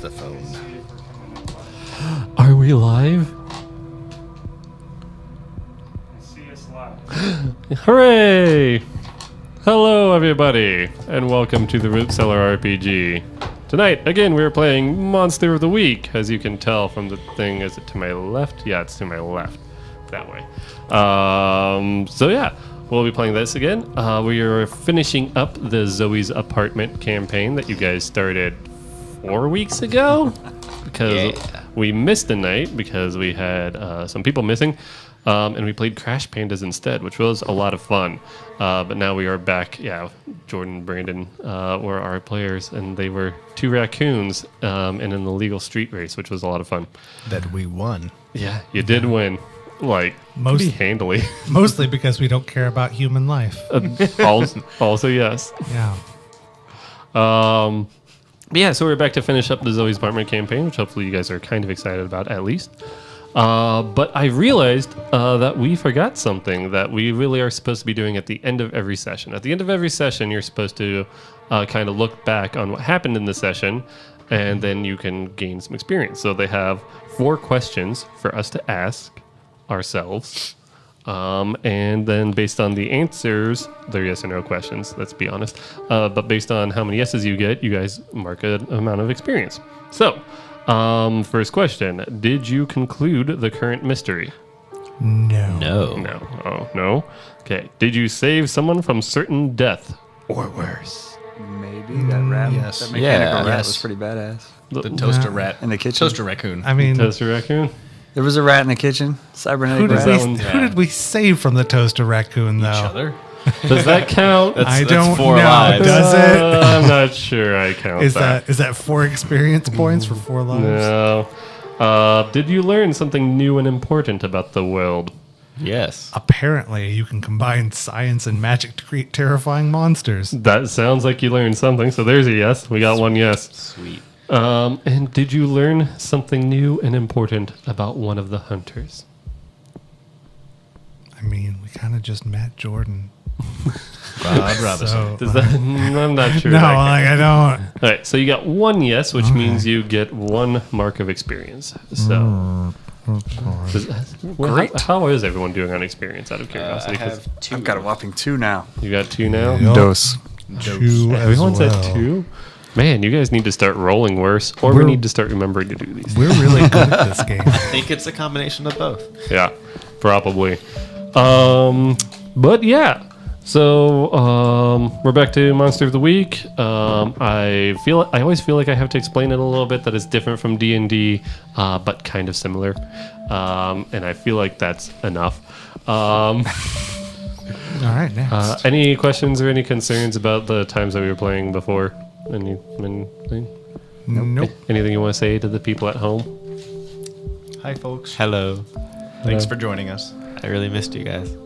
the phone. Are we live? See us live. Hooray! Hello, everybody, and welcome to the Root Cellar RPG. Tonight, again, we're playing Monster of the Week. As you can tell from the thing, is it to my left? Yeah, it's to my left. That way. So yeah, we'll be playing this again. We are finishing up the Zoey's apartment campaign that you guys started 4 weeks ago. Because we missed a night because we had some people missing. And we played Crash Pandas instead, which was a lot of fun. But now we are back. Yeah, Jordan and Brandon were our players, and they were two raccoons and in the legal street race, which was a lot of fun. That we won. Yeah, you did win. Like, pretty handily. Mostly because we don't care about human life. Also, yes. Yeah. Yeah, so we're back to finish up the Zoey's apartment campaign, which hopefully you guys are kind of excited about, at least. But I realized that we forgot something that we really are supposed to be doing at the end of every session. At the end of every session, you're supposed to kind of look back on what happened in the session, and then you can gain some experience. So they have 4 questions for us to ask ourselves. And then based on the answers, they're yes or no questions, let's be honest. But based on how many yeses you get, you guys mark an amount of experience. So, first question. Did you conclude the current mystery? No. No. Oh, no. Okay. Did you save someone from certain death or worse? Maybe that rat. Yes. That mechanical rat Yes. was pretty badass. The toaster rat. In the kitchen. Toaster raccoon. I mean, Toaster raccoon? There was a rat in the kitchen. Cybernetic who rat. who did we save from the toaster raccoon, though? Each other. Does that count? I don't 4 know. lives. Does it? I'm not sure I count Is that. that 4 experience points for 4 lives? No. Did you learn something new and important about the world? Yes. Apparently, you can combine science and magic to create terrifying monsters. That sounds like you learned something. So there's a yes. We got one yes. Sweet. And did you learn something new and important about one of the hunters? I mean, we kind of just met Jordan. Rod Robinson. So, Does that? I'm not sure. no, that like I don't. All right, so you got one yes, which means you get 1 mark of experience. So, Great. How is everyone doing on experience? Out of curiosity, I 'Cause have 2. I've got a whopping 2 now. you got 2 now. Yep. Dose. 2 as Everyone's well. at 2. Man, you guys need to start rolling worse, or we We're- need to start remembering to do these. We're really good at this game. I think it's a combination of both. Yeah, probably. But yeah. So we're back to Monster of the Week. I always feel like I have to explain it a little bit that it's different from D&D, but kind of similar. And I feel like that's enough. All right, next. Any questions or any concerns about the times that we were playing before? Anything? Nope. Anything you want to say to the people at home? Hi, folks. Hello. Thanks for joining us. I really missed you guys.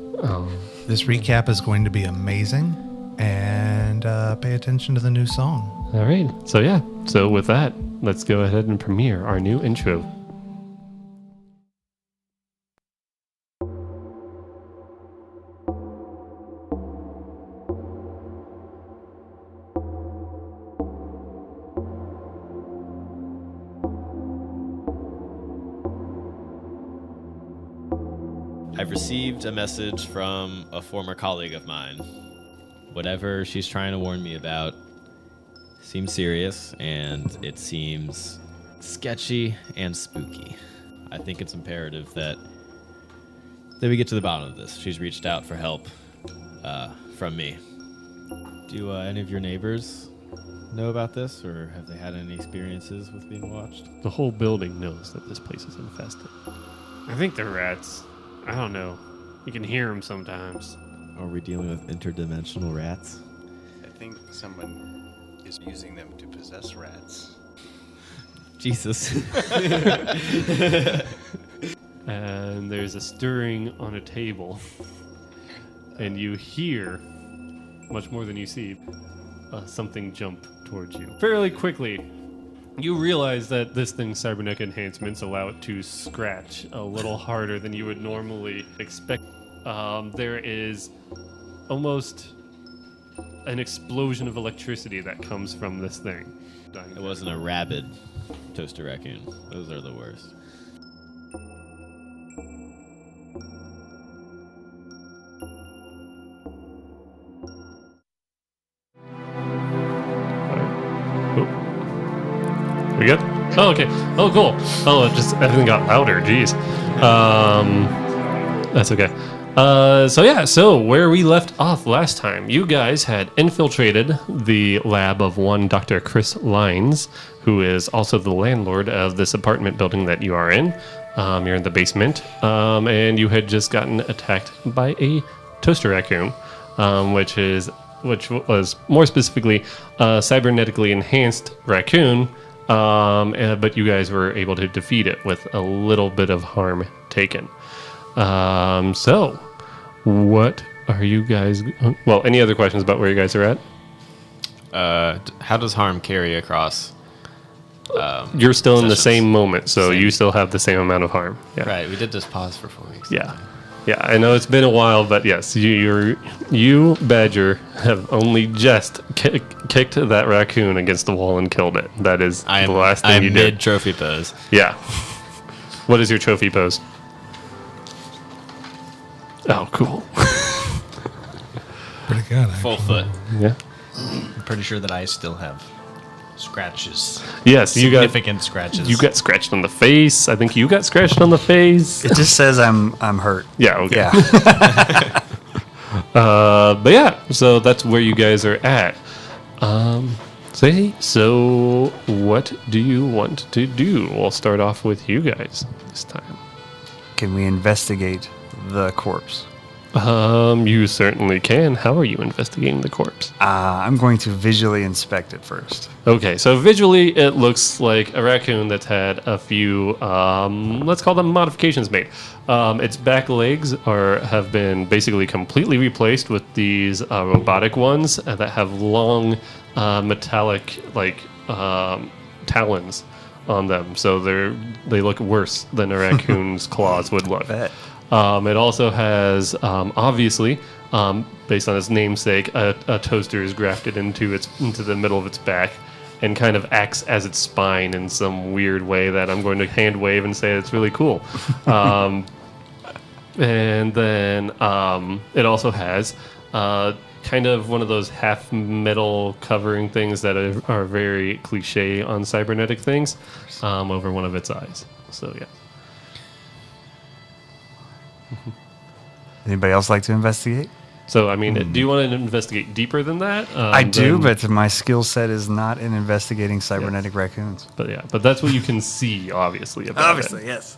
This recap is going to be amazing, and pay attention to the new song. All right. So yeah. So with that, let's go ahead and premiere our new intro. I've received a message from a former colleague of mine. Whatever she's trying to warn me about seems serious, and it seems sketchy and spooky. I think it's imperative that we get to the bottom of this. She's reached out for help from me. Do any of your neighbors know about this, or have they had any experiences with being watched? The whole building knows that this place is infested. I think they're rats. I don't know. You can hear them sometimes. Are we dealing with interdimensional rats? I think someone is using them to possess rats. Jesus. And there's a stirring on a table. And you hear, much more than you see, something jump towards you. Fairly quickly, you realize that this thing's cybernetic enhancements allow it to scratch a little harder than you would normally expect. There is almost an explosion of electricity that comes from this thing. It wasn't a rabid toaster raccoon. Those are the worst. We good? Oh, okay. Oh, cool. Oh, it just everything got louder. Jeez. That's okay. So where we left off last time, you guys had infiltrated the lab of one Dr. Chris Lines, who is also the landlord of this apartment building that you are in. You're in the basement, and you had just gotten attacked by a toaster raccoon, which was more specifically a cybernetically enhanced raccoon. But you guys were able to defeat it with a little bit of harm taken. So, what are you guys... Well, any other questions about where you guys are at? How does harm carry across? You're still in the sessions? same moment, so Same. you still have the same amount of harm. Yeah. Right, we did just pause for 4 weeks. Yeah. Yeah, I know it's been a while, but yes, you Badger, have only just kicked that raccoon against the wall and killed it. That is the last thing you I'm did. mid-trophy pose. Yeah. What is your trophy pose? Oh, cool. Pretty good. Full actually. foot. Yeah. I'm pretty sure that I still have scratches. Yes, Significant scratches. you got scratched on the face. I think you got scratched on the face. It just says I'm hurt. Yeah, okay. Yeah. But yeah, so that's where you guys are at. So what do you want to do? We'll start off with you guys this time. Can we investigate the corpse? You certainly can. How are you investigating the corpse? I'm going to visually inspect it first. Okay, so visually it looks like a raccoon that's had a few, let's call them modifications made. Its back legs have been basically completely replaced with these robotic ones that have long metallic talons on them. So they look worse than a raccoon's claws would look. Bet. It also has, obviously, based on its namesake, a toaster is grafted into the middle of its back and kind of acts as its spine in some weird way that I'm going to hand wave and say it's really cool. And then it also has kind of one of those half metal covering things that are very cliche on cybernetic things over one of its eyes. So, yeah. Anybody else like to investigate? So, I mean, do you want to investigate deeper than that? I do, but my skill set is not in investigating cybernetic raccoons. But that's what you can see, obviously, about Obviously, it. yes.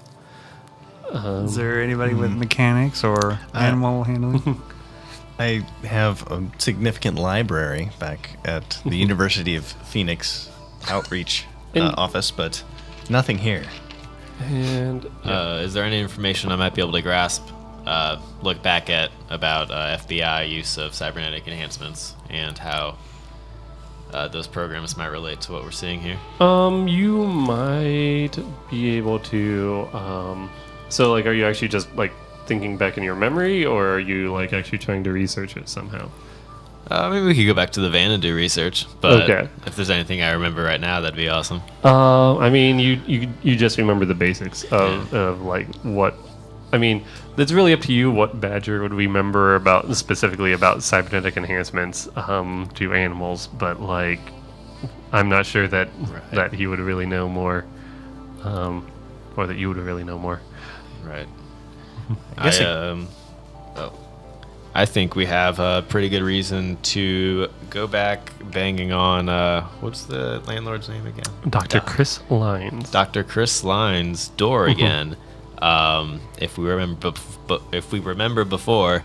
Is there anybody with mechanics or animal handling? I have a significant library back at the University of Phoenix outreach office, but nothing here. And Is there any information I might be able to grasp, look back at about FBI use of cybernetic enhancements and how those programs might relate to what we're seeing here? you might be able to. So, like, are you actually just like thinking back in your memory, or are you like actually trying to research it somehow? Maybe we could go back to the van and do research, but Okay. if there's anything I remember right now, that'd be awesome. I mean, you just remember the basics of like what. I mean, it's really up to you what Badger would remember about specifically about cybernetic enhancements to animals, but like, I'm not sure that that he would really know more, or that you would really know more. Right. I guess I think we have a pretty good reason to go back banging on, what's the landlord's name again? Dr. Chris Lines. Dr. Chris Line's door again. If we remember before,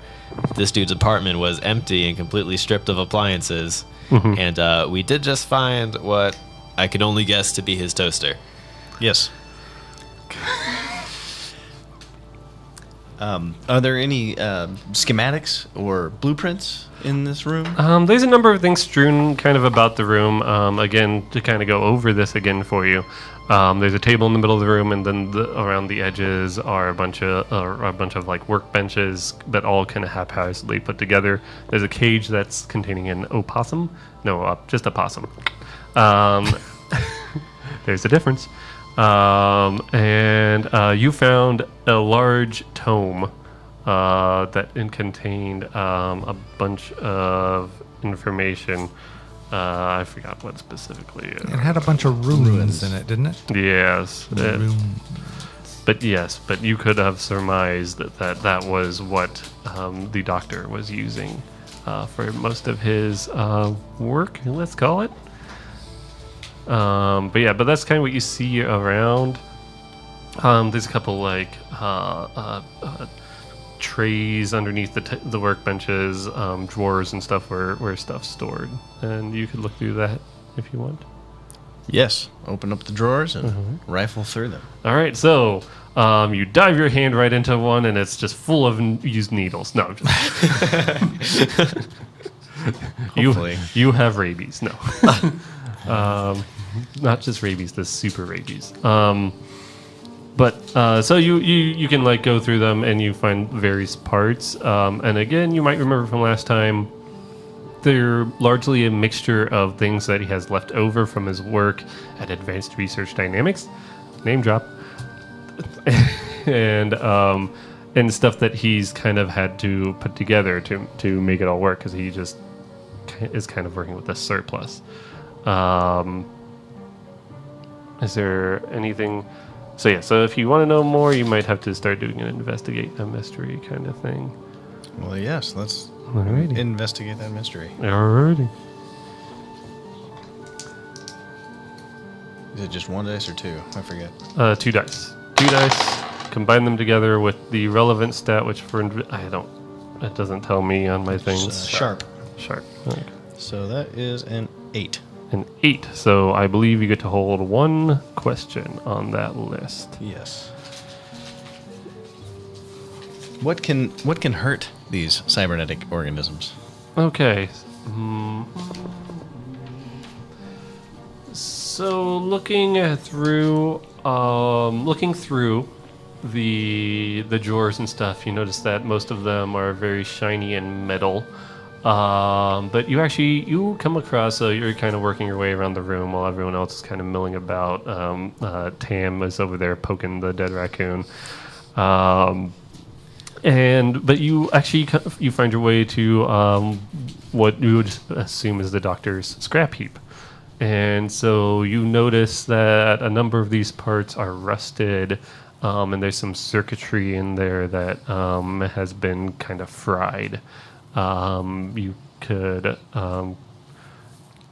this dude's apartment was empty and completely stripped of appliances, and we did just find what I could only guess to be his toaster. Yes. Are there any schematics or blueprints in this room? There's a number of things strewn kind of about the room. Again, to kind of go over this again for you, there's a table in the middle of the room, and then around the edges are a bunch of like workbenches that all kind of haphazardly put together. There's a cage that's containing an opossum. No, just a possum. There's a difference. And you found a large tome that contained a bunch of information. I forgot what specifically. It had a bunch of ruins in it, didn't it? Yes. But you could have surmised that was what the doctor was using for most of his work, let's call it. But that's kind of what you see around. There's a couple like trays underneath the workbenches, drawers and stuff where stuff's stored, and you could look through that if you want. Yes. Open up the drawers and rifle through them. All right, so you dive your hand right into one, and it's just full of used needles. No, you have rabies. No, not just rabies. The super rabies. So you can like go through them, and you find various parts. And again, you might remember from last time, they're largely a mixture of things that he has left over from his work at Advanced Research Dynamics. Name drop. and stuff that he's kind of had to put together to make it all work, because he just is kind of working with a surplus. Is there anything? So if you want to know more, you might have to start doing an investigate a mystery kind of thing. Well, yes. Let's Alrighty. investigate that mystery. Alrighty. Is it just 1 dice or 2? I forget. 2 dice. 2 dice. Combine them together with the relevant stat, which it doesn't tell me on my things. Sharp. Sharp. Okay. So that is an 8. An 8. So I believe you get to hold 1 question on that list. Yes. What can hurt these cybernetic organisms? Okay. So looking through the drawers and stuff, you notice that most of them are very shiny and metal. But you come across, you're kind of working your way around the room while everyone else is kind of milling about. Tam is over there poking the dead raccoon. But you find your way to what you would assume is the doctor's scrap heap. And so you notice that a number of these parts are rusted, and there's some circuitry in there that has been kind of fried. You could, and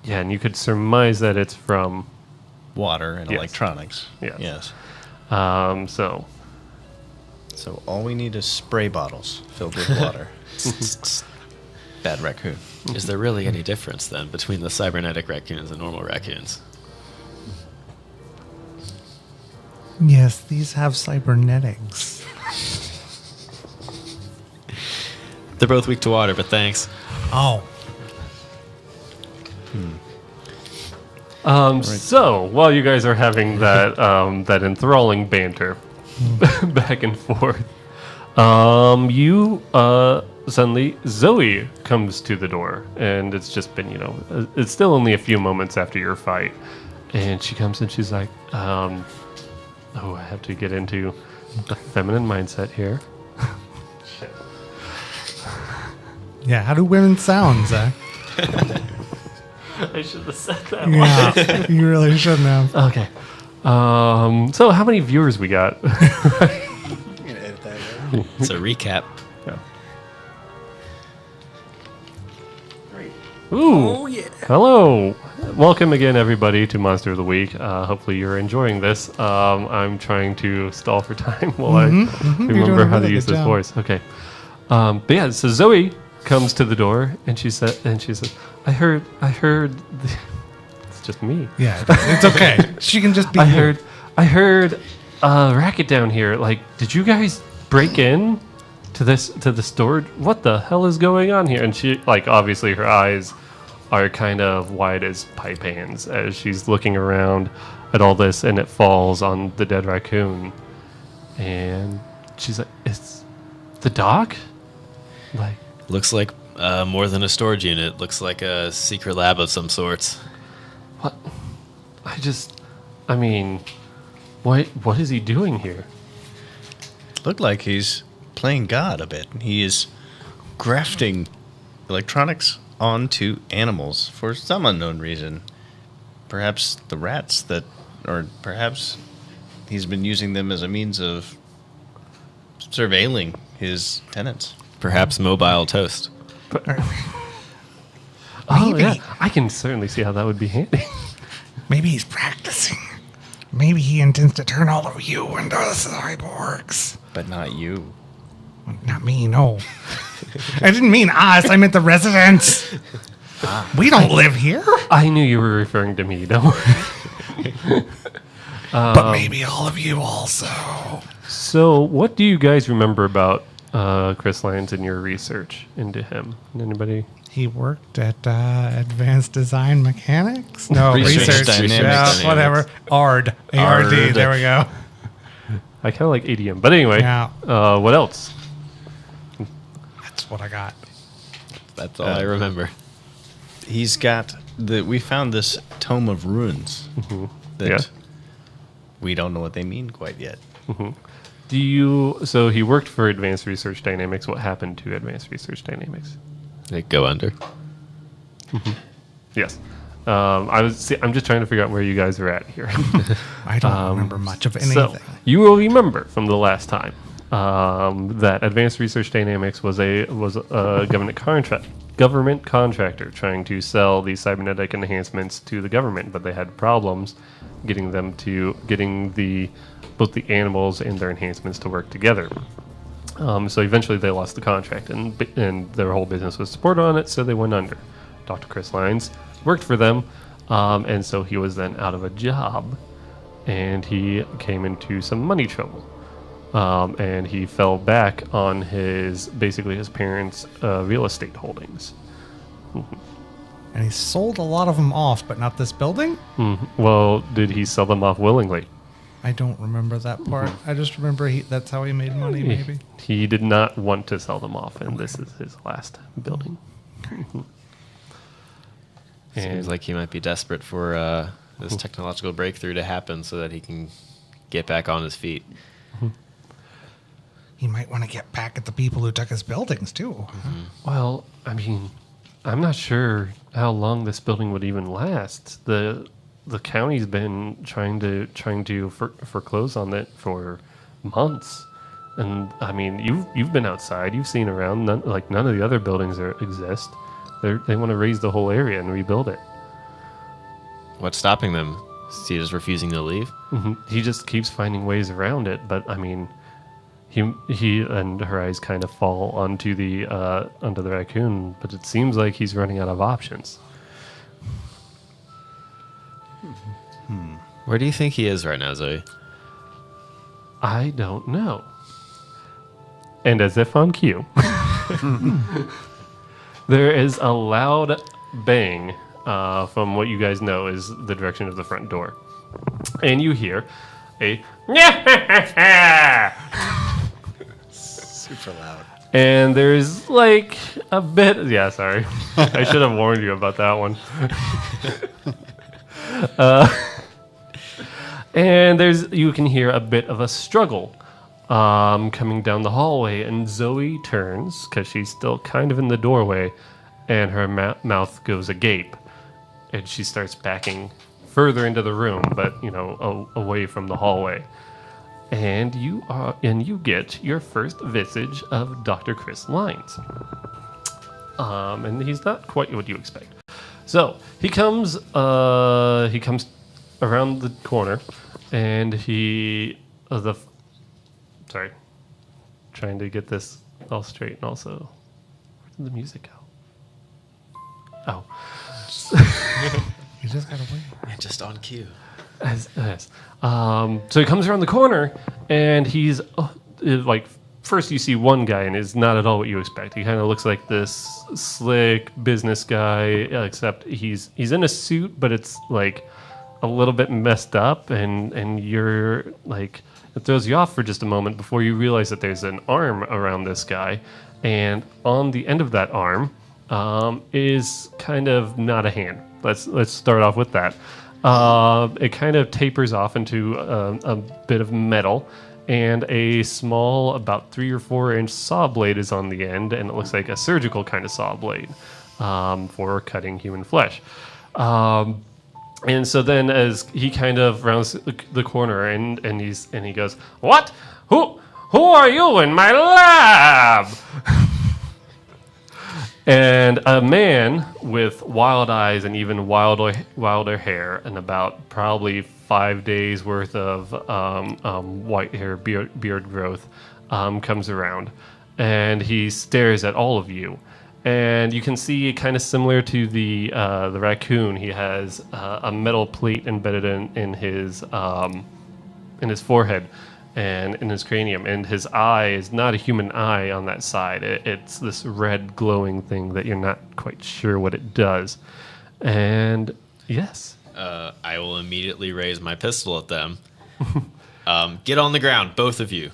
you could surmise that it's from Water and electronics. Yes. Yes. So all we need is spray bottles filled with water. Bad raccoon. Is there really any difference then between the cybernetic raccoons and normal raccoons? Yes, these have cybernetics. They're both weak to water, but thanks. Oh. So while you guys are having that that enthralling banter back and forth, suddenly Zoey comes to the door, and it's just been it's still only a few moments after your fight, and she comes and she's like, I have to get into the feminine mindset here. Yeah, how do women sound, Zach? I should have said that. Yeah, you really shouldn't have. Okay. So how many viewers we got? So recap. Yeah. Ooh. Oh, yeah. Hello. Welcome again, everybody, to Monster of the Week. Hopefully you're enjoying this. I'm trying to stall for time while I remember how to use this voice. Okay. So Zoey comes to the door, and she says, I heard it's just me. Yeah, it's okay. She can just be I heard a racket down here. Like, did you guys break in to the storage? What the hell is going on here? And she, like, obviously her eyes are kind of wide as pie pans as she's looking around at all this, and it falls on the dead raccoon. And she's like, "It's the doc?" Like, looks like more than a storage unit. Looks like a secret lab of some sorts. What? I mean, what is he doing here? Looked like he's playing God a bit. He is grafting electronics onto animals for some unknown reason. Perhaps the rats or perhaps he's been using them as a means of surveilling his tenants. Perhaps mobile toast. Oh, yeah. I can certainly see how that would be handy. Maybe he's practicing. Maybe he intends to turn all of you into cyborgs. But not you. Not me, no. I didn't mean us. I meant the residents. We don't live here. I knew you were referring to me. Don't worry. But maybe all of you also. So, what do you guys remember about Chris Lyons in your research into him? Anybody? He worked at Advanced Design Mechanics? No, Research Research. Dynamics. Yeah, whatever. ARD. ARD. There we go. I kind of like ADM. But anyway, Yeah. What else? That's what I got. That's all I remember. He's got we found this tome of runes that Yeah. we don't know what they mean quite yet. So he worked for Advanced Research Dynamics. What happened to Advanced Research Dynamics? They go under. Yes. I'm just trying to figure out where you guys are at here. I don't remember much of anything. So you will remember from the last time that Advanced Research Dynamics was a government contractor trying to sell these cybernetic enhancements to the government, but they had problems getting both the animals and their enhancements to work together. So eventually they lost the contract, and their whole business was supported on it, so they went under. Dr. Chris Lyons worked for them, and so he was then out of a job, and he came into some money trouble. And he fell back on his parents' real estate holdings. And he sold a lot of them off, but not this building? Well, did he sell them off willingly? I don't remember that part. I just remember that's how he made money, maybe. He did not want to sell them off, and this is his last building. Seems like he might be desperate for this technological breakthrough to happen so that he can get back on his feet. He might want to get back at the people who took his buildings, too. Well, I mean, I'm not sure how long this building would even last. The county's been trying to foreclose on it for months, and I mean, you've been outside, you've seen around. None of the other buildings exist. They want to raise the whole area and rebuild it. What's stopping them? Is he just refusing to leave? He just keeps finding ways around it, but I mean, he and her eyes kind of fall onto the raccoon, but it seems like he's running out of options. Where do you think he is right now, Zoe? I don't know. And as if on cue, there is a loud bang from what you guys know is the direction of the front door. And you hear a Super loud. and there's like a bit. Yeah, sorry. I should have warned you about that one. And you can hear a bit of a struggle coming down the hallway, and Zoe turns because she's still kind of in the doorway, and her mouth goes agape, and she starts backing further into the room, but away from the hallway. And you get your first visage of Dr. Chris Lyons. And he's not quite what you expect. So he comes around the corner, and trying to get this all straight, and also, where did the music go? Oh. You just gotta wait. Just on cue. Yes. So he comes around the corner, and he's first you see one guy, and it's not at all what you expect. He kind of looks like this slick business guy, except he's in a suit, but it's like a little bit messed up, and you're like, it throws you off for just a moment before you realize that there's an arm around this guy, and on the end of that arm is kind of not a hand. Let's start off with that. It kind of tapers off into a bit of metal, and a small, about 3 or 4 inch saw blade is on the end, and it looks like a surgical kind of saw blade for cutting human flesh. And so then, as he kind of rounds the corner, and he goes, "What? Who are you in my lab?" And a man with wild eyes and even wilder hair, and about probably 5 days worth of white hair, beard growth, comes around, and he stares at all of you. And you can see, kind of similar to the raccoon, he has a metal plate embedded in his forehead and in his cranium, and his eye is not a human eye on that side. It's this red glowing thing that you're not quite sure what it does. And yes, I will immediately raise my pistol at them. Get on the ground, both of you.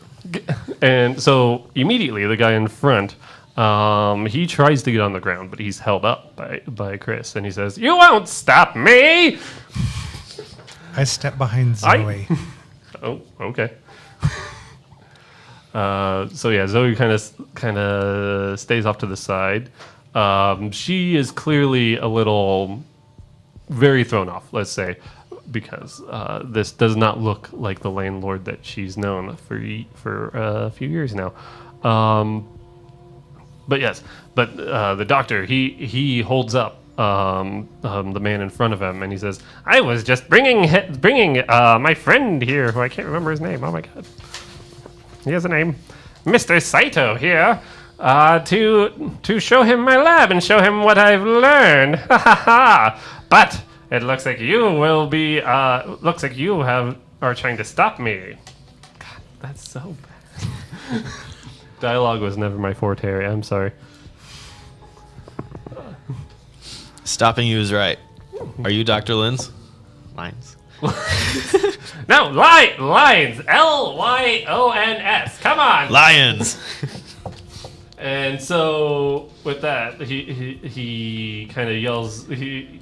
And so immediately the guy in front, he tries to get on the ground, but he's held up by Chris, and he says, "You won't stop me!" I step behind Zoey. Oh, okay. So yeah, Zoe kind of stays off to the side. She is clearly a little very thrown off, let's say, because this does not look like the landlord that she's known for a few years now. But yes, the doctor, he holds up the man in front of him, and he says, "I was just bringing my friend here, who I can't remember his name. Oh my god, he has a name, Mr. Saito here, to show him my lab and show him what I've learned. Ha ha ha! But it looks like you will be. Looks like you are trying to stop me. God, that's so bad." Dialogue was never my forte. I'm sorry. Stopping you is right. Are you Dr. Lyons? Lyons. No, Lions. Lyons. Come on. Lions. And so with that, he kind of yells. He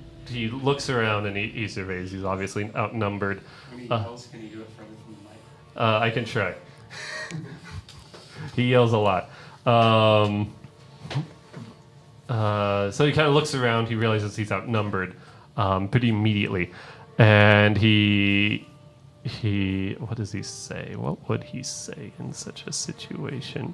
looks around and he surveys. He's obviously outnumbered. When he yells, can you do it further from the mic? I can try. He yells a lot. So he kind of looks around. He realizes he's outnumbered pretty immediately, and he what does he say? What would he say in such a situation?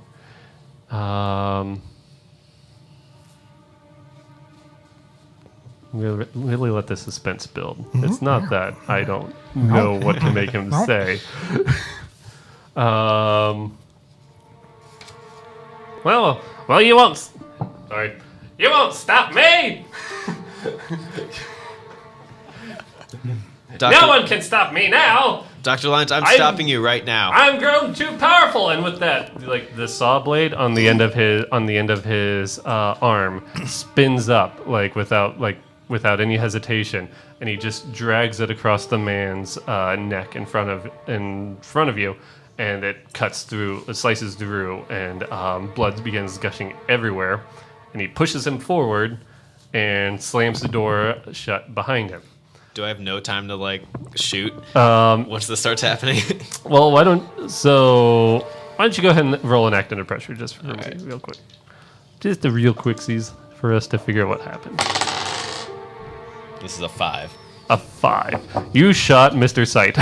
Really let the suspense build. It's not that I don't know what to make him say. Well, you won't. Sorry, you won't stop me. No one can stop me now. Dr. Lyons, I'm stopping you right now. I'm grown too powerful, and with that, like the saw blade on the end of his arm spins up without any hesitation, and he just drags it across the man's neck in front of you, and it slices through, and blood begins gushing everywhere, and he pushes him forward and slams the door shut behind him. Do I have no time to shoot once this starts happening? Well, why don't you go ahead and roll an act under pressure just for me, real quick. Just a real quicksies for us to figure out what happened. This is a 5. A 5. You shot Mr. Sight.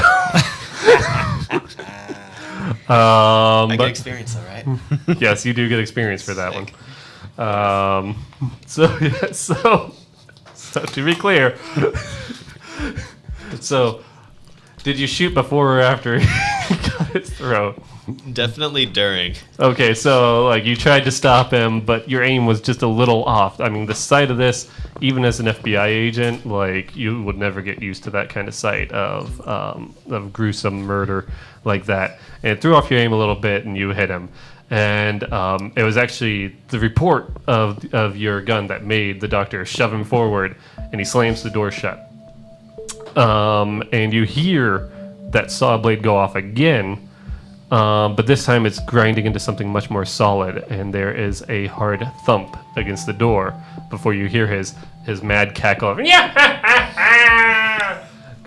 I get experience though, right? Yes, you do get experience for that Sick. one. So to be clear, so did you shoot before or after he got his throat? Definitely during. Okay, so you tried to stop him, but your aim was just a little off. I mean, the sight of this, even as an FBI agent, you would never get used to that kind of sight of gruesome murder like that. And it threw off your aim a little bit, and you hit him. And it was actually the report of your gun that made the doctor shove him forward, and he slams the door shut. And you hear that saw blade go off again. But this time it's grinding into something much more solid, and there is a hard thump against the door before you hear his mad cackle of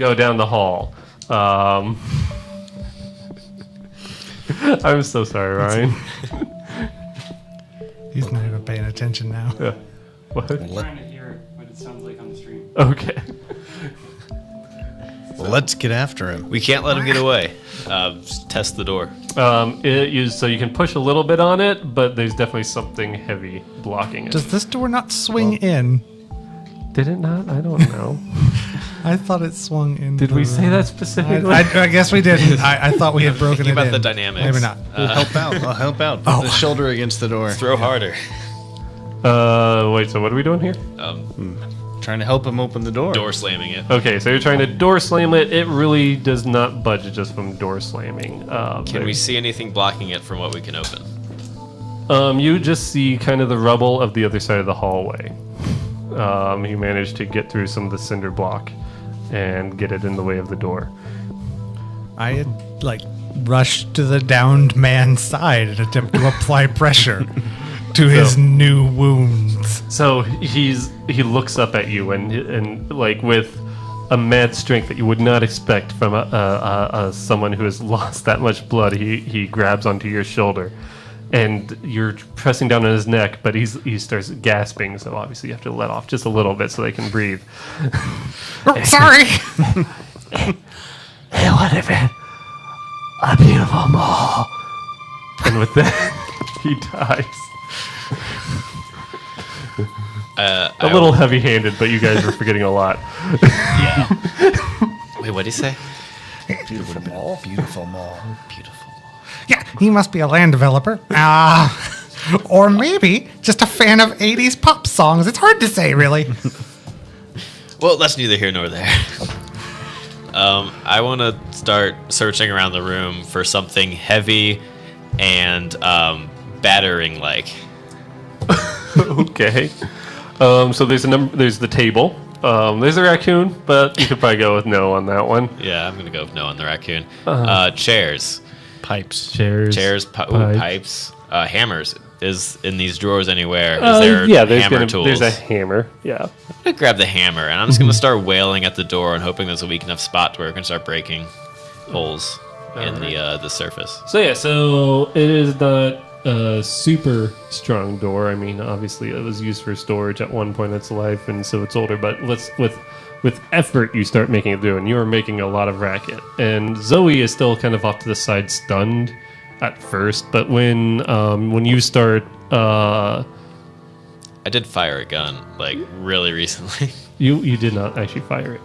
go down the hall. I'm so sorry, Ryan. He's not even paying attention now. Yeah. What? I'm trying to hear it, what it sounds like on the stream. Okay. Well, let's get after him. We can't let him get away. Just test the door. So you can push a little bit on it, but there's definitely something heavy blocking it. Does this door not swing in? Did it not? I don't know. I thought it swung in. Did we say that specifically? I guess we didn't. I thought we had broken it About in. the dynamics. Maybe not. We'll help out. I'll help out. Put the shoulder against the door. Throw harder. Wait, so what are we doing here? Trying to help him open the door. Door slamming it. Okay, so you're trying to door slam it. It really does not budge just from door slamming. Can we see anything blocking it from what we can open? You just see kind of the rubble of the other side of the hallway. He managed to get through some of the cinder block and get it in the way of the door. I had rushed to the downed man's side and attempt to apply pressure to his new wounds. So he looks up at you and like with a mad strength that you would not expect from someone who has lost that much blood. He grabs onto your shoulder. And you're pressing down on his neck, but he starts gasping, so obviously you have to let off just a little bit so they can breathe. Sorry. It would have been a beautiful mole. And with that, he dies. A little heavy-handed, but you guys are forgetting a lot. Yeah. Wait, what did he say? Beautiful mall. Beautiful mall. Yeah, he must be a land developer. Or maybe just a fan of 80s pop songs. It's hard to say, really. Well, that's neither here nor there. I want to start searching around the room for something heavy and battering-like. Okay. So there's the table. There's a raccoon, but you could probably go with no on that one. Yeah, I'm going to go with no on the raccoon. Chairs. Pipes. Chairs. Pipes. Hammers. Is in these drawers anywhere? Is there hammer tools? There's a hammer. Yeah. I'm gonna grab the hammer and I'm just gonna start wailing at the door and hoping there's a weak enough spot where we can start breaking holes in the surface. So it is not a super strong door. I mean, obviously it was used for storage at one point in its life, and so it's older. But with effort, you start making it through, and you are making a lot of racket. And Zoey is still kind of off to the side, stunned at first. But when you start, I did fire a gun like really recently. you did not actually fire it.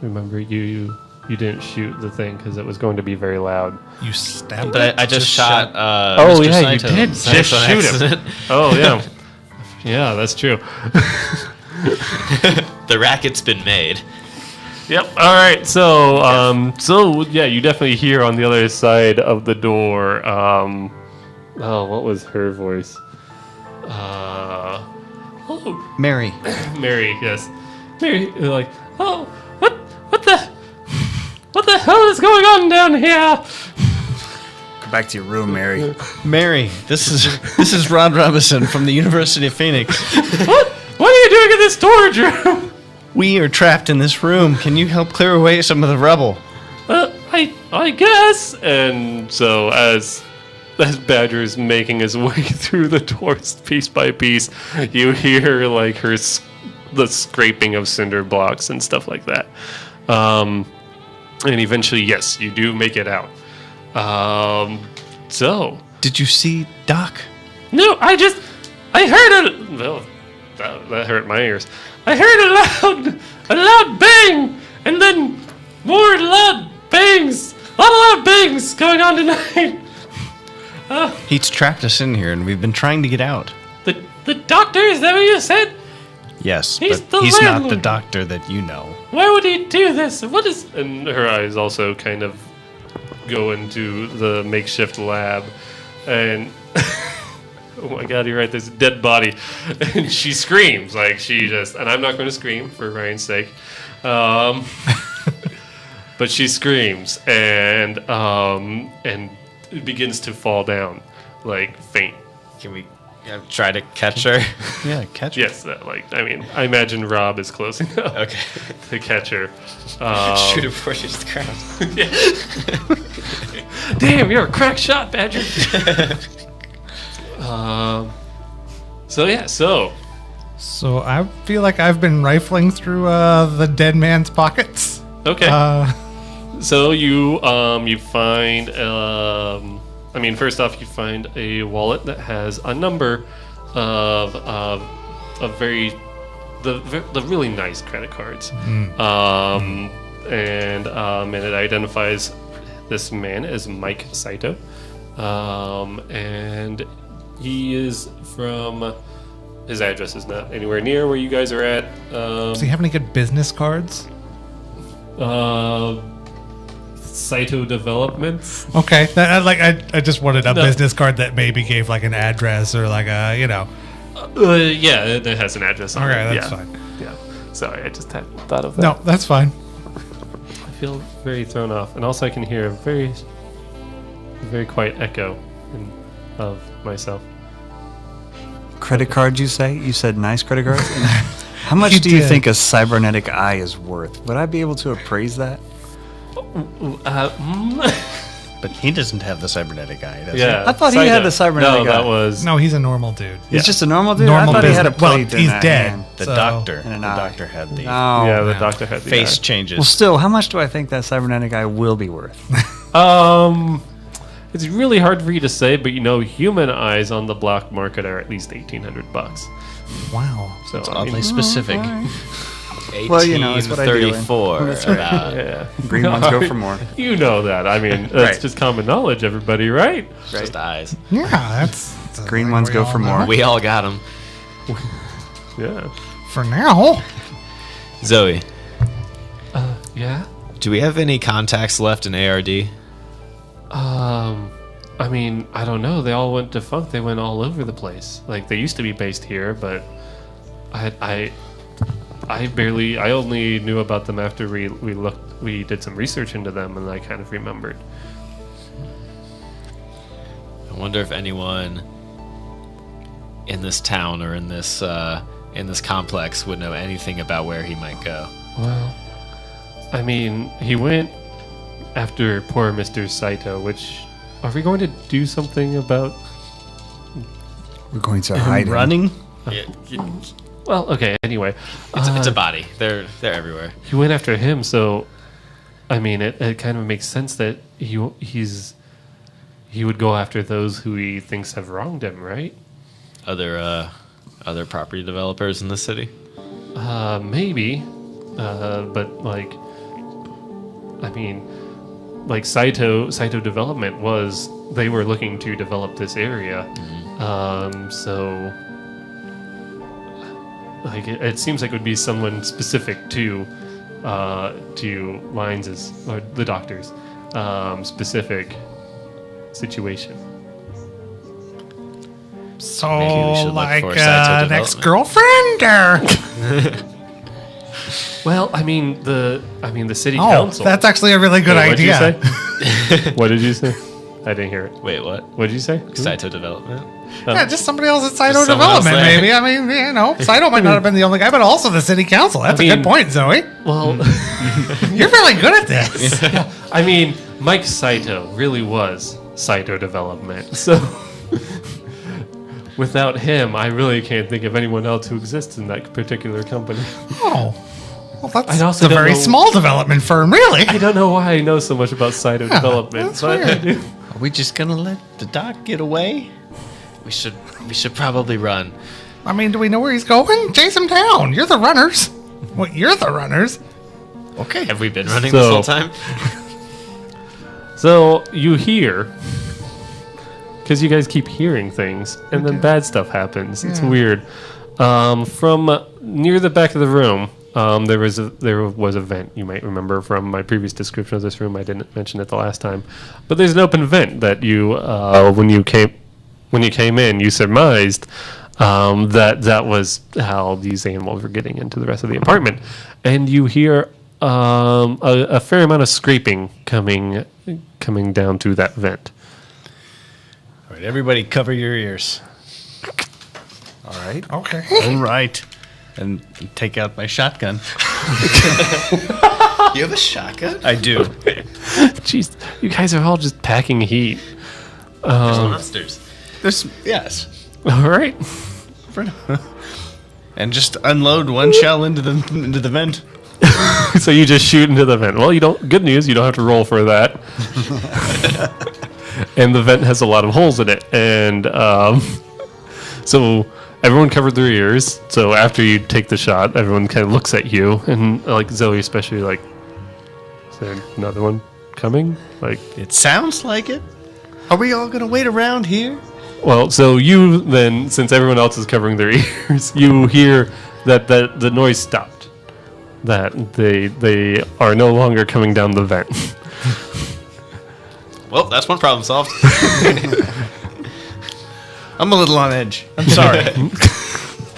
Remember, you didn't shoot the thing because it was going to be very loud. You stabbed But it? I just shot. Oh Mr. yeah, Saito. you did Saito just on shoot accident. him. Oh yeah, yeah, that's true. The racket's been made. Yep. All right. So yeah, you definitely hear on the other side of the door. What was her voice? Hello, Mary. Mary. Yes, Mary. Like, oh, what the hell is going on down here? Go back to your room, Mary. Mary, this is Rod Robinson from the University of Phoenix. What are you doing in this storage room? We are trapped in this room. Can you help clear away some of the rubble? I guess. And so as Badger is making his way through the doors piece by piece, you hear like the scraping of cinder blocks and stuff like that. And eventually, yes, you do make it out. So Did you see Doc? no, I heard a well, that hurt my ears. I heard a loud bang, and then more loud bangs. A lot of loud bangs going on tonight. He's trapped us in here, and we've been trying to get out. The doctor, is that what you said? Yes, He's but the he's not the landlord. doctor that you know. Why would he do this? What is... And her eyes also kind of go into the makeshift lab. And... oh my god, you're right, there's a dead body. And she screams. Like, she just... And I'm not going to scream, for Ryan's sake. But she screams. And it begins to fall down. Like, faint. Can we Yeah, try to catch her. Yeah, catch her. Yes, I imagine Rob is close enough Okay. to catch her. Shoot her before she's the ground. Damn, you're a crack shot, Badger. So I feel like I've been rifling through the dead man's pockets. Okay. So you find first off you find a wallet that has a number of the really nice credit cards, and it identifies this man as Mike Saito, and he is from. His address is not anywhere near where you guys are at. Does he have any good business cards? Saito Developments. Okay, I just wanted a business card that maybe gave like an address or like a yeah, it has an address on it. Okay, that's Yeah. fine. Yeah. Sorry, I just hadn't thought of that. No, that's fine. I feel very thrown off, and also I can hear a very, very quiet echo of myself. Credit cards, you say? You said nice credit cards? How much You do you did. think a cybernetic eye is worth? Would I be able to appraise that? But he doesn't have the cybernetic eye, does Yeah, I thought he had the cybernetic No, eye. that was No, he's a normal dude. He's just a normal dude? Normal I thought he had a business- well, plate in he's that dead. hand. The So- doctor. And an The eye. doctor had the Oh, yeah. The man. doctor had the face eye. changes. Well, still, how much do I think that cybernetic eye will be worth? It's really hard for you to say, but human eyes on the black market are at least $1,800. Wow. So It's I mean, oddly specific. Well, it's what I deal in. 34. That's right. About. yeah. Green ones go for more. You know that. I mean, that's Right. just common knowledge, everybody, right? Just eyes. Yeah, that's Green like ones we go all for know. more. We all got them. Yeah. For now. Zoe, Yeah. do we have any contacts left in ARD? I mean, I don't know. They all went defunct. They went all over the place. Like they used to be based here, but I only knew about them after we did some research into them, and I kind of remembered. I wonder if anyone in this town or in this complex would know anything about where he might go. Well, I mean, he went after poor Mr. Saito, which are we going to do something about? We're going to hide him. Running? Well, okay. Anyway, It's a body. They're everywhere. he went after him, so I mean, it kind of makes sense that he would go after those who he thinks have wronged him, right? Other property developers in the city. Maybe, but like, I mean, like Saito Development they were looking to develop this area, so like it seems like it would be someone specific to Lines' or the doctor's specific situation. So, Maybe we should look like for Saito an development. ex-girlfriend, or Well, I mean the city oh, council. that's actually a really good Wait, idea. What'd you say? What did you say? I didn't hear it. Wait, what? What did you say? Saito Development? Yeah, just somebody else at Saito Just someone else Development, there. maybe. I mean, Saito might not have been the only guy, but also the city council. That's a mean- good point, Zoe. Well, You're really good at this. I mean, Mike Saito really was Saito Development. So without him, I really can't think of anyone else who exists in that particular company. Oh, well, I that's also a don't very know- small development firm, really. I don't know why I know so much about Saito Development, that's but I weird. do. Are we just gonna let the doc get away? We should probably run. I mean, do we know where he's going? Chase him down. You're the runners. Well, you're the runners. Okay. Have we been running So- this whole time? So you hear, because you guys keep hearing things, and then bad stuff happens. It's Yeah. weird. From near the back of the room, there was a vent. You might remember from my previous description of this room. I didn't mention it the last time, but there's an open vent that you, when you came in, you surmised that was how these animals were getting into the rest of the apartment, and you hear a fair amount of scraping coming down through that vent. All right, everybody, cover your ears. All right. Okay. All right. And take out my shotgun. You have a shotgun? I do. Jeez, you guys are all just packing heat. There's monsters. Yes. All right. And just unload one shell into the vent. So you just shoot into the vent. Well, you don't. Good news, you don't have to roll for that. And the vent has a lot of holes in it, and so everyone covered their ears. So after you take the shot, everyone kind of looks at you, and like Zoey, especially, like, is there another one coming? Like, It sounds like it. Are we all going to wait around here? well, so you then, since everyone else is covering their ears, you hear that the noise stopped. That they are no longer coming down the vent. Well, that's one problem solved. I'm a little on edge. I'm sorry.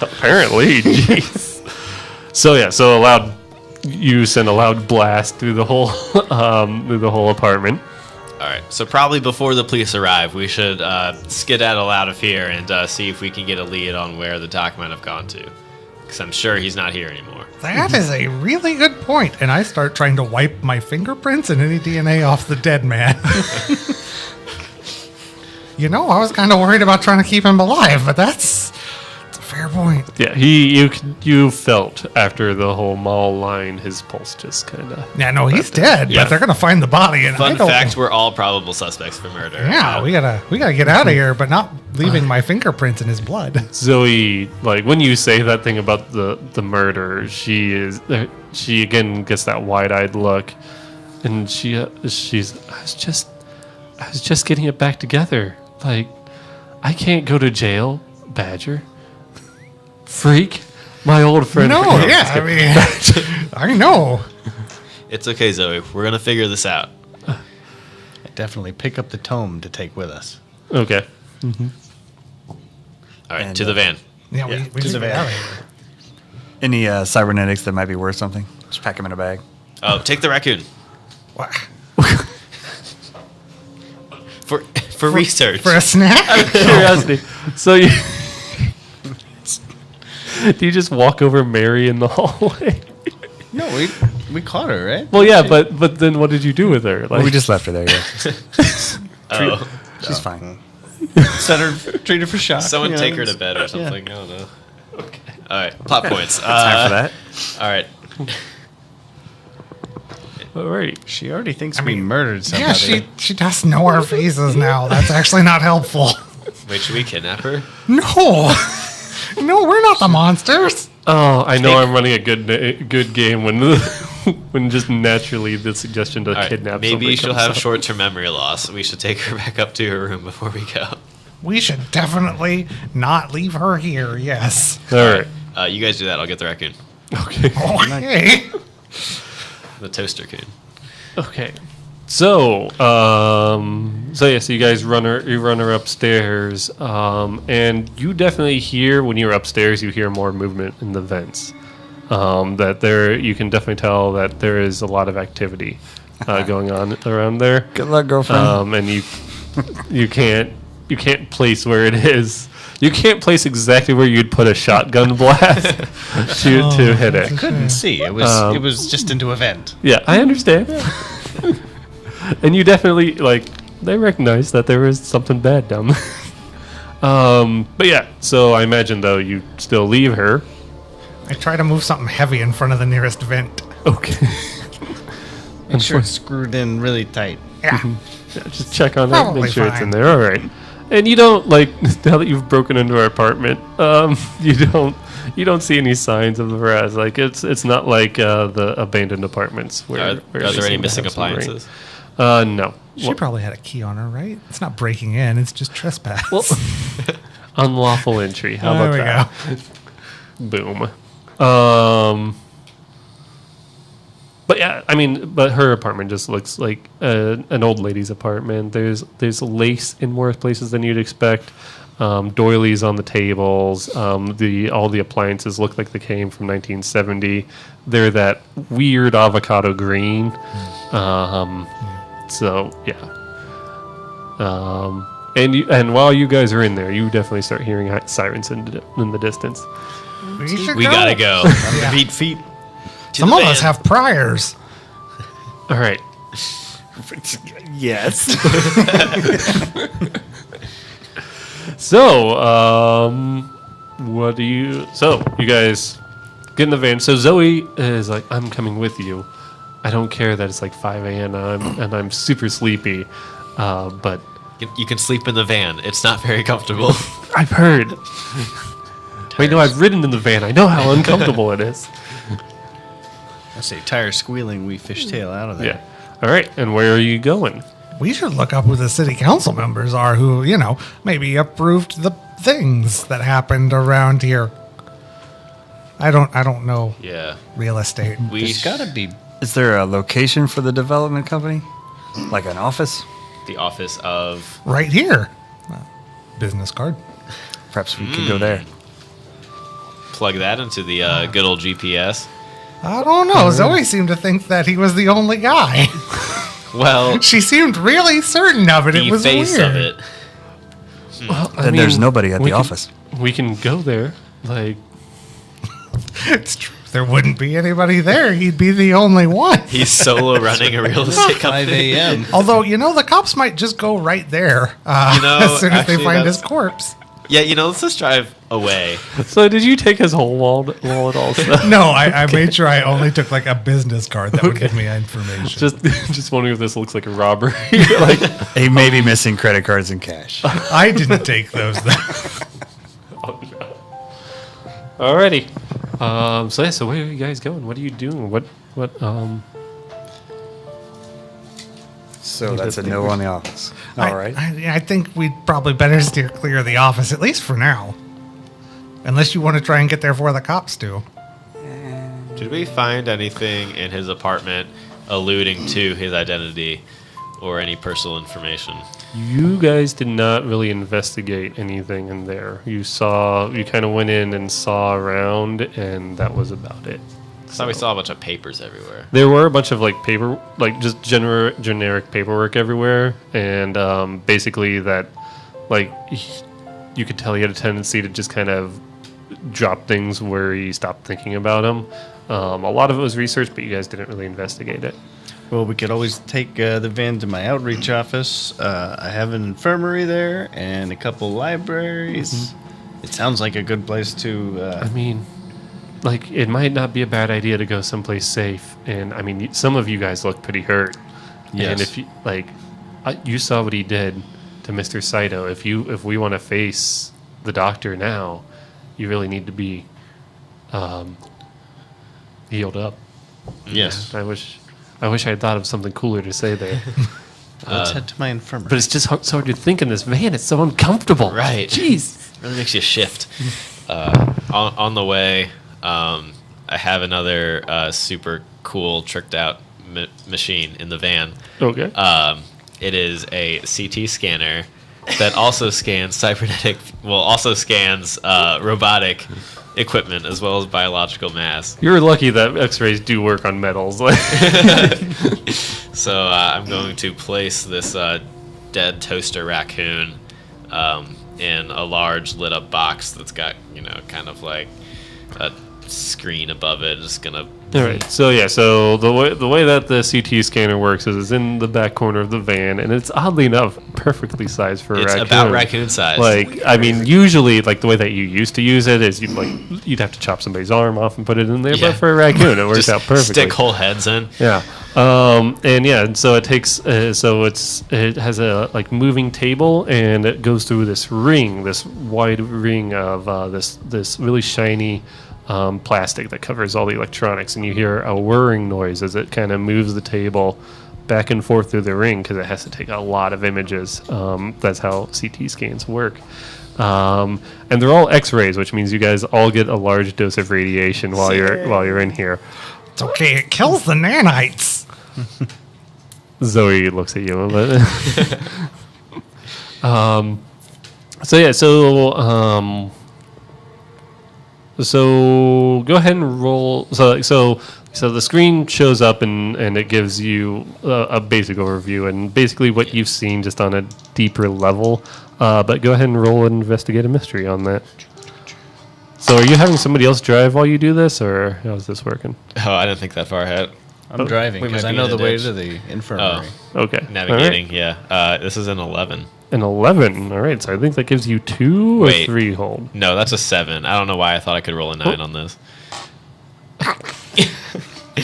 Apparently, jeez. So yeah, you send a loud blast through the whole apartment. All right, so probably before the police arrive, we should skedaddle out of here and see if we can get a lead on where the doc might have gone to. Because I'm sure he's not here anymore. That is a really good point. And I start trying to wipe my fingerprints and any DNA off the dead man. I was kind of worried about trying to keep him alive, but that's a fair point. Yeah, you felt after the whole mall line, his pulse just kind of. Yeah, no, he's dead, Yeah. but they're gonna find the body. And Fun I don't, fact: we're all probable suspects for murder. Yeah, we gotta get out of here, but not leaving my fingerprints in his blood. Zoe, like when you say that thing about the murder, she again gets that wide-eyed look, and she's I was just getting it back together. Like, I can't go to jail, Badger. Freak, my old friend. No, yeah, I mean, I know. It's okay, Zoe. We're gonna figure this out. Definitely pick up the tome to take with us. Okay. All right, And, to the van. Yeah, we to just the get van. out of here. Any cybernetics that might be worth something? Just pack them in a bag. Oh, take the raccoon What? for research. For a snack? Curiosity. So you do you just walk over Mary in the hallway? No, we caught her, right? Well, yeah, but then what did you do with her? Like, Well, we just left her there. Yeah. Oh, She's fine. Treat her for shock. someone you take know, her to it's- bed or something. I don't know. Okay. All right, plot points. Time for that. All right. all right. She already thinks we murdered somebody. Yeah, she does know our faces now. That's actually not helpful. Wait, should we kidnap her? No. No, we're not the monsters. Oh, I know I'm running a good game when when just naturally the suggestion to All right, kidnap maybe somebody she'll comes have up. short-term memory loss. We should take her back up to her room before we go. We should definitely not leave her here, yes. All right. You guys do that. I'll get the raccoon. Okay. Okay. The toaster coon. Okay. So, so you guys run her upstairs, and you definitely hear when you're upstairs, you hear more movement in the vents. You can definitely tell that there is a lot of activity going on around there. Good luck, girlfriend. And you can't place where it is. You can't place exactly where you'd put a shotgun blast to hit it. Couldn't see. It was just into a vent. Yeah, I understand. And you definitely, they recognize that there was something bad down there. But yeah, so I imagine, though, you still leave her. I try to move something heavy in front of the nearest vent. Okay. Make sure it's screwed in really tight. Yeah. Yeah, just check on that, Probably make sure it's in fine. there. All right. And you don't, now that you've broken into her apartment, you don't see any signs of the rats. It's not like the abandoned apartments where Are they there any seem to missing have some rain. appliances? No. She probably had a key on her, right? It's not breaking in, it's just trespass. Well, unlawful entry. How there about we that? Boom. But yeah, I mean, but her apartment just looks like an old lady's apartment. There's lace in more places than you'd expect. Doilies on the tables. All the appliances look like they came from 1970. They're that weird avocado green. So yeah. And while you guys are in there, you definitely start hearing sirens in the distance. We gotta go. Beat feet. Some of us have priors. All right. Yes. So, what do you... So, you guys get in the van. So, Zoe is like, I'm coming with you. I don't care that it's like 5 a.m. and I'm super sleepy, but... You can sleep in the van. It's not very comfortable. I've heard. Wait, no, I've ridden in the van. I know how uncomfortable it is. I say tire squealing, we fishtail out of there. Yeah. All right, and where are you going? We should look up who the city council members are who, maybe approved the things that happened around here. I don't know Yeah. real estate. There's gotta be. Is there a location for the development company? Like an office? The office of... Right here. Business card. Perhaps we could go there. Plug that into the good old GPS. I don't know. Zoe seemed to think that he was the only guy. Well, She seemed really certain of it. the It was face weird. of it. Well, Then there's nobody at the office. We can go there. Like, It's true. There wouldn't be anybody there. He'd be the only one. He's solo running a real estate 5 company. a.m. Although, the cops might just go right there as soon as they actually, find his that's- corpse. Yeah, let's just drive away. so did you take his whole wallet also? No, I made sure I only took like a business card that would give me information. just wondering if this looks like a robbery. Like, He may be missing credit cards and cash. I didn't take those though. alrighty. So where are you guys going? What are you doing? So that's a no on the office. All right. I think we'd probably better steer clear of the office, at least for now. Unless you want to try and get there before the cops do. Did we find anything in his apartment alluding to his identity or any personal information? You guys did not really investigate anything in there. You kind of went in and saw around, and that was about it. I thought we saw a bunch of papers everywhere. There were a bunch of just generic paperwork everywhere, and basically that, you could tell he had a tendency to just kind of drop things where he stopped thinking about them. A lot of it was research, but you guys didn't really investigate it. Well, we could always take the van to my outreach office. I have an infirmary there and a couple libraries. It sounds like a good place to... I mean, it might not be a bad idea to go someplace safe. And, I mean, some of you guys look pretty hurt. Yes. And if you, you saw what he did to Mr. Saito. If we want to face the doctor now, you really need to be healed up. yes. I wish I had thought of something cooler to say there. Let's head to my infirmary. But it's just so hard to think in this van. It's so uncomfortable. Right. Jeez. Really makes you shift. On the way, I have another super cool, tricked out machine in the van. Okay. It is a CT scanner that also scans robotic equipment as well as biological mass. You're lucky that X-rays do work on metals. So I'm going to place this dead toaster raccoon in a large lit up box that's got kind of like a screen above it. Just gonna. All right. So the way that the CT scanner works is it's in the back corner of the van, and it's oddly enough perfectly sized for a It's raccoon. about raccoon size. Usually, the way that you used to use it is you'd have to chop somebody's arm off and put it in there. Yeah. But for a raccoon, it works Just out perfectly. stick whole heads in. Yeah. And so it takes it has a moving table, and it goes through this wide ring of this really shiny plastic that covers all the electronics, and you hear a whirring noise as it kind of moves the table back and forth through the ring because it has to take a lot of images. That's how CT scans work. And they're all X-rays, which means you guys all get a large dose of radiation while you're in here. It's okay. It kills the nanites. Zoe looks at you. So go ahead and roll. So So the screen shows up and it gives you a basic overview and basically what you've seen just on a deeper level. But go ahead and roll and investigate a mystery on that. So are you having somebody else drive while you do this, or how's this working? Oh, I didn't think that far ahead. I'm driving we because might I be know in a the way ditch. to the infirmary. Okay. Navigating, All yeah. This is an 11. right. An 11. All right. So I think that gives you 2 or Wait. 3 hold. No, that's a 7. I don't know why I thought I could roll a 9 on this.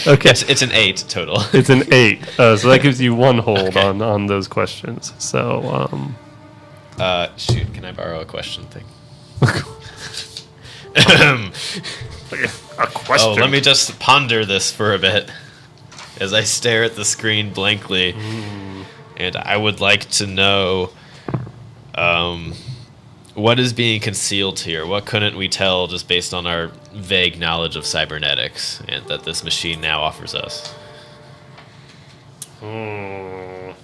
Okay. It's an 8 total. It's an 8. So that gives you 1 hold on those questions. So, Shoot, can I borrow a question thing? a question. Oh, let me just ponder this for a bit as I stare at the screen blankly. And I would like to know what is being concealed here. What couldn't we tell just based on our vague knowledge of cybernetics and that this machine now offers us? I'm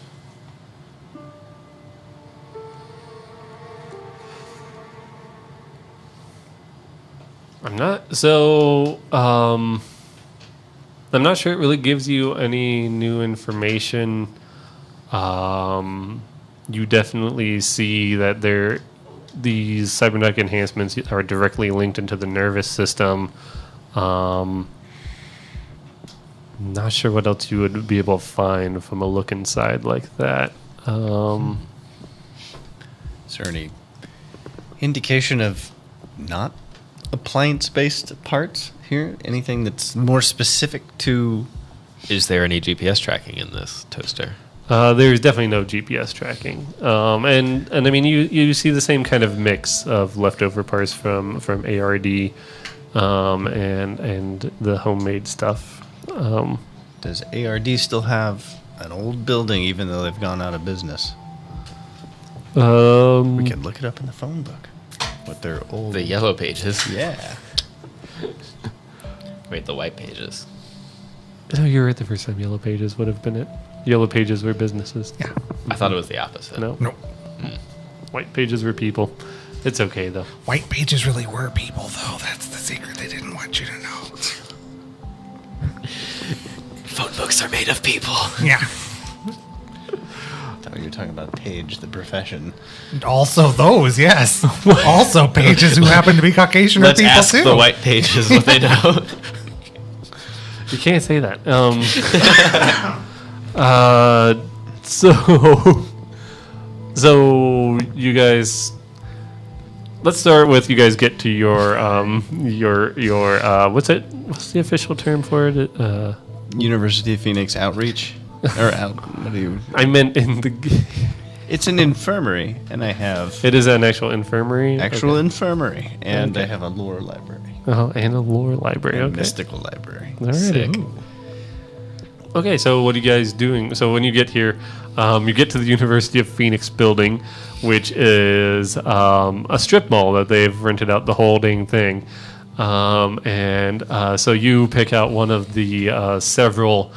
not sure it really gives you any new information. You definitely see that these cybernetic enhancements are directly linked into the nervous system. Not sure what else you would be able to find from a look inside like that. Is there any indication of not appliance-based parts here? Anything that's more specific to... Is there any GPS tracking in this toaster? There's definitely no GPS tracking, and I mean you see the same kind of mix of leftover parts from ARD, and the homemade stuff. Does ARD still have an old building even though they've gone out of business? We could look it up in the phone book. What their old... The yellow pages. Yeah. Wait, the white pages. Oh, you're right. The first time Yellow Pages would have been it. Yellow Pages were businesses. Yeah. I thought it was the opposite. No. Nope. White Pages were people. It's okay though. White pages really were people, though. That's the secret they didn't want you to know. Phone books are made of people. Yeah. I thought you were talking about Paige, the profession. Also those, yes. Also pages who happen to be Caucasian are Let's people ask too. the white pages what they know. You can't say that. So you guys. Let's start with you guys get to your what's it? What's the official term for it? University of Phoenix outreach? Or out... What do you... I meant in the. It's an infirmary, and I have... It is an actual infirmary. Actual Okay. infirmary, and Okay. I have a lore library. Oh, and a lore library. A Okay. mystical library. Alrighty. Sick. Okay, so what are you guys doing? So when you get here, you get to the University of Phoenix building, which is a strip mall that they've rented out the whole dang thing. So you pick out one of the several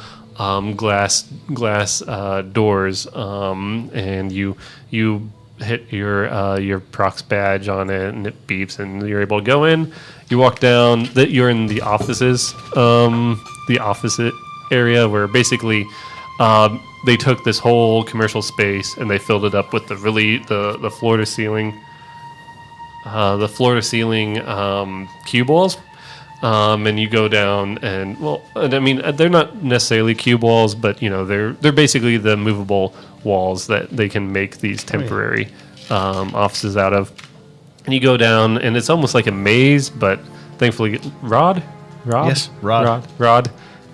glass doors, and you hit your Prox badge on it, and it beeps, and you're able to go in. You walk down. That you're in the offices, the opposite area where basically they took this whole commercial space and they filled it up with the floor to ceiling cue balls. And you go down and I mean they're not necessarily cue balls, but you know they're basically the movable walls that they can make these temporary offices out of. And you go down and it's almost like a maze, but thankfully Rod. Yes, Rod.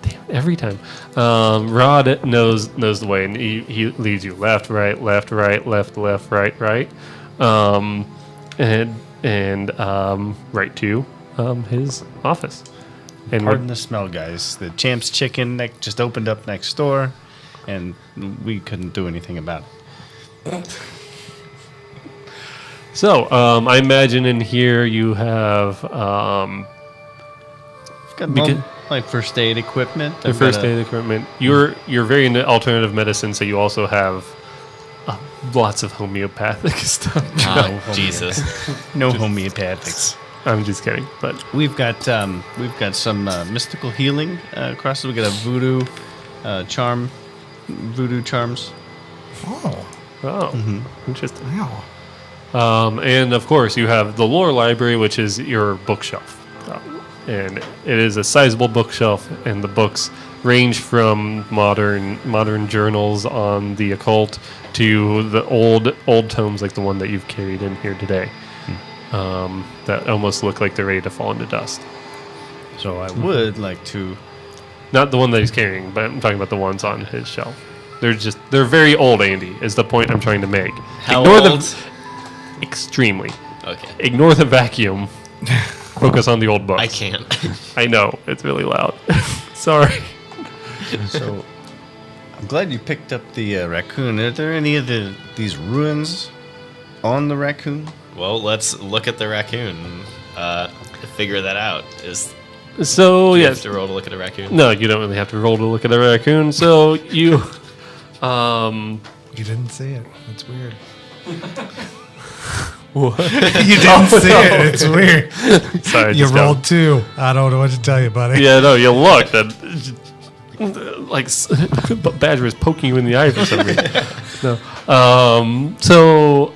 Damn, every time. Rod knows the way, and he leads you left, right, left, right, left, left, right, right, and right to his office. And Pardon the smell, guys. The Champ's Chicken just opened up next door, and we couldn't do anything about it. So I imagine in here you have I've got all my first aid equipment. the I've first got aid equipment. You're very into alternative medicine, so you also have lots of homeopathic stuff. Oh, Jesus. no homeopathics. I'm just kidding. But We've got some mystical healing across. We got a voodoo charm, voodoo charms. Interesting. Wow. And of course, you have the lore library, which is your bookshelf. And it is a sizable bookshelf, and the books range from modern journals on the occult to the old tomes like the one that you've carried in here today. That almost look like they're ready to fall into dust. So I would like to. Not the one that he's carrying, but I'm talking about the ones on his shelf. They're very old, Andy, is the point I'm trying to make. How Ignore old? Extremely. Okay. Ignore the vacuum. Focus on the old books. I can't. I know, it's really loud. Sorry. So I'm glad you picked up the raccoon. Are there any of these ruins on the raccoon? Well, let's look at the raccoon. Figure that out. So, Do you yes. have to roll to look at a raccoon? No, you don't really have to roll to look at a raccoon. So, you... You didn't see it. It's weird. What? You didn't see it. It's weird. Sorry, You just rolled 2. I don't know what to tell you, buddy. Yeah, no, you looked and... Like, Badger is poking you in the eye for some reason. No. So...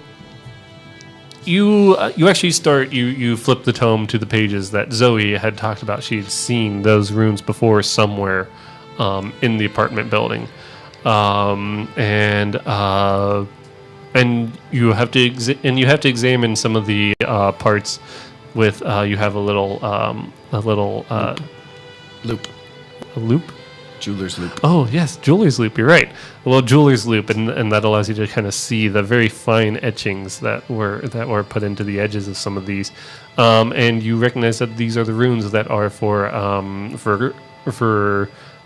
You actually start, you flip the tome to the pages that Zoe had talked about. She had seen those runes before somewhere in the apartment building. And you have to examine some of the parts with you have a little Loop. a loop. Jeweler's loop. Oh, yes, jeweler's loop. You're right. A little jeweler's loop, and that allows you to kind of see the very fine etchings that were put into the edges of some of these, and you recognize that these are the runes that are for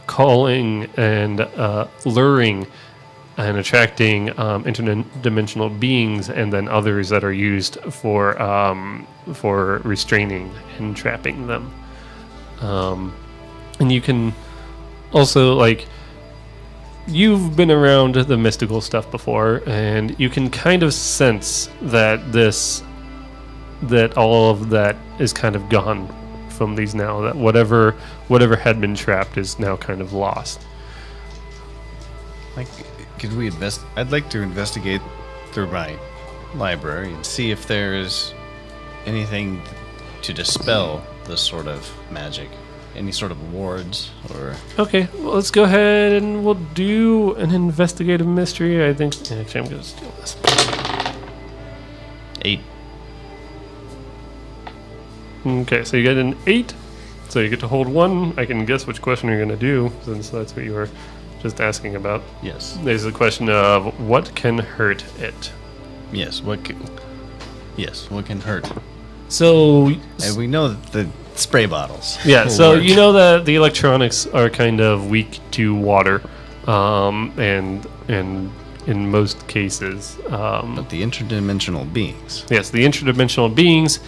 calling and luring and attracting interdimensional beings, and then others that are used for restraining and trapping them, and you can. Also, like, you've been around the mystical stuff before, and you can kind of sense that all of that is kind of gone from these now. That whatever had been trapped is now kind of lost. Like, could we I'd like to investigate through my library and see if there is anything to dispel this sort of magic. Any sort of wards or... Okay, well, let's go ahead and we'll do an investigative mystery. I think... Actually, I'm going to steal this. 8. Okay, so you get an 8. So you get to hold 1. I can guess which question you're going to do, since that's what you were just asking about. Yes. There's a question of what can hurt it. Yes, what can hurt? So... And we know that the spray bottles. Yeah, will so work. you know that the electronics are kind of weak to water, and in most cases, But the interdimensional beings. yes, the interdimensional beings.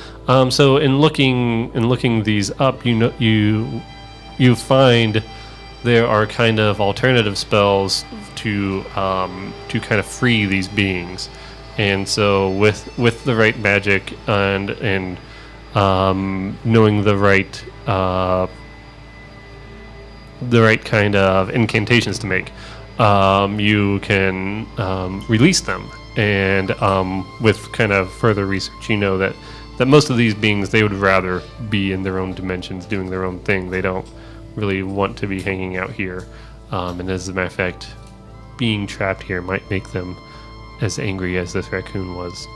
So in looking these up, you find there are kind of alternative spells to kind of free these beings, and so with the right magic and knowing the right kind of incantations to make, you can release them. And with kind of further research, you know that most of these beings, they would rather be in their own dimensions doing their own thing. They don't really want to be hanging out here. And as a matter of fact, being trapped here might make them as angry as this raccoon was.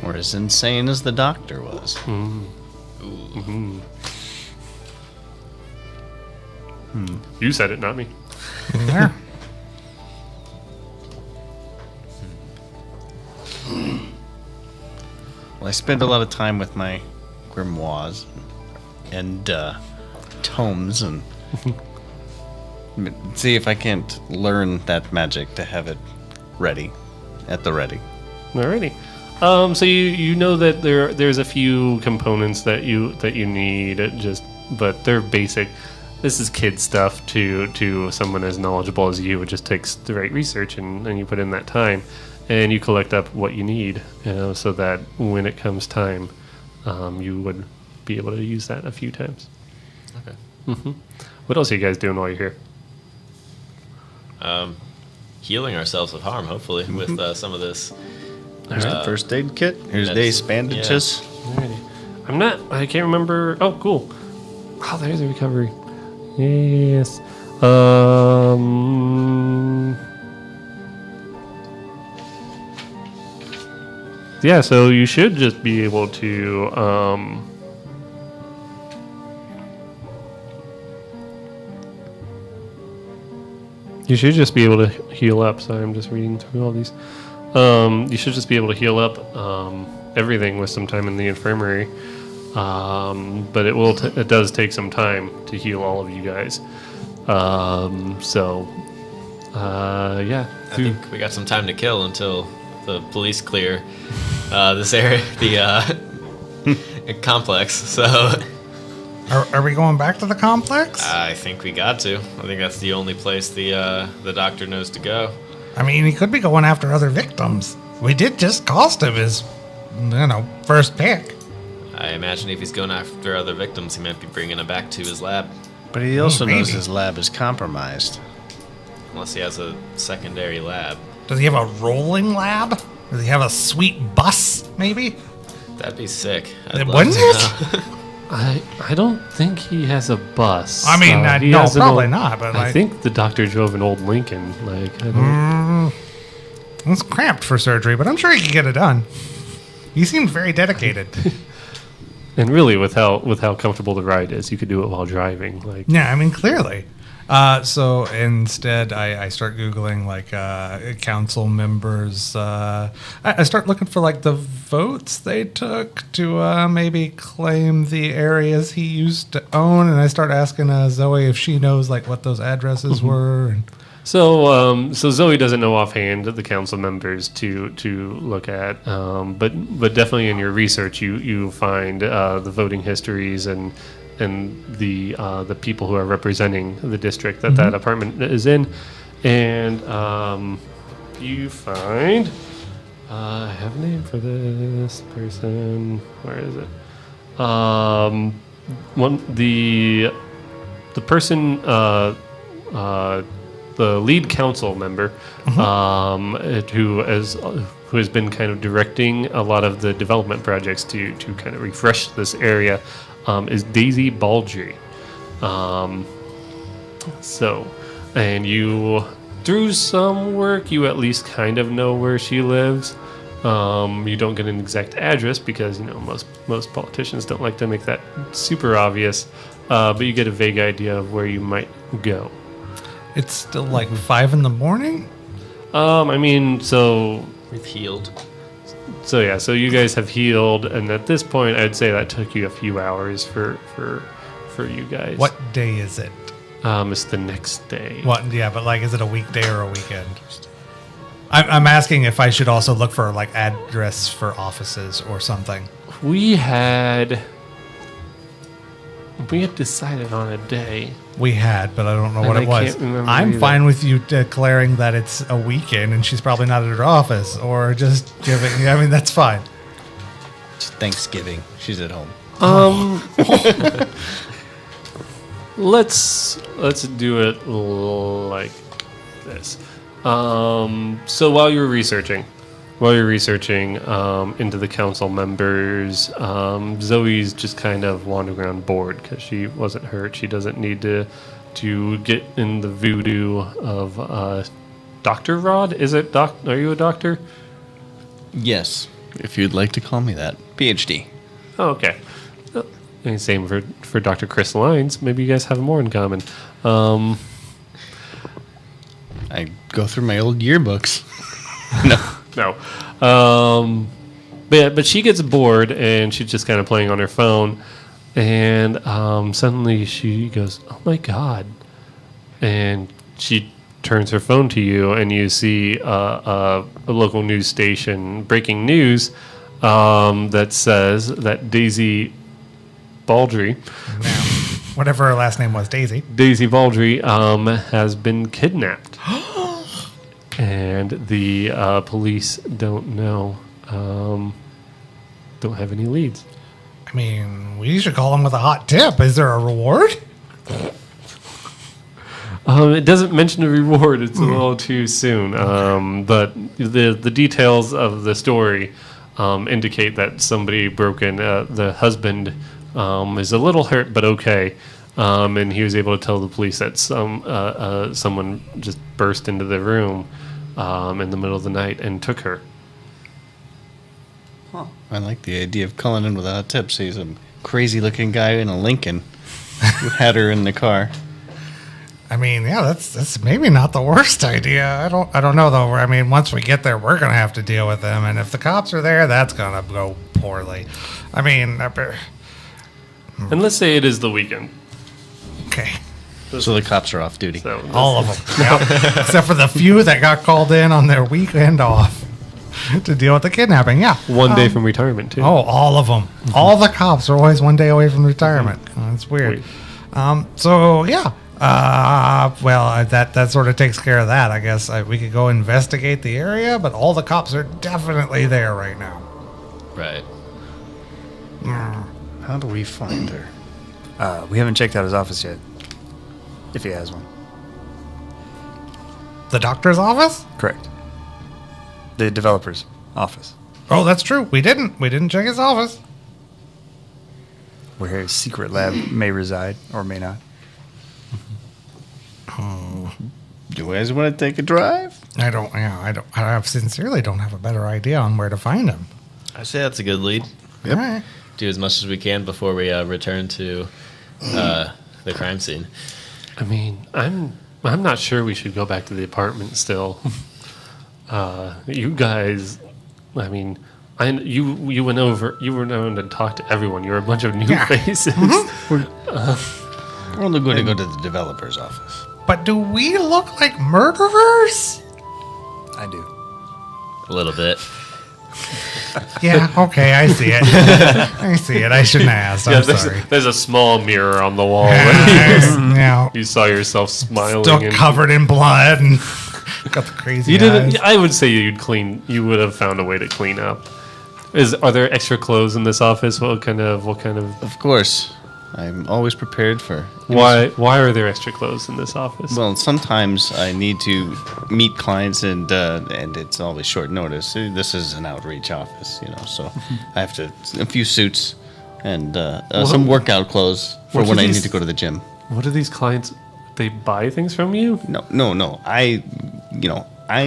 Or as insane as the doctor was. You said it, not me. Yeah. Well, I spend a lot of time with my grimoires and tomes and see if I can't learn that magic to have it ready, at the ready. Alrighty. So you know that there's a few components that you need, but they're basic. This is kid stuff to someone as knowledgeable as you. It just takes the right research and you put in that time, and you collect up what you need, so that when it comes time, you would be able to use that a few times. Okay. What else are you guys doing while you're here? Healing ourselves of harm, hopefully, with some of this. There's the first aid kit. Here's that's- Dave's bandages. Alrighty. I can't remember. Oh, cool. Oh, there's the recovery. Yes. Yeah, so you should just be able to, you should just be able to heal up. Sorry, I'm just reading through all these. You should just be able to heal up everything with some time in the infirmary. But it does take some time to heal all of you guys. Yeah. I think we got some time to kill until the police clear this area, the complex. So Are we going back to the complex? I think we got to. I think that's the only place the doctor knows to go. I mean, he could be going after other victims. We did just cost him his, first pick. I imagine if he's going after other victims, he might be bringing them back to his lab. But he also knows maybe. his lab is compromised. Unless he has a secondary lab. Does he have a rolling lab? Does he have a sweet bus, maybe? That'd be sick. Wouldn't it? I don't think he has a bus. I mean, He no, has an probably old- not, but I think the doctor drove an old Lincoln. Like, I don't. It's cramped for surgery, but I'm sure he can get it done. He seemed very dedicated. And really, with how comfortable the ride is, you could do it while driving. Like, Yeah, I mean, clearly. So instead, I start Googling, council members. I start looking for, the votes they took to maybe claim the areas he used to own. And I start asking Zoey if she knows, what those addresses were. And So Zoe doesn't know offhand the council members to look at, but definitely in your research you find the voting histories and the people who are representing the district that apartment is in, and you find I have a name for this person. Where is it? The person. The lead council member, who has been kind of directing a lot of the development projects to kind of refresh this area, is Daisy Baldry. And you, through some work, you at least kind of know where she lives. You don't get an exact address because most politicians don't like to make that super obvious, but you get a vague idea of where you might go. it's still 5 in the morning? We've healed. So you guys have healed, and at this point, I'd say that took you a few hours for you guys. What day is it? It's the next day. What? Yeah, but is it a weekday or a weekend? I'm asking if I should also look for address for offices or something. We had decided on a day. We had, but I don't know And what I it was. can't remember I'm either. fine with you declaring that it's a weekend and she's probably not at her office, or just giving. I mean, that's fine. It's Thanksgiving. She's at home. Let's do it like this. So while you're researching into the council members, Zoe's just kind of wandering around bored because she wasn't hurt. She doesn't need to get in the voodoo of Dr. Rod. Is it Are you a doctor? Yes, if you'd like to call me that. PhD. Oh, okay. And same for Dr. Chris Lines. Maybe you guys have more in common. I go through my old yearbooks. No. But she gets bored and she's just kind of playing on her phone. And suddenly she goes, "Oh my God." And she turns her phone to you, and you see a local news station breaking news that says that Daisy Baldry, Whatever her last name was, Daisy. has been kidnapped. And the police don't know, don't have any leads. I mean, we should call him with a hot tip. Is there a reward? It doesn't mention a reward. It's a little too soon. But the details of the story indicate that somebody broke in. The husband is a little hurt, but okay. And he was able to tell the police that someone just burst into the room in the middle of the night and took her. I like the idea of calling in with a hot tip. So he's a crazy-looking guy in a Lincoln who had her in the car. I mean, yeah, that's maybe not the worst idea. I don't know though. I mean, once we get there, we're gonna have to deal with them, and if the cops are there, that's gonna go poorly. I mean, And let's say it is the weekend. okay, So the cops are off duty. So all of them, yep. Except for the few that got called in on their weekend off to deal with the kidnapping. Yeah, one day from retirement, too. Oh, all of them. All the cops are always one day away from retirement. Oh, that's weird. So yeah. Well, that sort of takes care of that, I guess. We could go investigate the area, but all the cops are definitely there right now. Right. How do we find her? We haven't checked out his office yet. If he has one. The doctor's office? Correct. The developer's office. Oh, that's true. We didn't check his office. Where his secret lab may reside or may not. Do you guys want to take a drive? I sincerely don't have a better idea on where to find him. I say that's a good lead. All right. Do as much as we can before we return to the crime scene. I mean, I'm not sure we should go back to the apartment still. You guys, I mean, you went over and talked to everyone. You're a bunch of new faces. We're only going to go to the developer's office. But do we look like murderers? I do. A little bit. Yeah, okay, I see it. I see it. I shouldn't have asked. I'm sorry. There's a small mirror on the wall. Yeah, You saw yourself smiling. still and covered in blood and got the crazy You eyes. didn't. I would say you would have found a way to clean up. Are there extra clothes in this office? What kind of? Of course. I'm always prepared for... Why are there extra clothes in this office? Well, sometimes I need to meet clients, and it's always short notice. This is an outreach office, so I have a few suits and some workout clothes for when I need to go to the gym. What are these clients? They buy things from you? No. I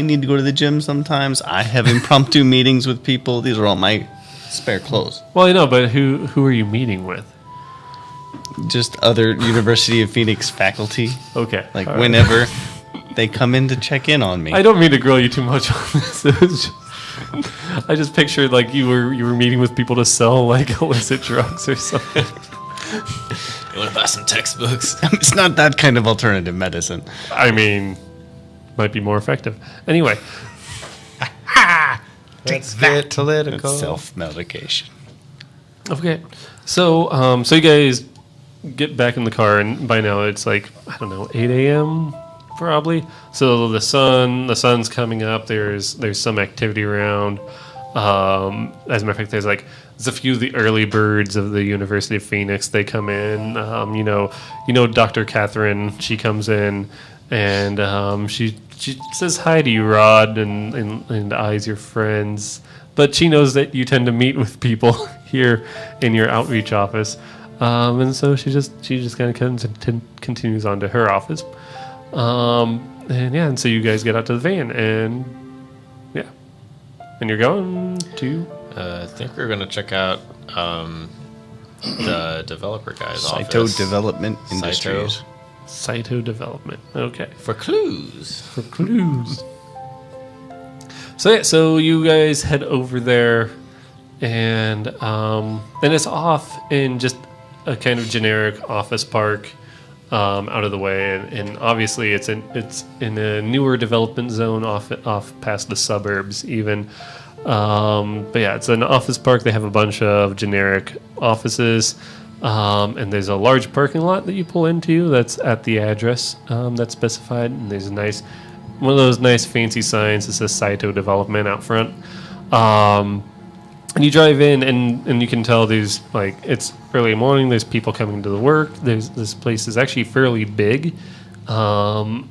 need to go to the gym sometimes. I have impromptu meetings with people. These are all my spare clothes. Well, I know, but who are you meeting with? Just other University of Phoenix faculty. Okay. Like all right. whenever they come in to check in on me. I don't mean to grill you too much on this. I just pictured like you were meeting with people to sell like illicit drugs or something. You want to buy some textbooks? It's not that kind of alternative medicine. I mean, might be more effective. Anyway, Let's get political. It's self-medication. okay. So you guys get back in the car, and by now it's like, I don't know, 8 a.m. probably. So the sun's coming up. There's some activity around. As a matter of fact, there's a few of the early birds of the University of Phoenix. They come in. Dr. Catherine. She comes in, and she says hi to you, Rod, and eyes your friends. But she knows that you tend to meet with people here in your outreach office, and so she just kind of continues on to her office, and so you guys get out to the van, and you're going to. I think we're going to check out the developer guy's Saito office. Development Industries. Saito Development. Okay. For clues. For clues. So you guys head over there, and it's off in just a kind of generic office park, out of the way, and obviously it's in a newer development zone off past the suburbs even. But yeah, it's an office park. They have a bunch of generic offices, and there's a large parking lot that you pull into that's at the address that's specified, and there's one of those nice fancy signs that says Saito Development out front. And you drive in, and you can tell there's like it's early morning. There's people coming to the work. This place is actually fairly big, but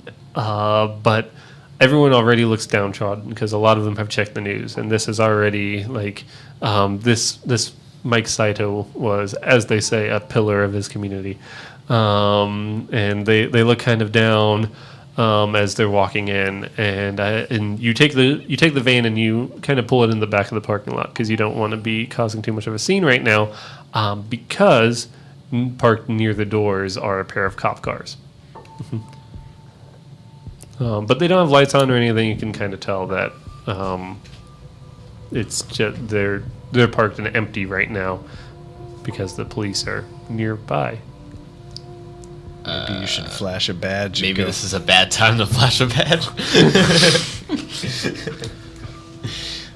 everyone already looks downtrodden because a lot of them have checked the news, and this is already like this Mike Saito was, as they say, a pillar of his community, and they look kind of down. As they're walking in, and you take the van and you kind of pull it in the back of the parking lot because you don't want to be causing too much of a scene right now, because parked near the doors are a pair of cop cars. But they don't have lights on or anything. You can kind of tell that it's just they're parked and empty right now because the police are nearby. Maybe you should flash a badge. Maybe this is a bad time to flash a badge.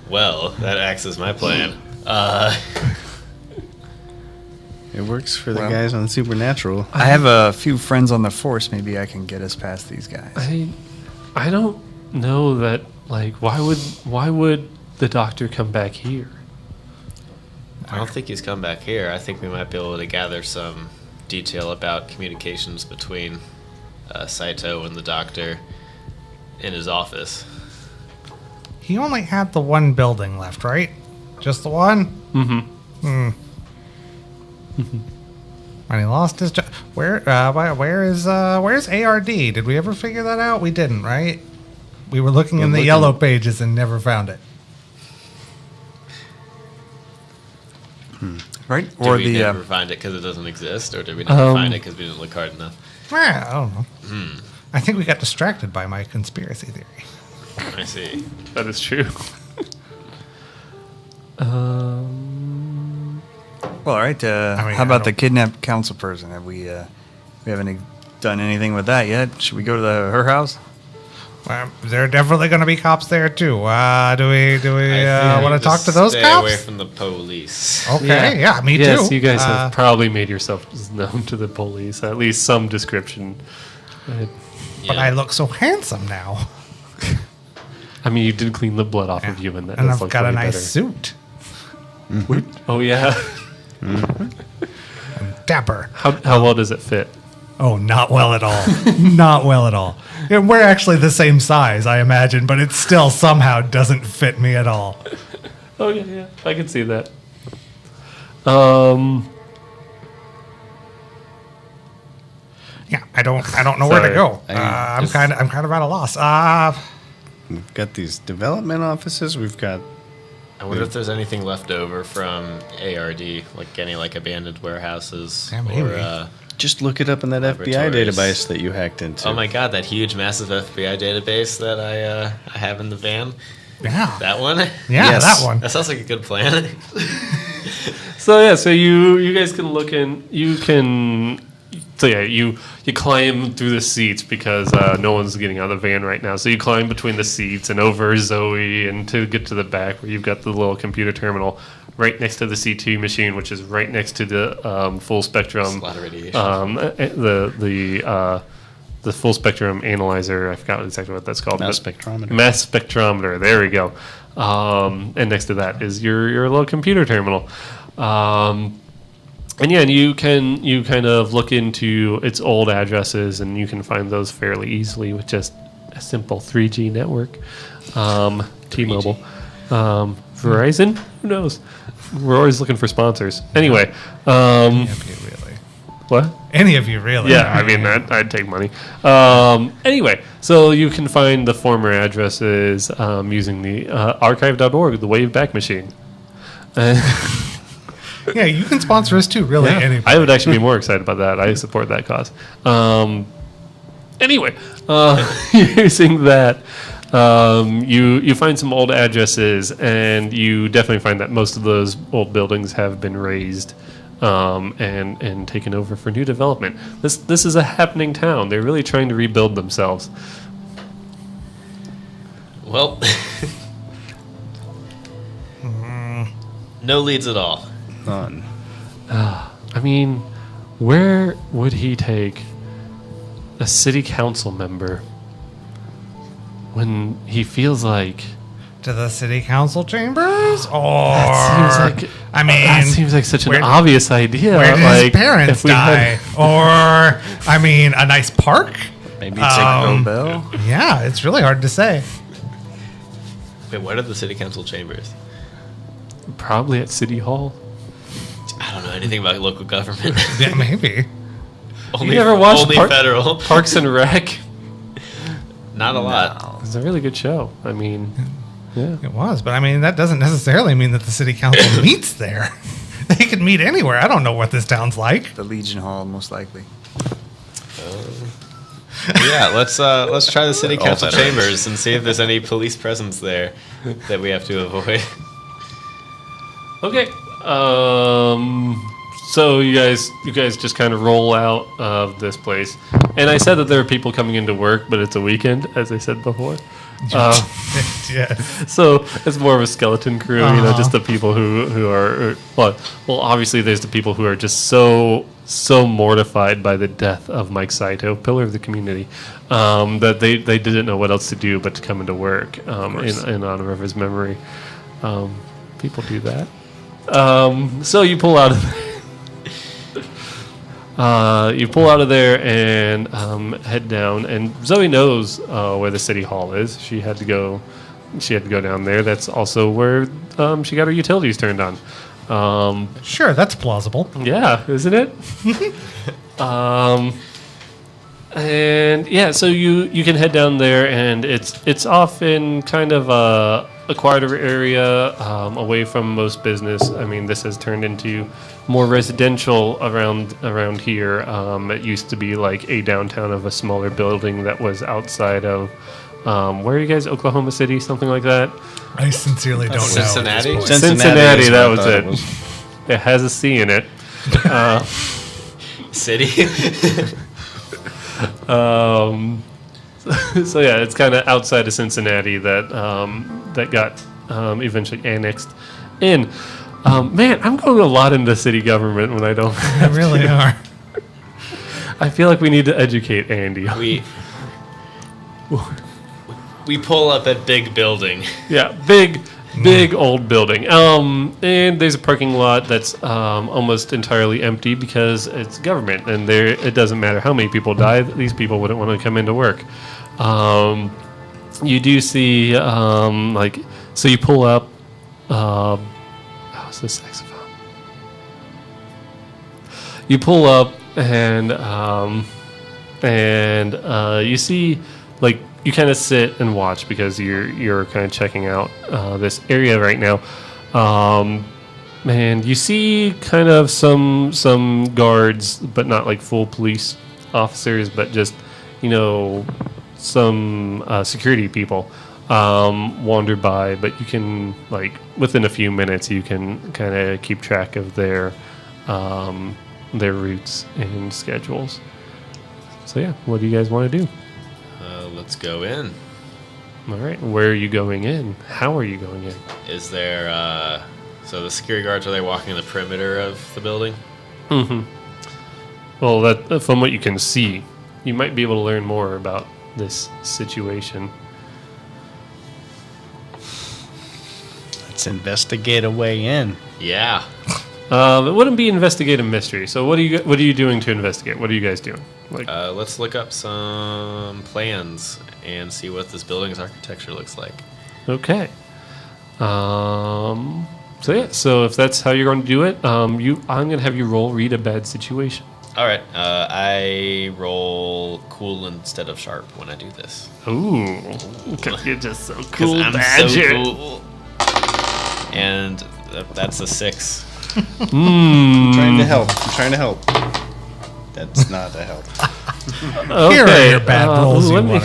Well, that acts as my plan. It works for the guys on Supernatural. I have a few friends on the force. Maybe I can get us past these guys. I don't know that. Like, why would the doctor come back here? I don't think he's come back here. I think we might be able to gather some detail about communications between Saito and the doctor in his office. He only had the one building left, right? Just the one? Mm-hmm. And he lost his job. Where's ARD? Did we ever figure that out? We didn't, right? We were looking in the yellow pages and never found it. Right? Did Or we the never find it because it doesn't exist, or did we never find it because we didn't look hard enough? I don't know. I think we got distracted by my conspiracy theory. I see. That is true. well, all right. How about the kidnapped council person? Have we haven't done anything with that yet? Should we go to her house? There are definitely going to be cops there too. Do we want to talk to those stay cops? Stay away from the police. Okay, yeah, me too. Yes, you guys have probably made yourself known to the police. At least some description. But I look so handsome now. I mean, you did clean the blood off of you, and that And does I've look got a way nice better. suit. Oh yeah. Dapper. How well does it fit? Oh, not well at all. Not well at all. Yeah, we're actually the same size, I imagine, but it still somehow doesn't fit me at all. Oh yeah, I can see that. Yeah, I don't know where to go. I I'm kind of at a loss. We've got these development offices. We've got. I wonder if there's anything left over from ARD, like any abandoned warehouses, Yeah, maybe. or Just look it up in that FBI Laboratories. database that you hacked into. oh my god, that huge, massive FBI database that I have in the van. Yeah. That one. Yeah, Yes. that one. That sounds like a good plan. So you guys can look in. You climb through the seats because no one's getting out of the van right now. So you climb between the seats and over Zoey and to get to the back where you've got the little computer terminal right next to the CT machine, which is right next to the full spectrum. A lot of radiation. The full spectrum analyzer. I forgot exactly what that's called. Mass but- spectrometer. Mass spectrometer. There we go. And next to that is your little computer terminal. And you kind of look into its old addresses, and you can find those fairly easily with just a simple 3G network. T-Mobile, Verizon. Who knows? We're always looking for sponsors. Anyway, Any of you really? what? Any of you really? Yeah, I mean I'd take money. Anyway, so you can find the former addresses using the archive.org, the Wayback Machine. Yeah, you can sponsor us too. Really, anybody. I would actually be more excited about that. I support that cause. Anyway, using that, you find some old addresses, and you definitely find that most of those old buildings have been razed and taken over for new development. This is a happening town. They're really trying to rebuild themselves. Well, no leads at all. None. I mean, where would he take a city council member when he feels like to the city council chambers? Or That seems like such an obvious idea. Where did like, his parents die? Or a nice park? Maybe it's like Bell. Yeah, it's really hard to say. Wait, what are the city council chambers? Probably at City Hall. I don't know anything about local government. Yeah, maybe. Only, You never watched only federal. Parks and Rec? Not a lot. It's a really good show. I mean, yeah. It was, but that doesn't necessarily mean that the city council meets there. They could meet anywhere. I don't know what this town's like. The Legion Hall, most likely. Yeah, let's try the city council chambers and see if there's any police presence there that we have to avoid. Okay. So you guys just kind of roll out of this place, and I said that there are people coming into work, but it's a weekend, as I said before. Yes. So it's more of a skeleton crew, just the people who are well, obviously there's the people who are just so mortified by the death of Mike Saito, pillar of the community, that they didn't know what else to do but to come into work in honor of his memory. People do that. So you pull out of there. And head down. And Zoey knows where the city hall is. She had to go down there. That's also where she got her utilities turned on. Sure, that's plausible. Yeah, isn't it? And yeah, so you can head down there, and it's off in kind of a quieter area, away from most business. I mean, this has turned into more residential around here. It used to be like a downtown of a smaller building that was outside of where are you guys? Oklahoma City, something like that. I sincerely don't know. Cincinnati? Cincinnati, that was it. It has a C in it. City? So yeah, it's kind of outside of Cincinnati that got eventually annexed in. Man, I'm going a lot into city government when I don't. They really are. I feel like we need to educate Andy. We pull up at big building. Yeah, big old building. And there's a parking lot that's almost entirely empty because it's government, and it doesn't matter how many people die. These people wouldn't want to come into work. You do see so you pull up. How's the saxophone? You pull up and you see you kind of sit and watch because you're kind of checking out this area right now, and you see kind of some guards, but not like full police officers, but just some security people wander by. But you can within a few minutes you can kind of keep track of their routes and schedules. So yeah, what do you guys want to do? Let's go in. All right. Where are you going in? How are you going in? Is there, so the security guards, are they walking in the perimeter of the building? Mm-hmm. Well, that from what you can see, you might be able to learn more about this situation. Let's investigate a way in. Yeah. It wouldn't be investigate a mystery. So what are you doing to investigate? What are you guys doing? Let's look up some plans and see what this building's architecture looks like. Okay. So if that's how you're going to do it, I'm going to have you read a bad situation. All right. I roll cool instead of sharp when I do this. Ooh. Because you're just so cool, I'm Badger. so cool. And that's a 6. I'm trying to help. That's not a help. Okay. Here are your bad rolls you wanted.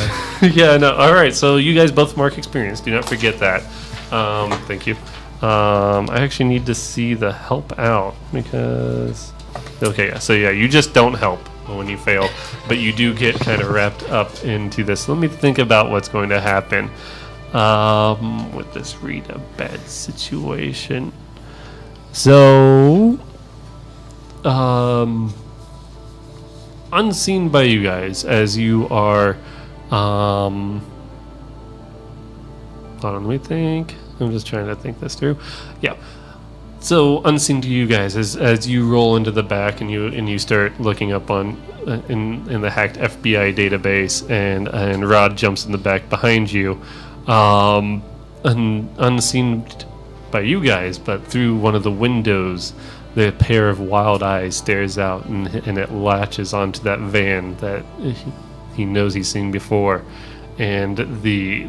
Yeah, no. All right. So you guys both mark experience. Do not forget that. Thank you. I actually need to see the help out because. Okay. Yeah. So yeah, you just don't help when you fail, but you do get kind of wrapped up into this. Let me think about what's going to happen with this read a bad situation. So, unseen by you guys, as you are Hold on, let me think. I'm just trying to think this through. Yeah. So unseen to you guys, as you roll into the back and you start looking up on in the hacked FBI database, and Rod jumps in the back behind you, unseen by you guys, but through one of the windows, the pair of wild eyes stares out, and it latches onto that van that he knows he's seen before, and the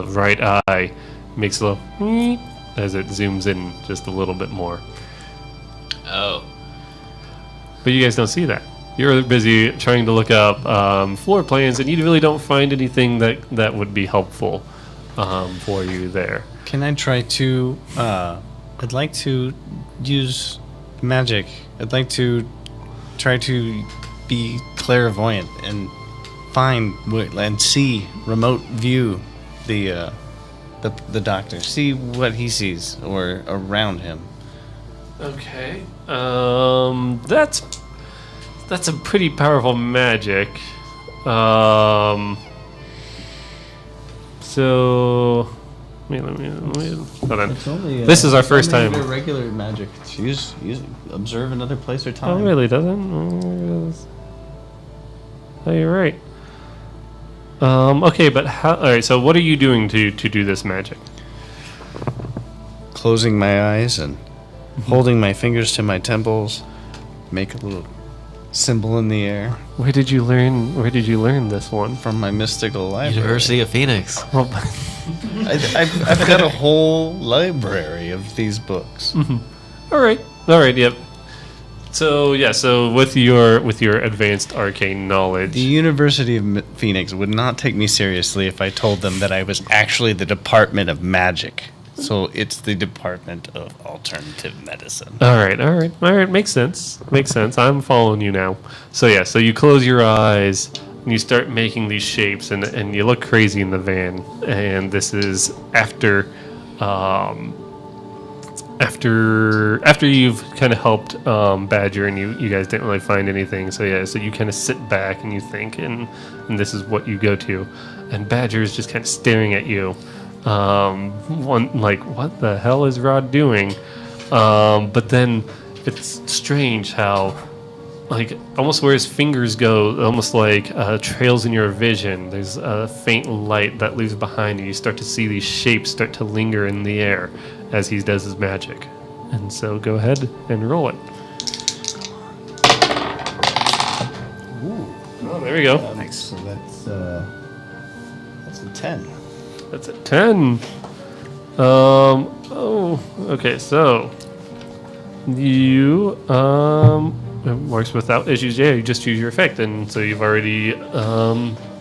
right eye makes a little as it zooms in just a little bit more. Oh. But you guys don't see that. You're busy trying to look up floor plans, and you really don't find anything that would be helpful for you there. Can I try to... I'd like to use magic. I'd like to try to be clairvoyant and find and see, remote view the doctor. See what he sees or around him. Okay. That's a pretty powerful magic. So let me hold on. This is our first time. Regular magic. Use observe another place or time. Oh, really? Doesn't? Oh, you're right. Okay, but how? All right. So, what are you doing to do this magic? Closing my eyes and holding my fingers to my temples, make a little symbol in the air. Where did you learn this one? From my mystical library. University of Phoenix. Well, I've got a whole library of these books. All right. Yep. So yeah. So with your advanced arcane knowledge, The University of Phoenix would not take me seriously if I told them that I was actually the Department of Magic. So it's the Department of Alternative Medicine. All right. Makes sense. I'm following you now. So yeah. So you close your eyes and you start making these shapes, and you look crazy in the van. And this is after you've kind of helped Badger, and you guys didn't really find anything. So yeah. So you kind of sit back and you think, and this is what you go to, and Badger is just kind of staring at you. What the hell is Rod doing? But then it's strange how, almost where his fingers go, almost like trails in your vision. There's a faint light that leaves behind you. You start to see these shapes start to linger in the air as he does his magic. And so go ahead and roll it. Ooh. Oh, there we go. Nice. So that's a 10. That's a 10. Okay, so you it works without issues. Yeah, you just choose your effect, and so you've already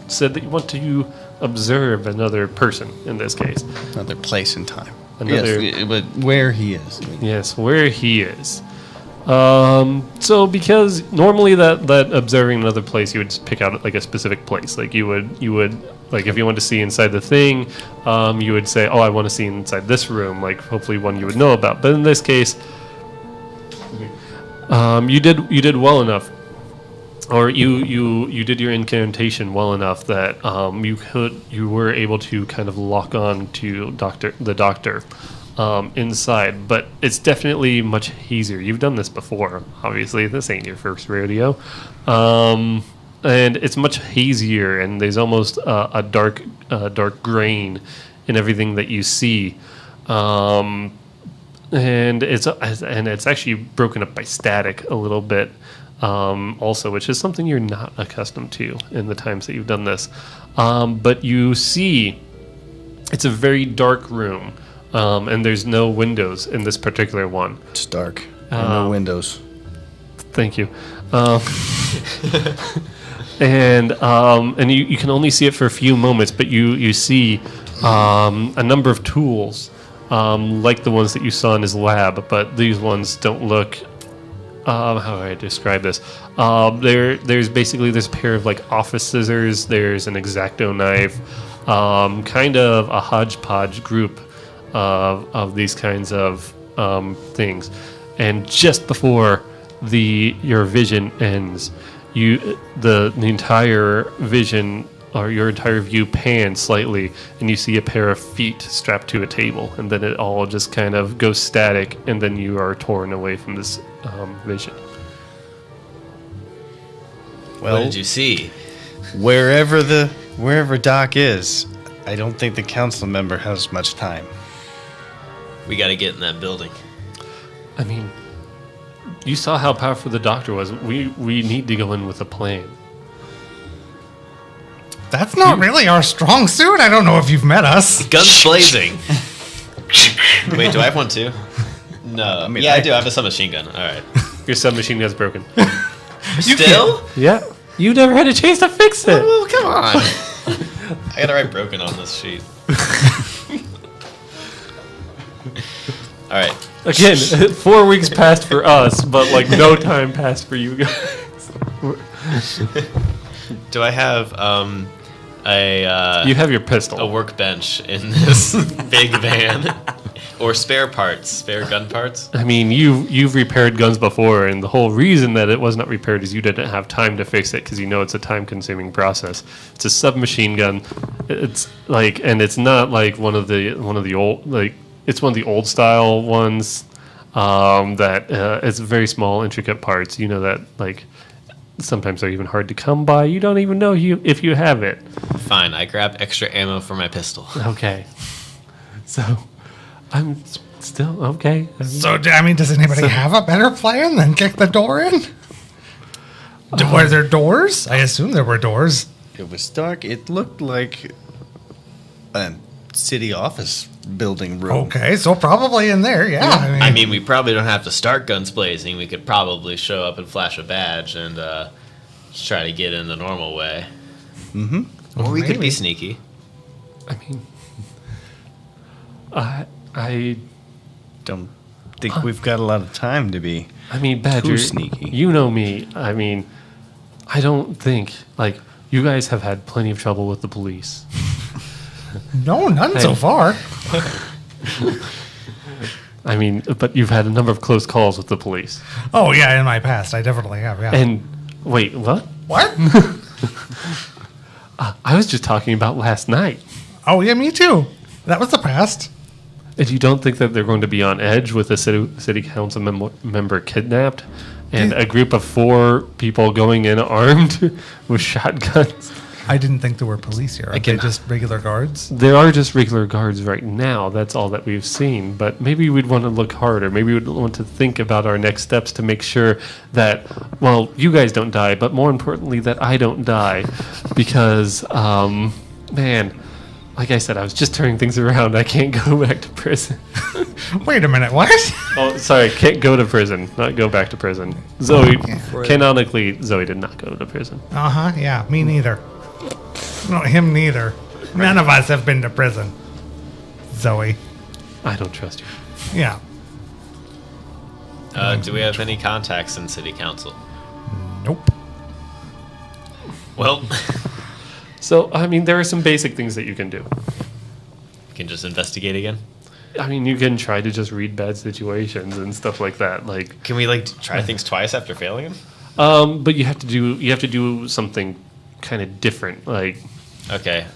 said that you want to observe another person in this case. Another place and time. Yes, but where he is. Yes, where he is. So because normally that observing another place, you would just pick out a specific place. You would if you want to see inside the thing, you would say, oh, I want to see inside this room, hopefully one you would know about. But in this case, you did well enough, or you did your incantation well enough that you were able to kind of lock on to the doctor inside. But it's definitely much easier. You've done this before, obviously. This ain't your first rodeo. And it's much hazier, and there's almost a dark grain in everything that you see. And it's actually broken up by static a little bit, also, which is something you're not accustomed to in the times that you've done this. But you see, it's a very dark room, and there's no windows in this particular one. It's dark. No windows. Thank you. And you can only see it for a few moments, but you see a number of tools, like the ones that you saw in his lab, but these ones don't look. How do I describe this? There's a pair of office scissors. There's an X-Acto knife, kind of a hodgepodge group of these kinds of things. And just before your vision ends, the entire vision or your entire view pans slightly, and you see a pair of feet strapped to a table, and then it all just kind of goes static, and then you are torn away from this vision. Well, What did you see? wherever Doc is, I don't think the council member has much time. We got to get in that building. I mean, you saw how powerful the doctor was. We need to go in with a plan. That's not really our strong suit. I don't know if you've met us. Guns blazing. Wait, do I have one too? No. I do. I have a submachine gun. All right. Your submachine gun's broken. Still? Yeah. You never had a chance to fix it. Well, come on. I gotta write broken on this sheet. All right. Again, 4 weeks passed for us, but like no time passed for you guys. Do I have You have your pistol. a workbench in this big van, or spare gun parts? I mean, you've repaired guns before, and the whole reason that it was not repaired is you didn't have time to fix it because you know it's a time-consuming process. It's a submachine gun. It's like, and it's not like one of the old, like it's one of the old style ones that it's very small, intricate parts. You know that like sometimes they're even hard to come by. You don't even know if you have it. Fine, I grab extra ammo for my pistol. Okay, so I'm still okay. So, I mean, does anybody have a better plan than kick the door in? Were there doors? I assume there were doors. It was dark. It looked like a city office building room. Okay, so probably in there, yeah. I mean, we probably don't have to start guns blazing. We could probably show up and flash a badge and just try to get in the normal way. Mm-hmm. Or we could be sneaky. I mean, I Don't think we've got a lot of time to be. I mean, Badger, Too sneaky. you know me. I mean, I don't think, like, you guys have had plenty of trouble with the police. No, none so far. I mean, but you've had a number of close calls with the police. Oh, yeah, in my past, I definitely have, yeah. And, wait, what? What? I was just talking about last night. Oh, yeah, me too. That was the past. And you don't think that they're going to be on edge with a city council member kidnapped and a group of 4 people going in armed with shotguns? I didn't think there were police here. Are they just regular guards? There are just regular guards right now. That's all that we've seen. But maybe we'd want to look harder. Maybe we'd want to think about our next steps to make sure that, well, you guys don't die, but more importantly, that I don't die. Because, man, like I said, I was just turning things around. I can't go back to prison. Wait a minute, what? Oh, sorry, can't go to prison, not go back to prison. Zoey, canonically, Zoey did not go to prison. Uh-huh, yeah, me neither. No, him neither. None of us have been to prison. Zoey. I don't trust you. Yeah. Do we have any contacts in city council? Nope. Well, So, I mean, there are some basic things that you can do. we can just investigate again. I mean, you can try to just read bad situations and stuff like that. Like, Can we try things twice after failing them? but you have to do something kind of different. Like, Okay.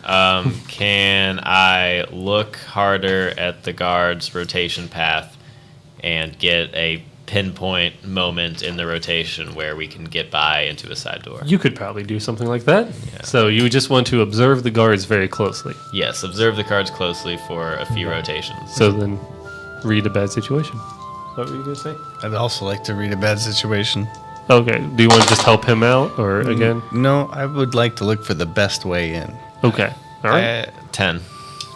Can I look harder at the guard's rotation path and get a pinpoint moment in the rotation where we can get by into a side door? you could probably do something like that. Yeah. So you would just want to observe the guards very closely. Yes, observe the cards closely for a few rotations. So then, read a bad situation. What were you gonna say? I'd also like to read a bad situation. Okay. Do you want to just help him out, or again? No, I would like to look for the best way in. Okay. All right. 10.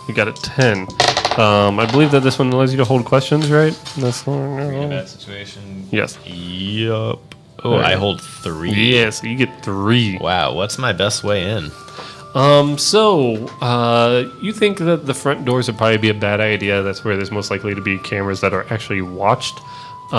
You got a 10. I believe that this one allows you to hold questions, right? This one. Read a bad situation. Yes. Yup. Oh, Alright. I hold 3. Yeah, so you get 3. Wow, what's my best way in? You think that the front doors would probably be a bad idea. That's where there's most likely to be cameras that are actually watched. It's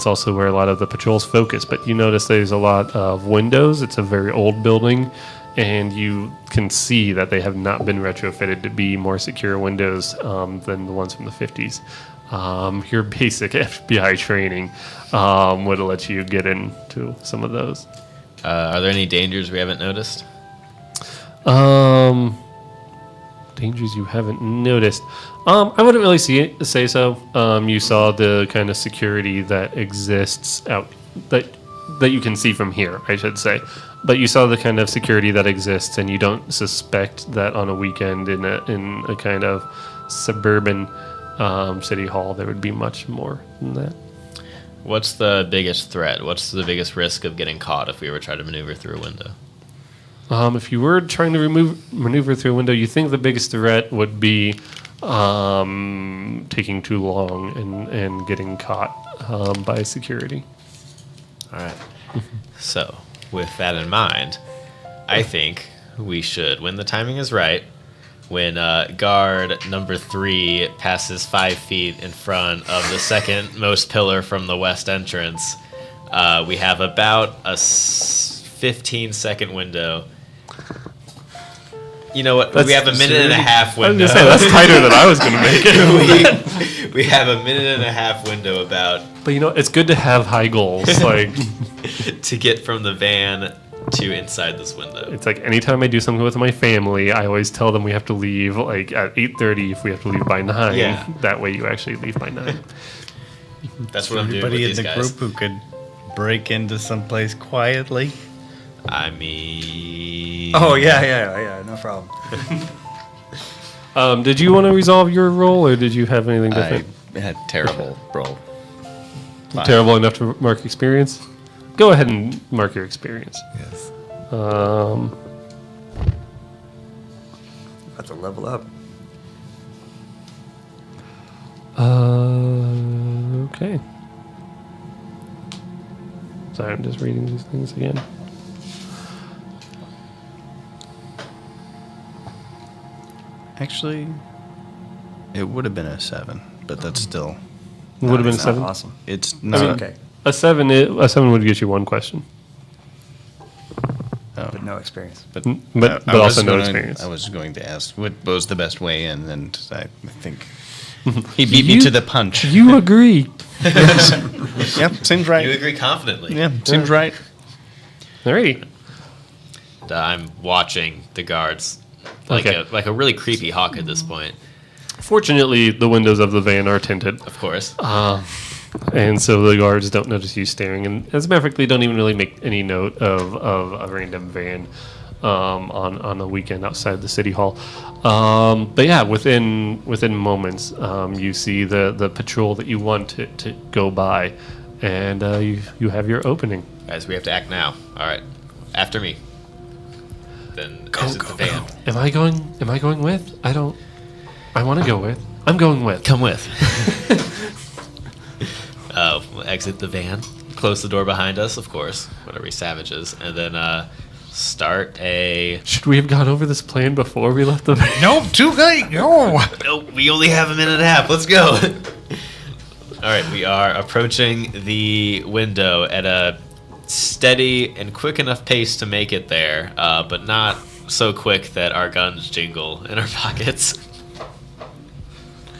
also where a lot of the patrols focus. But you notice there's a lot of windows. It's a very old building, and you can see that they have not been retrofitted to be more secure windows than the ones from the 50s. Your basic FBI training would let you get into some of those. Are there any dangers we haven't noticed? Dangers you haven't noticed. I wouldn't really say so. You saw the kind of security that exists out that you can see from here, I should say. But you saw the kind of security that exists, and you don't suspect that on a weekend in a kind of suburban city hall there would be much more than that. What's the biggest threat? What's the biggest risk of getting caught if we were trying to maneuver through a window? If you were trying to maneuver through a window, you think the biggest threat would be taking too long and getting caught by security. All right. So, with that in mind, I think we should, when the timing is right, when guard number 3 passes 5 feet in front of the second most pillar from the west entrance, we have about a 15-second window. You know what? We have a minute and a half window. That's tighter than I was going to make it. we have a minute and a half window about. But it's good to have high goals. Like to get from the van to inside this window. It's like anytime I do something with my family, I always tell them we have to leave like at 8:30 if we have to leave by 9. Yeah. That way you actually leave by 9. That's what I'm doing with Everybody in these the guys. group who could break into someplace quietly. I mean... Oh, yeah, no problem. Did you want to resolve your roll, or did you have anything different? I had terrible roll. Terrible enough to mark experience? Go ahead and mark your experience. Yes. Have to level up. Okay. Sorry, I'm just reading these things again. Actually, it would have been a 7, but that's still. It would have been a It's not 7. Awesome. It's not. Okay, A 7 would get you 1 question, but no experience. But, but I was also no gonna- experience. I was going to ask what was the best way in, and I think he beat me to the punch. You agree. Yep, seems right. You agree confidently. Yeah, seems right. Alrighty. I'm watching the guards like Okay. a really creepy hawk at this point, Fortunately, the windows of the van are tinted, of course. and so the guards don't notice you staring. And as a matter of fact, they don't even really make any note of a random van on a weekend outside the city hall. But yeah, within moments, you see the patrol that you want to go by, and you have your opening. Guys, we have to act now. All right. After me. Then exit the van. Am I going with? I want to go with. I'm going with. Come with. We'll exit the van. Close the door behind us, of course. Whatever, we savages. And then start a... Should we have gone over this plan before we left the van? Nope, too late. No. No, we only have a minute and a half. Let's go. All right, we are approaching the window at a steady and quick enough pace to make it there, but not so quick that our guns jingle in our pockets.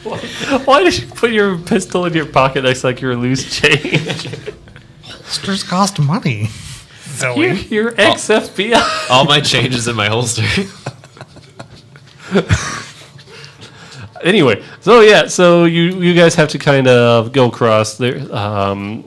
Why did you put your pistol in your pocket? That's like your loose change. Holsters cost money. Zoey. You're ex-FBI. All my change is in my holster. Anyway, so you guys have to kind of go across there, go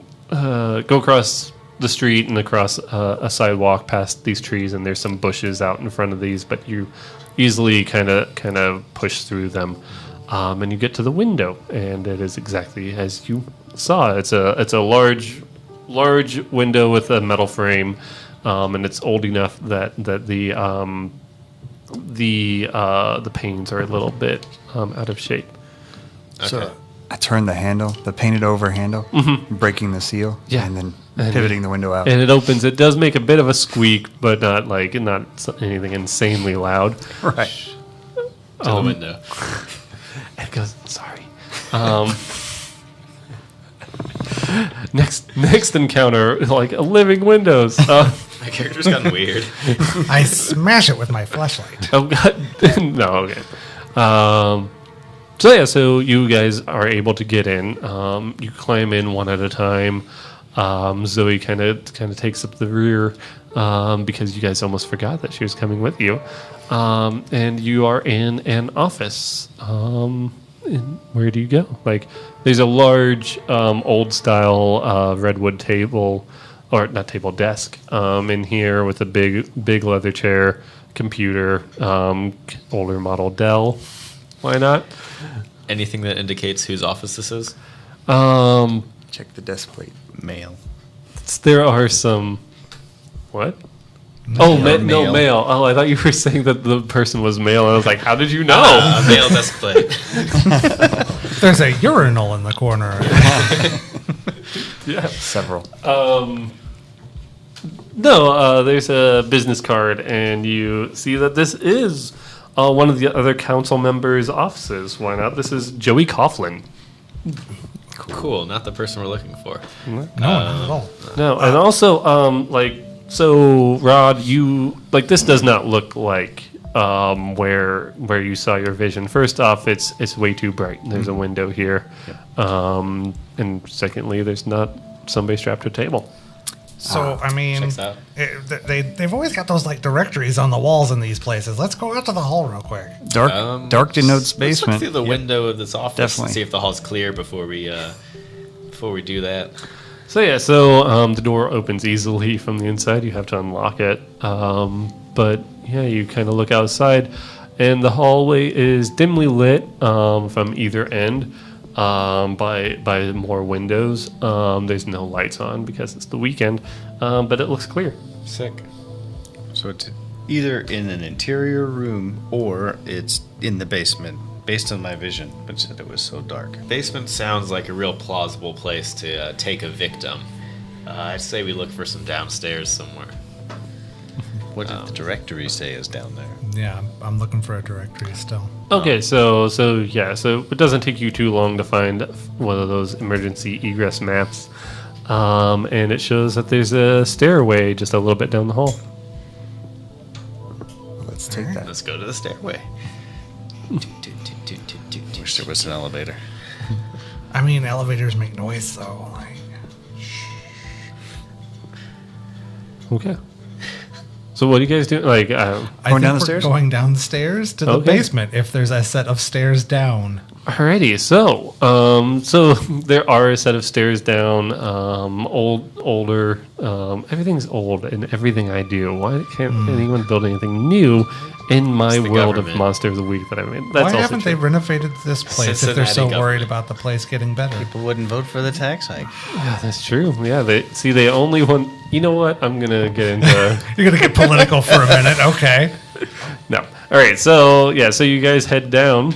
across the street and across a sidewalk past these trees, and there's some bushes out in front of these, but you easily kind of push through them, and you get to the window, and it is exactly as you saw. It's a large window with a metal frame, and it's old enough that the panes are a little bit out of shape. So I turn the handle, the painted over handle, breaking the seal, Yeah. and then pivoting the window out. And it opens. It does make a bit of a squeak, but not anything insanely loud. Right. To the window. And it goes, sorry. Next encounter, like a living windows. My character's gotten weird. I smash it with my flashlight. Oh god, no. Okay. So you guys are able to get in. You climb in one at a time. Zoe kind of takes up the rear because you guys almost forgot that she was coming with you. And you are in an office. Where do you go? Like, there's a large old style redwood table, or not table, desk in here with a big leather chair, computer, older model Dell. Why not? Anything that indicates whose office this is? Check the desk plate. Mail. There are some. What? Mail. No, mail. Oh, I thought you were saying that the person was male. I was like, how did you know? Mail desk plate. There's a urinal in the corner. Yeah. Several. No, there's a business card, and you see that this is one of the other council members' offices. Why not? This is Joey Coughlin. Cool, not the person we're looking for. No, not at all. No, and also, so Rod, you this does not look like where you saw your vision. First off, it's way too bright. There's a window here, and secondly, there's not somebody strapped to a table. So, I mean, Checks out. they've always got those directories on the walls in these places. Let's go out to the hall real quick. Dark denotes Let's basement. look through the window of this office Definitely. and see if the hall's clear before we do that. So the door opens easily from the inside. You have to unlock it. But yeah, you kind of look outside, and the hallway is dimly lit from either end by more windows. There's no lights on because it's the weekend, but it looks clear. Sick. So it's either in an interior room or it's in the basement, based on my vision, which said it was so dark. Basement sounds like a real plausible place to take a victim. I'd say we look for some downstairs somewhere. What did the directory say is down there? Yeah, I'm looking for a directory still. Okay, so it doesn't take you too long to find one of those emergency egress maps, and it shows that there's a stairway just a little bit down the hall. Let's take that. Let's go to the stairway. Wish there was an elevator. I mean, elevators make noise, so Okay. So what do you guys do? I Going think down the we're stairs? going down the stairs to the Okay. basement if there's a set of stairs down. Alrighty, so there are a set of stairs down, older. Everything's old in everything I do. Why can't anyone build anything new in my It's the world government. of Monster of the Week that I made? That's Why also haven't true. they renovated this place if they're so Cincinnati worried government. about the place getting better? People wouldn't vote for the tax hike. Yeah, that's true. Yeah, they only want. You know what? I'm gonna get into. You're going to get political for a minute, okay. No. All right. So you guys head down,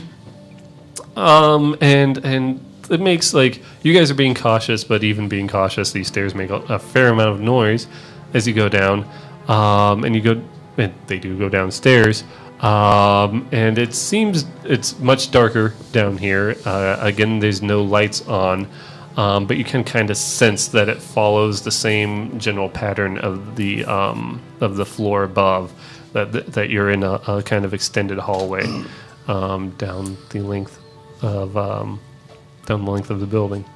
and it makes you guys are being cautious, but even being cautious, these stairs make a fair amount of noise as you go down, and they do go downstairs, and it seems it's much darker down here. Again, there's no lights on. But you can kind of sense that it follows the same general pattern of the floor above. That you're in a kind of extended hallway down the length of the building.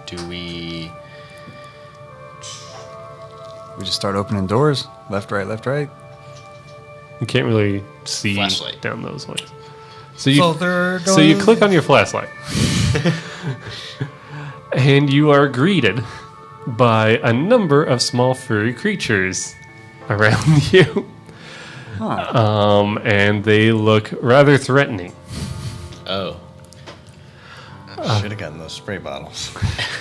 Do we? We just start opening doors. Left, right, left, right. You can't really see Flashlight. down those ways. So they're going... So you click on your flashlight, and you are greeted by a number of small furry creatures around you. And they look rather threatening. Oh. Should have gotten those spray bottles.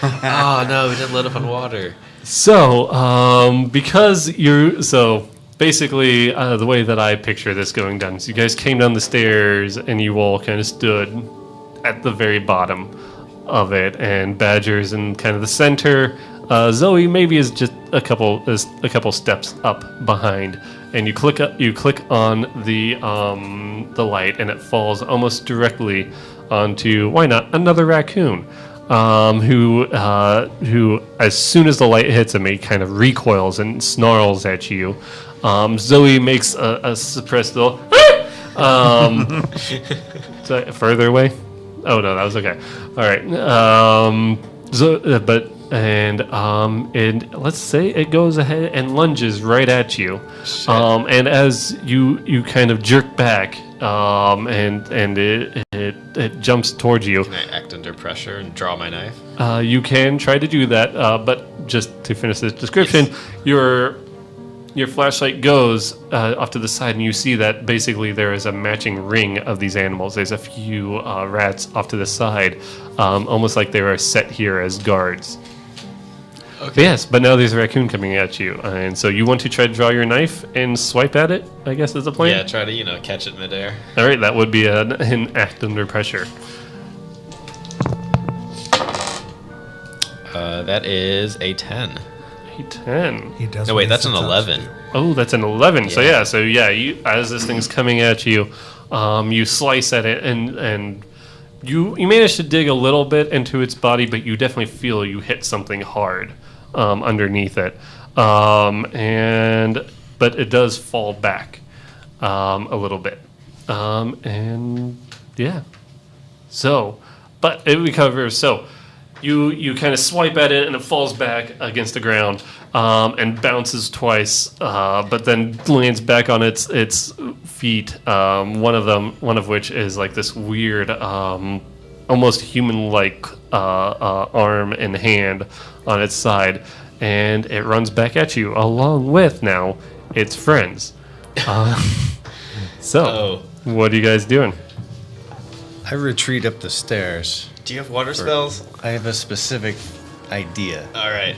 Oh no, we didn't let up on water. So, basically, the way that I picture this going down is you guys came down the stairs and you all kind of stood at the very bottom of it, and Badger's in kind of the center. Zoe maybe is just a couple steps up behind, and you click on the light, and it falls almost directly onto, why not, another raccoon. Who as soon as the light hits him, he kind of recoils and snarls at you. Zoe makes a suppressed little so further away. Oh no, that was okay. All right. And let's say it goes ahead and lunges right at you. And as you kind of jerk back, and it jumps towards you. Can I act under pressure and draw my knife? You can try to do that, but just to finish this description, your flashlight goes off to the side, and you see that basically there is a matching ring of these animals. There's a few rats off to the side, almost like they were set here as guards. Okay. Yes, but now there's a raccoon coming at you, and so you want to try to draw your knife and swipe at it, I guess is the plan? Yeah, try to, catch it midair. All right, that would be an act under pressure. That is a 10. A 10. He does. No, wait, that's an 11. Oh, that's an 11. Yeah. So you, as this thing's coming at you, you slice at it, and you manage to dig a little bit into its body, but you definitely feel you hit something hard underneath it, but it does fall back a little bit, and yeah. So, but it recovers. So. You kind of swipe at it, and it falls back against the ground and bounces twice, but then lands back on its feet. One of which is like this weird, almost human-like arm and hand on its side, and it runs back at you along with now its friends. What are you guys doing? I retreat up the stairs. Do you have water spells? I have a specific idea. All right.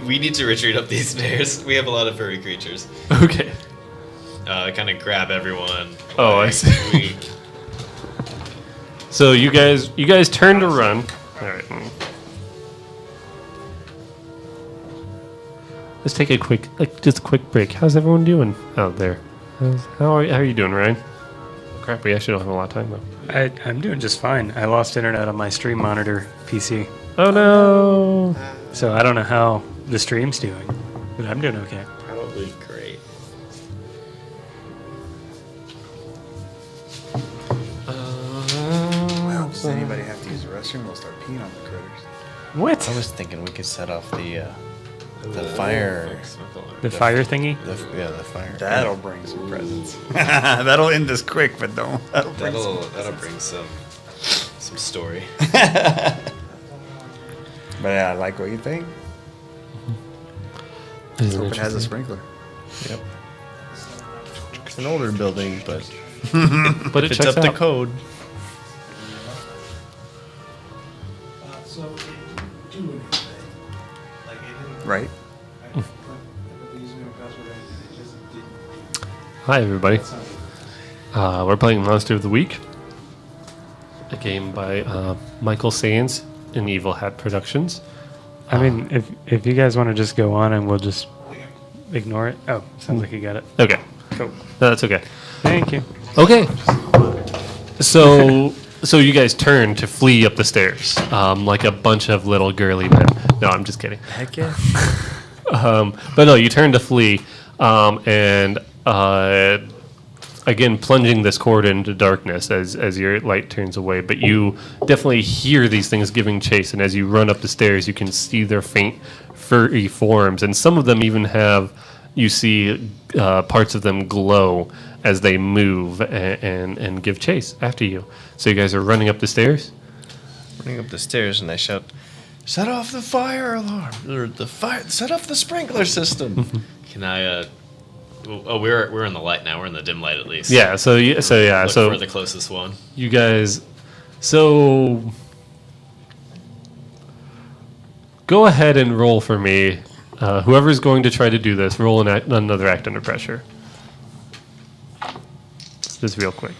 We need to retreat up these stairs. We have a lot of furry creatures. Okay. Kind of grab everyone. Oh, I see. So you guys turn to run. All right. Let's take a quick break. How's everyone doing out there? How are you doing, Ryan? Crap, we actually don't have a lot of time though. I'm doing just fine. I lost internet on my stream monitor PC. Oh no! So I don't know how the stream's doing, but I'm doing okay. Probably great. Well, does anybody have to use the restroom? We'll start peeing on the critters. What? I was thinking we could set off the fire. The fire thingy? The fire. That'll bring some presents. That'll end this quick, but don't. That'll bring some story. But yeah, I like what you think. Let's hope it has a sprinkler. Yep. It's an older building, but but it it's checks up to out. code. So it didn't do anything. Like it didn't. Right. Hi everybody. We're playing Monster of the Week, a game by Michael Sands and Evil Hat Productions. I mean, if you guys want to just go on and we'll just ignore it. Oh, sounds like you got it. Okay, Cool. no, that's okay. Thank you. Okay. So you guys turn to flee up the stairs, like a bunch of little girly men. No, I'm just kidding. Heck yeah. But no, you turn to flee, and again plunging this cord into darkness as your light turns away. But you definitely hear these things giving chase, and as you run up the stairs, you can see their faint furry forms, and some of them even have. You see parts of them glow as they move and give chase after you. So you guys are running up the stairs? Running up the stairs, and I shout, "Set off the fire alarm! Or set off the sprinkler system!" Can I? We're in the light now. We're in the dim light at least. Yeah. So Look for the closest one. You guys. So go ahead and roll for me. Whoever's going to try to do this, roll another act under pressure. Just real quick.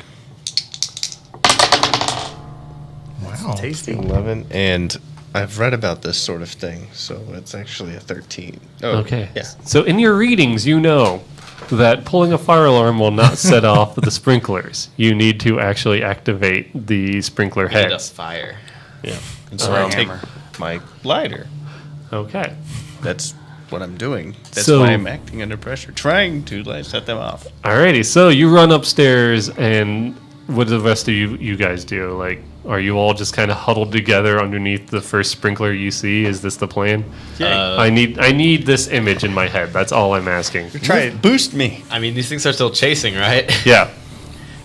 Wow. Tasty. 11, and I've read about this sort of thing, so it's actually a 13. Oh, Okay. Yeah. So in your readings, you know that pulling a fire alarm will not set off the sprinklers. You need to actually activate the sprinkler We need a heads. fire. Yeah. And so I take Hammer. my lighter. Okay. That's what I'm doing. That's So- why I'm acting under pressure, trying to set them off. Alrighty. So you run upstairs, and what do the rest of you guys do? Like, are you all just kind of huddled together underneath the first sprinkler you see? Is this the plan? I need this image in my head. That's all I'm asking. Try it. Boost me. I mean, these things are still chasing, right? Yeah.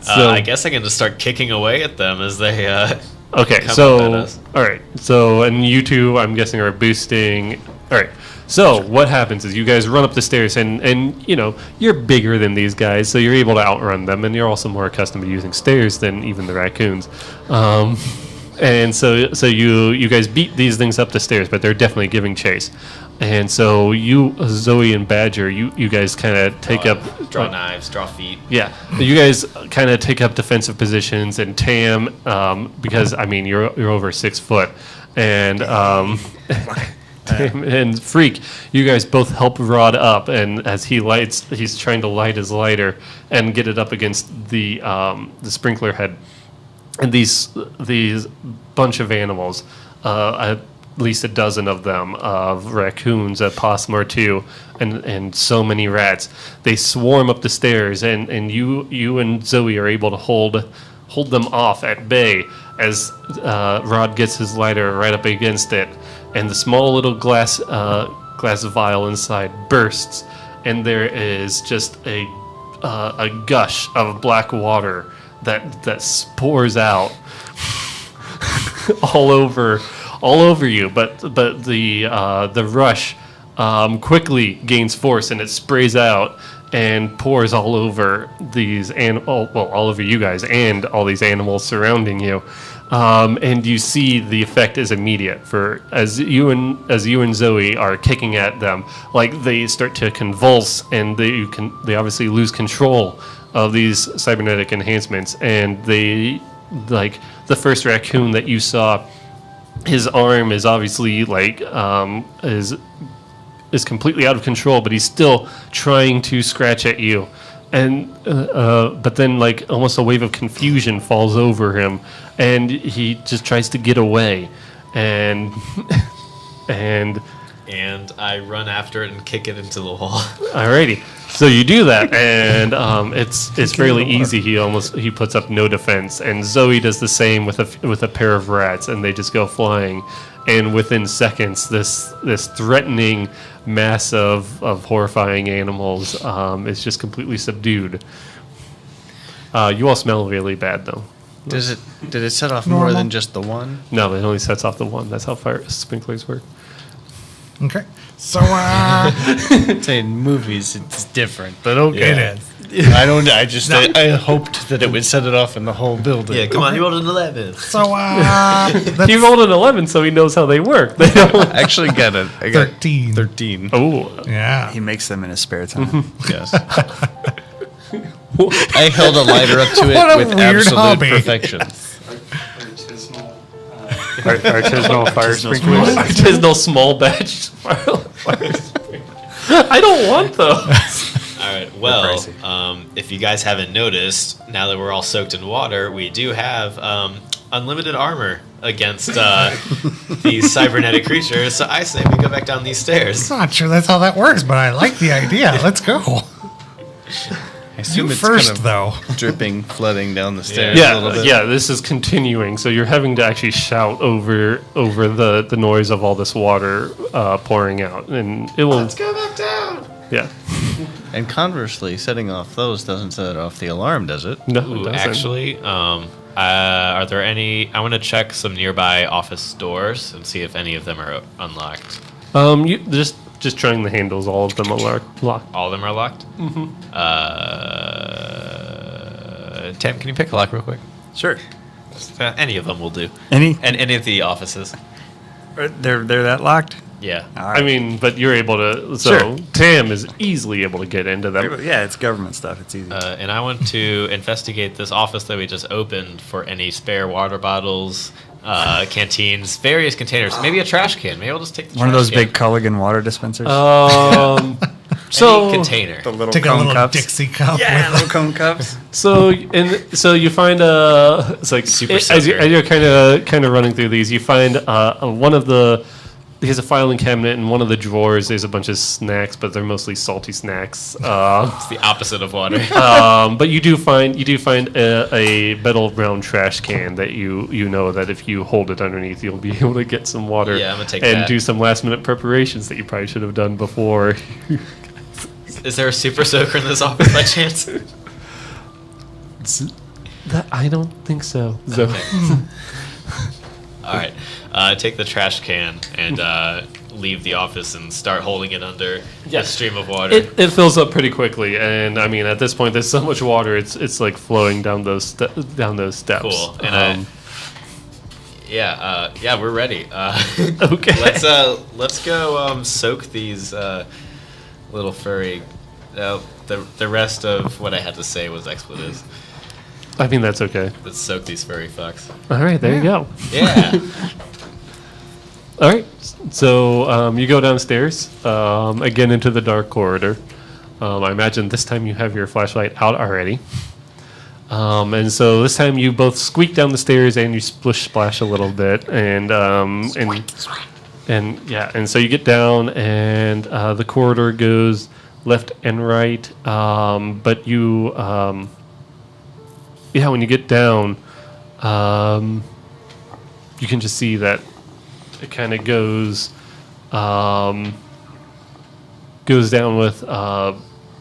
So I guess I can just start kicking away at them as they. Okay. come up at So us. all right. So and you two, I'm guessing, are boosting. All right. So what happens is you guys run up the stairs, and you know you're bigger than these guys, so you're able to outrun them, and you're also more accustomed to using stairs than even the raccoons. And so you guys beat these things up the stairs, but they're definitely giving chase. And so you, Zoey and Badger, you guys kind of take up Draw knives, draw feet. yeah, you guys kind of take up defensive positions, and Tam, because I mean you're over 6 foot, and Tam and Freak, you guys both help Rod up, and as he's trying to light his lighter and get it up against the sprinkler head, and these bunch of animals, at least a dozen of them, of raccoons, a possum or two, and so many rats. They swarm up the stairs, and you and Zoey are able to hold them off at bay as Rod gets his lighter right up against it, and the small little glass vial inside bursts, and there is just a gush of black water that pours out all over you, but the rush quickly gains force, and it sprays out and pours all over all over you guys and all these animals surrounding you. And you see the effect is immediate. For as you and Zoey are kicking at them, like they start to convulse, and they obviously lose control of these cybernetic enhancements, and they, like the first raccoon that you saw, his arm is obviously like is completely out of control, but he's still trying to scratch at you. And but then, like, almost a wave of confusion falls over him, and he just tries to get away, and I run after it and kick it into the wall. Alrighty, so you do that, and it's fairly easy. He puts up no defense, and Zoey does the same with a pair of rats, and they just go flying. And within seconds, this threatening mass of horrifying animals is just completely subdued. You all smell really bad, though. Did it set off more than just the one? No, it only sets off the one. That's how fire sprinklers work. Okay. So, Say in movies it's different, but okay. it is. I hoped that it would set it off in the whole building. Yeah, come on, you rolled an 11. So, He rolled an 11, so he knows how they work. They don't. I actually got 13. 13. Oh, Yeah. He makes them in his spare time. Yes. I held a lighter up to What it a with weird absolute hobby. perfection. Artisanal fire sprinklers. artisanal small batch fire sprinklers. I don't want those. All right, well, if you guys haven't noticed, now that we're all soaked in water, we do have unlimited armor against these cybernetic creatures, so I say we go back down these stairs. I'm not sure that's how that works, but I like the idea. Let's go. I assume You it's first, kind of though. dripping, flooding down the stairs a little bit. Yeah, this is continuing, so you're having to actually shout over the noise of all this water pouring out, and it will... Let's go back down! Yeah. And conversely, setting off those doesn't set off the alarm, does it? No, it Ooh, doesn't. actually, are there any... I want to check some nearby office doors and see if any of them are unlocked. You just trying the handles, all of them are locked. All of them are locked? Mm-hmm. Tam, can you pick a lock real quick? Sure. Any of them will do. Any? And any of the offices. They're that locked? Yeah. All right. I mean, but you're able to... So Sure. Tam is easily able to get into them. Yeah, it's government stuff. It's easy. And I want to investigate this office that we just opened for any spare water bottles, canteens, various containers. Maybe a trash can. Maybe I'll just take the One of trash those can. big Culligan water dispensers. So... Any container. the little Take a cone little cups. Dixie cup. Yeah, with little cone cups. So you find it's like Super as you're kind of running through these, you find one of the has a filing cabinet. In one of the drawers, there's a bunch of snacks, but they're mostly salty snacks. It's the opposite of water. But you do find a metal brown trash can that you know that if you hold it underneath, you'll be able to get some water. Yeah, I'm gonna take and that. do some last minute preparations that you probably should have done before. Is there a super soaker in this office by chance? I don't think so. All right. Take the trash can and leave the office and start holding it under a stream of water. It fills up pretty quickly, and I mean at this point there's so much water it's like flowing down those steps. Cool. And we're ready. Okay. Let's go soak these little furry. The rest of what I had to say was expletives. I mean that's okay. Let's soak these furry fucks. All right, there you go. Yeah. All right, so you go downstairs again into the dark corridor. I imagine this time you have your flashlight out already. And so this time you both squeak down the stairs and you splish splash a little bit, and so you get down and the corridor goes left and right, but you when you get down, you can just see that it kind of goes down with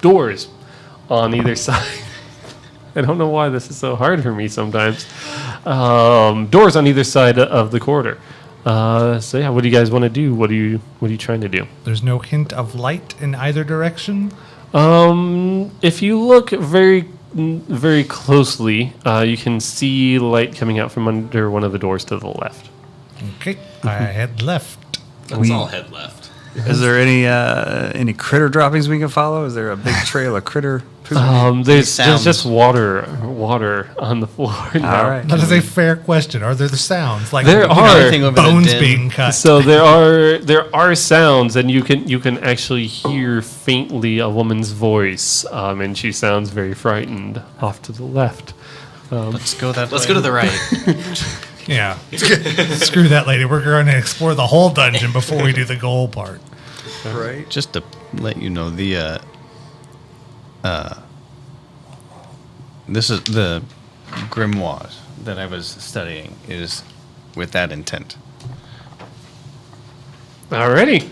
doors on either side. I don't know why this is so hard for me sometimes. Doors on either side of the corridor. What do you guys want to do? What are you trying to do? There's no hint of light in either direction. If you look very, very closely, you can see light coming out from under one of the doors to the left. Okay, I head left. Let's all head left. Is there any critter droppings we can follow? Is there a big trail of critter poop? There's just water on the floor now. All right. That is a fair question. Are there the sounds like There are bones being cut? So there are sounds, and you can actually hear faintly a woman's voice, and she sounds very frightened off to the left. Let's go that way. Let's go to the right. Yeah. Screw that lady. We're going to explore the whole dungeon before we do the goal part. Right. Just to let you know, this is the grimoire that I was studying is with that intent. Alrighty.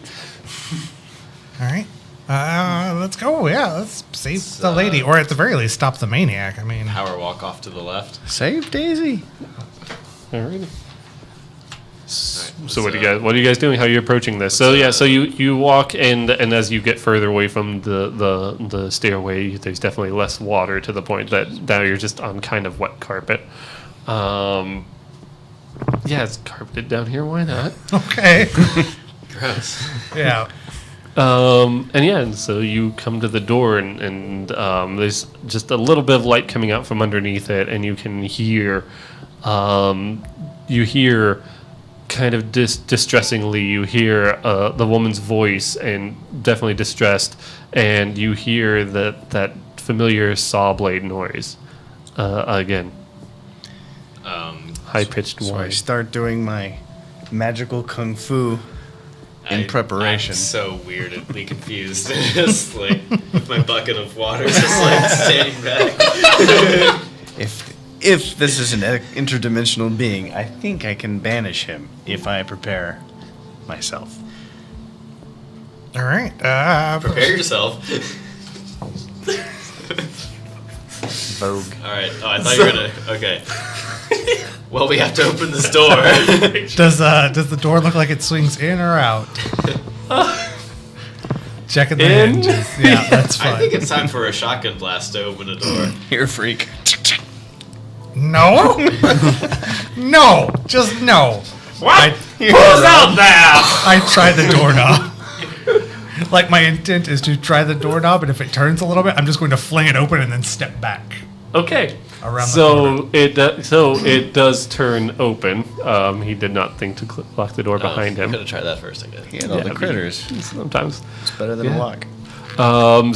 All right. Let's go. Yeah, let's save the lady, or at the very least, stop the maniac. I mean, Power walk off to the left. Save Daisy. Alrighty. So what are you guys doing? How are you approaching this? So you walk and as you get further away from the stairway, there's definitely less water to the point that now you're just on kind of wet carpet. It's carpeted down here. Why not? okay. Gross. Yeah. And so you come to the door and there's just a little bit of light coming out from underneath it, and you can hear kind of distressingly, you hear the woman's voice, and definitely distressed, and you hear that familiar saw blade noise again. High-pitched So I whine. start doing my magical kung fu in preparation. I'm so weirdly confused. Just like with my bucket of water, just like standing back. If this is an interdimensional being, I think I can banish him if I prepare myself. All right. Prepare yourself. Vogue. All right. Oh, I thought you were gonna. Okay. Well, we have to open this door. Does the door look like it swings in or out? Checking the hinges. Yeah, that's fine. I think it's time for a shotgun blast to open a door. Here, freak. No. No. Just no. What? Who's out there? I tried the doorknob. Like, my intent is to try the doorknob, and if it turns a little bit, I'm just going to fling it open and then step back. Okay. Around the So it does turn open. He did not think to lock the door behind him. I'm gonna try that first, I guess. He had all the critters. Sometimes. It's better than a lock.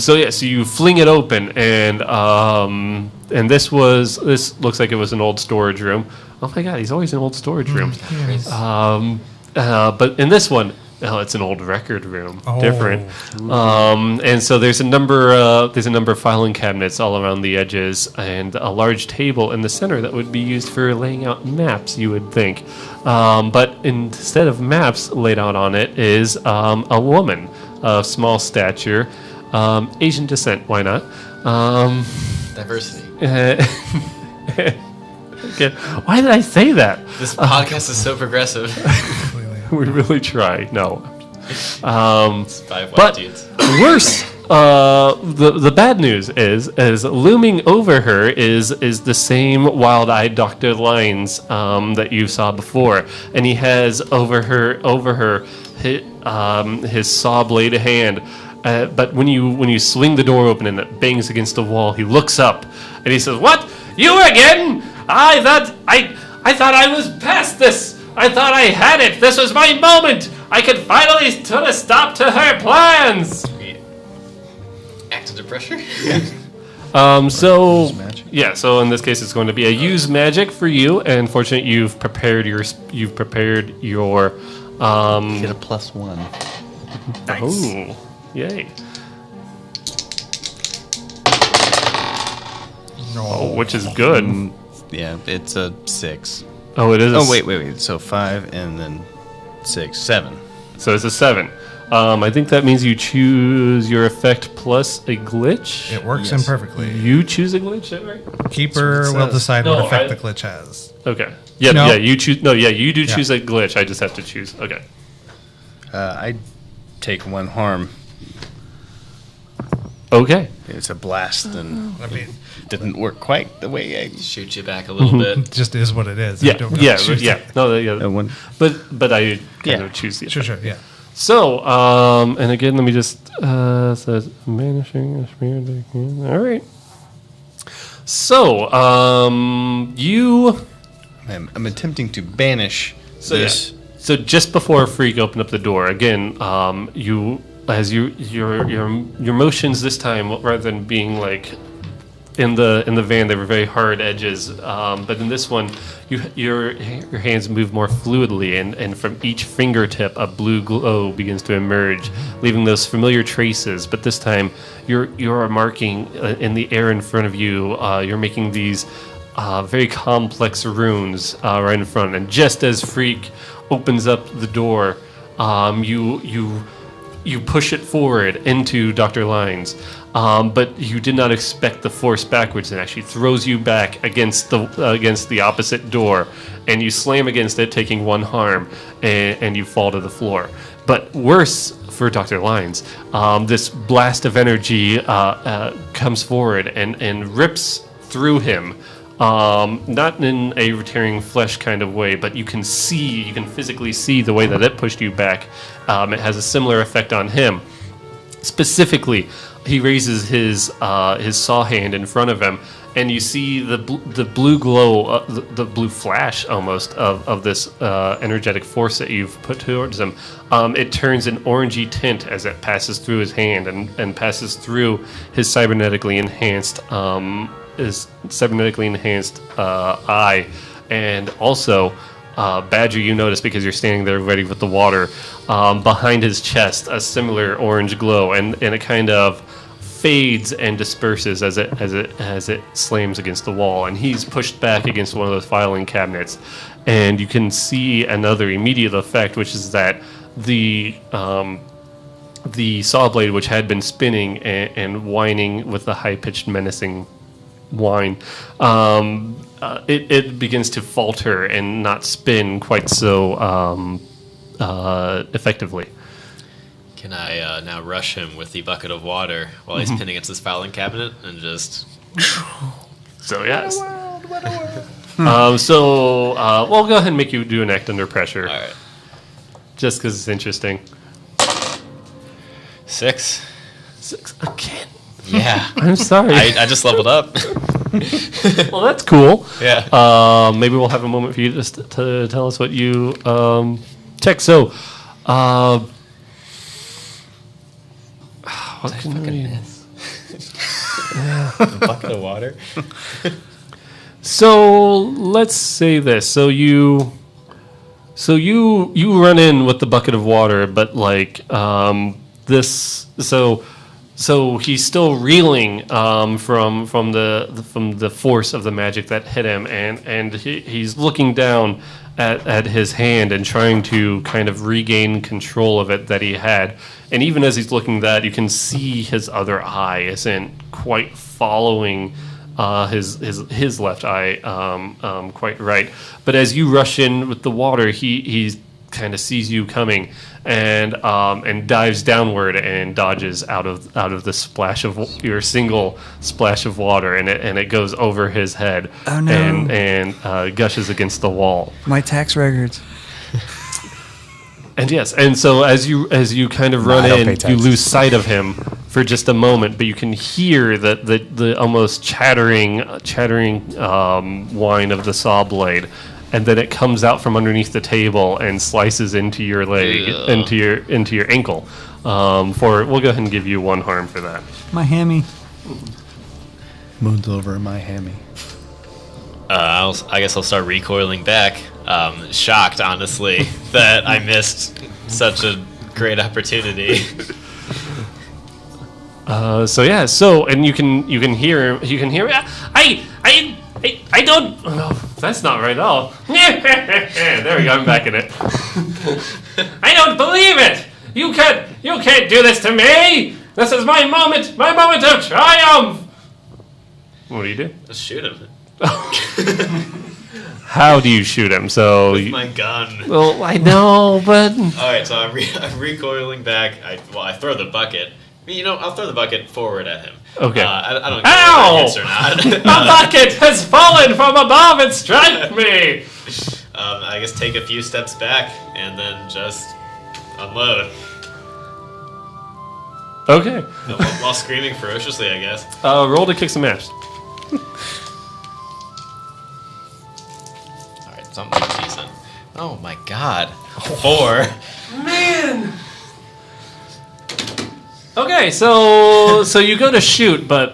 So you fling it open, and this looks like it was an old storage room. Oh my god, he's always in old storage rooms. Yes. But in this one, it's an old record room. Oh. Different. And so there's a number of filing cabinets all around the edges, and a large table in the center that would be used for laying out maps, you would think. But instead of maps laid out on it is a woman of small stature, Asian descent. Why not? Diversity. Okay. Why did I say that? This podcast is so progressive. We really try. No. Five white But dudes. worse, the bad news is looming over her is the same wild-eyed Dr. Lyons that you saw before, and he has over her his saw blade hand. But when you swing the door open and it bangs against the wall, he looks up and he says, "What? You again? I thought I was past this. I thought I had it. This was my moment. I could finally put a stop to her plans." Act under pressure? So in this case, it's going to be a use magic for you. And fortunately, you've prepared your Get a +1. Oh, yay! Oh, which is good. Yeah, it's a 6. Oh, it is. Oh, wait. So 5 and then 6, 7. So it's a 7. I think that means you choose your effect plus a glitch. It works imperfectly. You choose a glitch, is that right? Keeper will decide No, what effect I- the glitch has. Okay. Yeah, No. yeah. You choose. No, yeah. You do Yeah. choose a glitch. I just have to choose. Okay. I take 1 harm. Okay. It's a blast, and I mean, it didn't work quite the way I... Shoot you back a little bit. it just is what it is. I Yeah. don't really Yeah. choose Yeah. it. No. Yeah. one. But I kind Yeah. of choose the. Sure, yeah. So, and again, let me just says vanishing. All right. So, you. I'm attempting to banish So this. yeah. So just before Freak opened up the door again, your motions this time, rather than being like in the van, they were very hard edges. But in this one, your hands move more fluidly, and from each fingertip, a blue glow begins to emerge, leaving those familiar traces. But this time, you're marking in the air in front of you. You're making these very complex runes right in front, and just as Freak opens up the door, you push it forward into Dr. Lyons, but you did not expect the force backwards, and actually throws you back against the opposite door, and you slam against it, taking 1 harm, and you fall to the floor. But worse for Dr. Lyons, this blast of energy comes forward and rips through him. Not in a tearing flesh kind of way, but you can physically see the way that it pushed you back. It has a similar effect on him. Specifically, he raises his saw hand in front of him, and you see the blue glow, the blue flash almost of this energetic force that you've put towards him. It turns an orangey tint as it passes through his hand and passes through his cybernetically enhanced eye, and also Badger, you notice, because you're standing there ready with the water, behind his chest a similar orange glow, and it kind of fades and disperses as it slams against the wall, and he's pushed back against one of those filing cabinets. And you can see another immediate effect, which is that the saw blade, which had been spinning and whining with the high-pitched menacing whine, it begins to falter and not spin quite so effectively. Can I now rush him with the bucket of water while he's pinning against this filing cabinet and just... So yes. We'll go ahead and make you do an act under pressure. All right. Just because it's interesting. 6. 6 again. Yeah. I'm sorry. I just leveled up. Well, that's cool. Yeah. Maybe we'll have a moment for you just to tell us what you check. So, what can I A bucket of water. So let's say this. So you So you run in with the bucket of water, but like this, so he's still reeling from the force of the magic that hit him, and he's looking down at his hand and trying to kind of regain control of it that he had. And even as he's looking that, you can see his other eye isn't quite following his left eye quite right. But as you rush in with the water, he kind of sees you coming and dives downward and dodges out of the splash of your single splash of water, and it goes over his head. Oh, no. and gushes against the wall. My tax records. And yes, and so as you kind of run in, you lose sight of him for just a moment, but you can hear the almost chattering whine of the saw blade, and then it comes out from underneath the table and slices into your leg, into your ankle. We'll go ahead and give you 1 harm for that. My hammy. Moon's over my hammy. I guess I'll start recoiling back. Shocked, honestly, that I missed such a great opportunity. And you can hear I don't. No, that's not right at all. There we go. I'm back in it. I don't believe it. You can't do this to me. This is my moment of triumph. What do you do? Just shoot him. How do you shoot him? So with my gun. Well, I know, but all right. So I'm recoiling back. I throw the bucket. I'll throw the bucket forward at him. Okay. I don't know if it hits or not. The bucket has fallen from above and struck me. I guess take a few steps back and then just unload. Okay. While screaming ferociously, I guess. Roll to kick some ass. Alright, something decent. Oh my god. 4. Man! Okay, so you go to shoot, but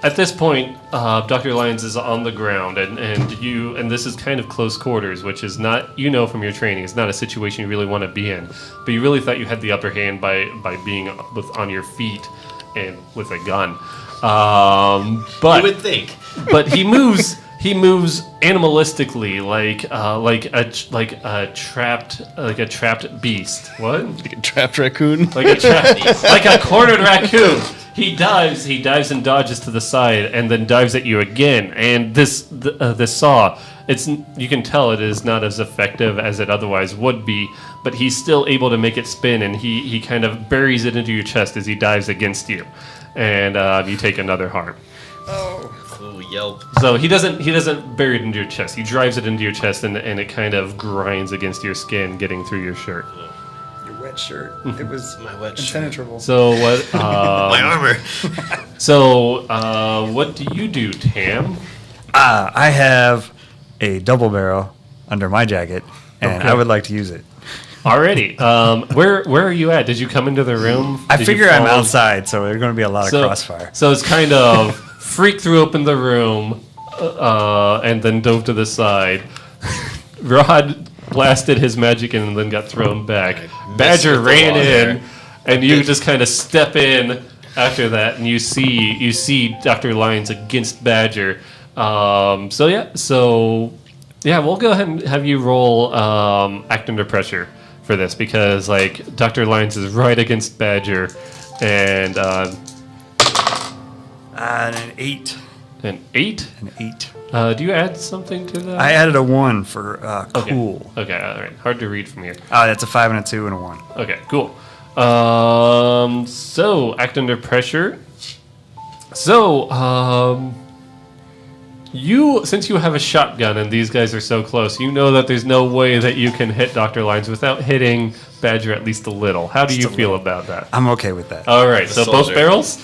at this point, Dr. Lyons is on the ground, and this is kind of close quarters, which is not, from your training, it's not a situation you really want to be in. But you really thought you had the upper hand by being on your feet and with a gun. But you would think. But he moves animalistically, like a trapped beast. What? Like a trapped raccoon? Like a cornered raccoon. He dives and dodges to the side, and then dives at you again. And this saw, you can tell it is not as effective as it otherwise would be, but he's still able to make it spin, and he kind of buries it into your chest as he dives against you, and you take another harm. Oh, yelp. So he doesn't bury it into your chest. He drives it into your chest, and it kind of grinds against your skin, getting through your shirt. Your wet shirt. It was my wet impenetrable. So what? My armor. So what do you do, Tam? I have a double barrel under my jacket, and I would like to use it. Already. Where are you at? Did you come into the room? I figure I'm outside, so there's going to be a lot of crossfire. So it's kind of freak threw open the room and then dove to the side. Rod blasted his magic in and then got thrown back. Badger ran in, and you just kind of step in after that, and you see Dr. Lyons against Badger. So we'll go ahead and have you roll act under pressure for this, because Dr. Lyons is right against Badger, and an 8. An 8? An 8. Do you add something to that? I added a 1 for cool. Okay, all right. Hard to read from here. That's a 5 and a 2 and a 1. Okay, cool. So act under pressure. So, since you have a shotgun and these guys are so close, you know that there's no way that you can hit Dr. Lyons without hitting Badger at least a little. How do you feel about that? I'm okay with that. All right, so both barrels?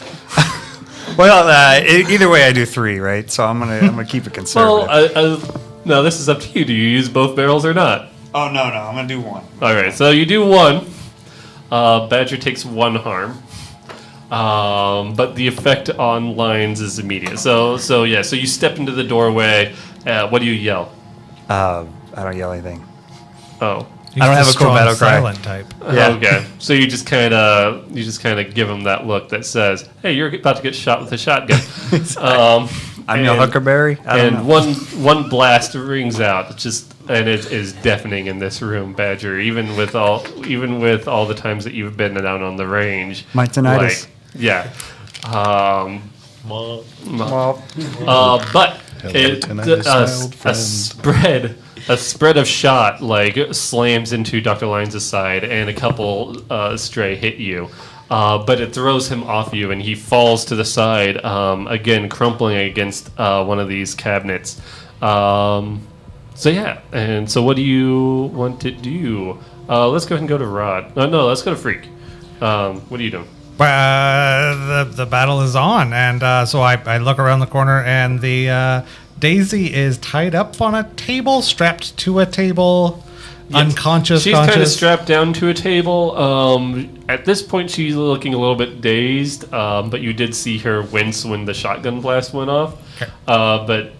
Well, either way, I do 3, right? So I'm gonna keep it conservative. Well, no, this is up to you. Do you use both barrels or not? Oh no, I'm gonna do 1. All right, so you do 1. Badger takes 1 harm. But the effect on Lyons is immediate. So you step into the doorway. What do you yell? I don't yell anything. Oh. He's I don't the have a cool strong battle cry. silent type. Yeah. Okay. So you just kind of give him that look that says, "Hey, you're about to get shot with a shotgun." I'm no Huckleberry. I don't know. one blast rings out, and it is deafening in this room, Badger. Even with all the times that you've been down on the range. My tinnitus. Yeah. But a spread of shot slams into Dr. Lyons' side, and a couple stray hit you. But it throws him off you, and he falls to the side, again crumpling against one of these cabinets. So what do you want to do? Let's go ahead and go to Rod. No, let's go to Freak. What are you doing? The battle is on, and so I look around the corner, and the Daisy is tied up on a table, strapped to a table, unconscious. She's kind of strapped down to a table. At this point, she's looking a little bit dazed, but you did see her wince when the shotgun blast went off. Okay. But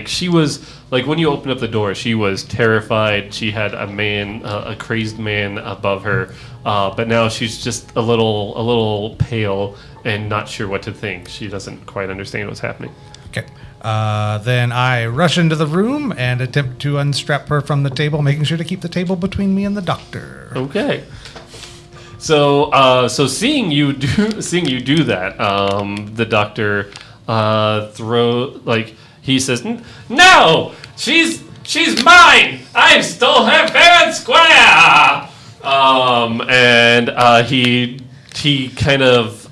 she was when you opened up the door, she was terrified. She had a crazed man above her, but now she's just a little pale and not sure what to think. She doesn't quite understand what's happening. Okay. Then I rush into the room and attempt to unstrap her from the table, making sure to keep the table between me and the doctor. Okay. So seeing you do that, the doctor he says, "No, she's mine. I stole her fair and square." And he kind of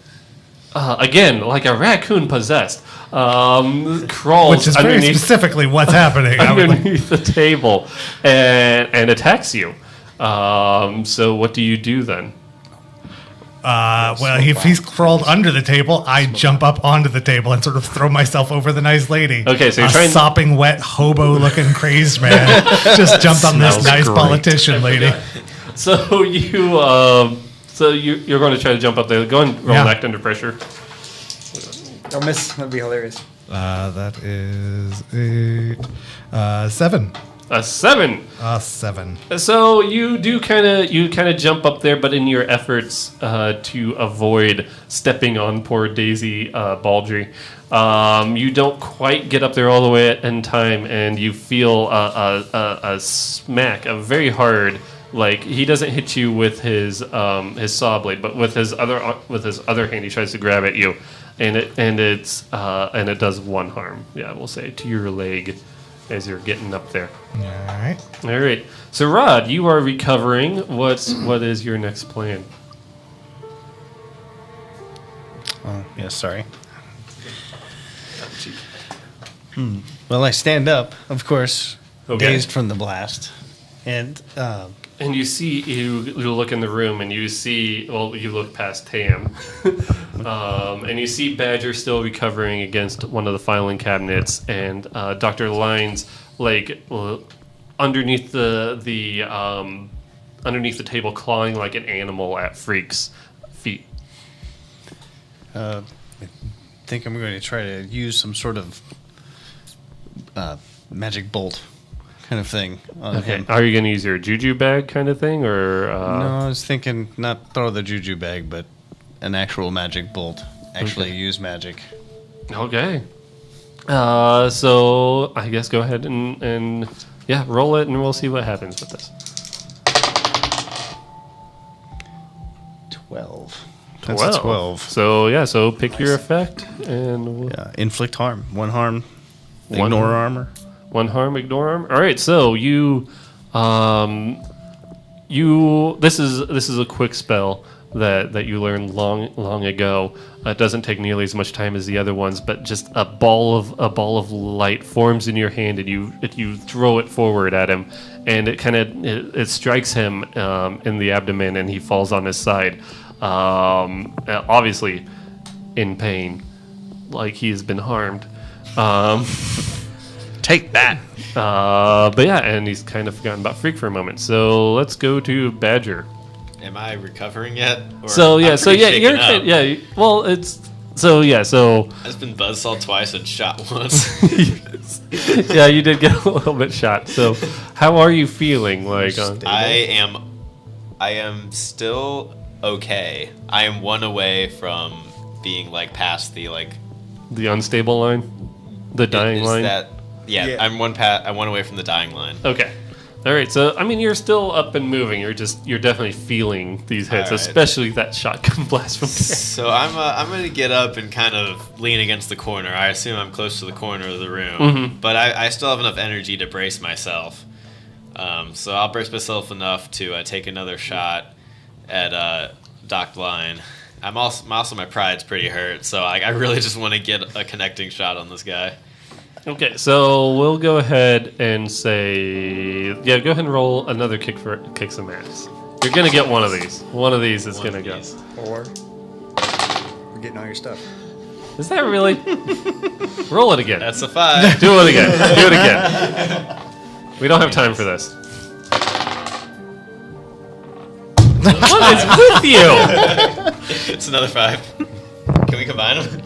again like a raccoon possessed. Crawls which is very specifically what's happening underneath the table and attacks you. So what do you do then? If he's crawled under the table, I jump up onto the table and sort of throw myself over the nice lady. Okay, so you're trying sopping wet, hobo-looking crazed man just jumped on this nice politician lady. So you're going to try to jump up there. Go and roll an act under pressure. Don't miss. That'd be hilarious. That is a 7. A 7. A 7. So you kind of jump up there, but in your efforts to avoid stepping on poor Daisy Baldry, you don't quite get up there all the way in time, and you feel a smack, a very hard. He doesn't hit you with his saw blade, but with his other hand, he tries to grab at you, and it does 1 harm. Yeah, we'll say to your leg as you're getting up there. All right. So Rod, you are recovering. What is your next plan? Oh, yeah, sorry. Well, I stand up, of course, dazed from the blast, and you see, you look in the room and you see, you look past Tam, and you see Badger still recovering against one of the filing cabinets, and Dr. Lyons, underneath underneath the table, clawing like an animal at Freak's feet. I think I'm going to try to use some sort of magic bolt kind of thing on him. Are you going to use your juju bag kind of thing, or? No, I was thinking not throw the juju bag, but an actual magic bolt. Actually use magic. Okay. So I guess go ahead and roll it, and we'll see what happens with this. 12. 12. That's a 12. So pick your effect and inflict harm. 1 harm. Ignore armor. 1 harm, ignore armor. All right, so this is a quick spell that you learned long ago. It doesn't take nearly as much time as the other ones, but just a ball of light forms in your hand, and you throw it forward at him, and it strikes him in the abdomen, and he falls on his side, obviously in pain, like he has been harmed. Take that. But yeah, and he's kind of forgotten about Freak for a moment. So let's go to Badger. Am I recovering yet? Or Well, So yeah, so I've been buzzsawed twice and shot once. yeah, you did get a little bit shot. So how are you feeling? Like I am still okay. I am one away from being like past the like the unstable line, the dying line. Yeah, I'm one away from the dying line. Okay. All right. So I mean, you're still up and moving. You're definitely feeling these hits, All right. especially that shotgun blast from there. So I'm gonna get up and kind of lean against the corner. I assume I'm close to the corner of the room, Mm-hmm. but I still have enough energy to brace myself. So I'll brace myself enough to take another shot at Doc Line. Also my pride's pretty hurt, so I really just want to get a connecting shot on this guy. Okay, so we'll go ahead and say, yeah, go ahead and roll another kick some ass. You're gonna get one of these. One of these is gonna go. Or we're getting all your stuff. Is that really? Roll it again. That's a 5. Do it again. Do it again. We don't have time for this. What is with you? It's another 5. Can we combine them?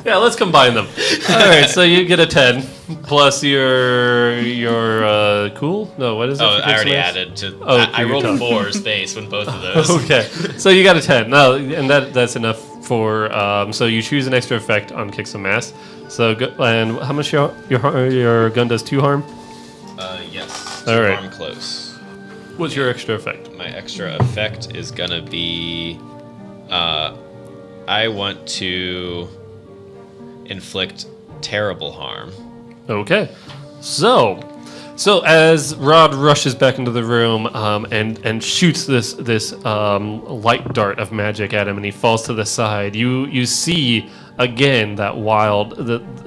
Yeah, let's combine them. All right, so you get a 10 plus your cool. No, what is it? Oh, for I already Kickstarter? added to. Oh, I your rolled tough. 4 space when both of those. Okay, so you got a 10. No, and that's enough for. So you choose an extra effect on kick some ass. So and how much your gun does 2 harm? Yes. All right. Arm close. What's your extra effect? My extra effect is gonna be. I want to inflict terrible harm. Okay, so as Rod rushes back into the room and shoots this light dart of magic at him, and he falls to the side, you see again that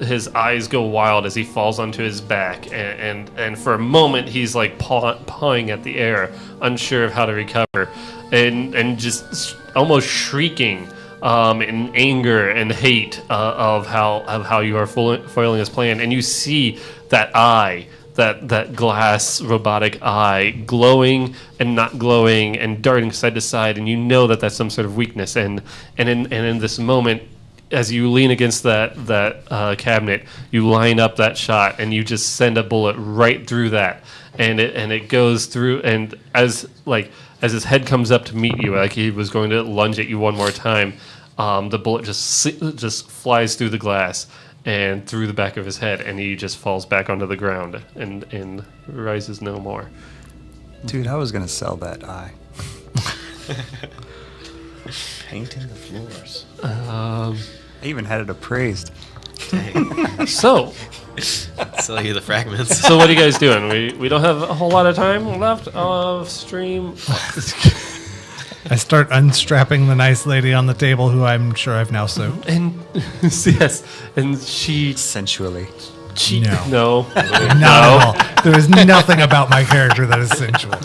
his eyes go wild as he falls onto his back, and for a moment he's like pawing at the air, unsure of how to recover, and just almost shrieking. In anger and hate of how you are foiling his plan, and you see that eye, that glass robotic eye, glowing and not glowing and darting side to side, and you know that that's some sort of weakness. And in this moment, as you lean against that cabinet, you line up that shot, and you just send a bullet right through that, and it goes through, and as his head comes up to meet you, like he was going to lunge at you one more time, the bullet just flies through the glass and through the back of his head, and he just falls back onto the ground and rises no more. Dude, I was going to sell that eye. Painting the floors. I even had it appraised. So Sell you the fragments. So what are you guys doing? We don't have a whole lot of time left of stream. I start unstrapping the nice lady on the table, who I'm sure I've now soaked. And yes, and she Sensually. no. Not at all. There is nothing about my character that is sensual.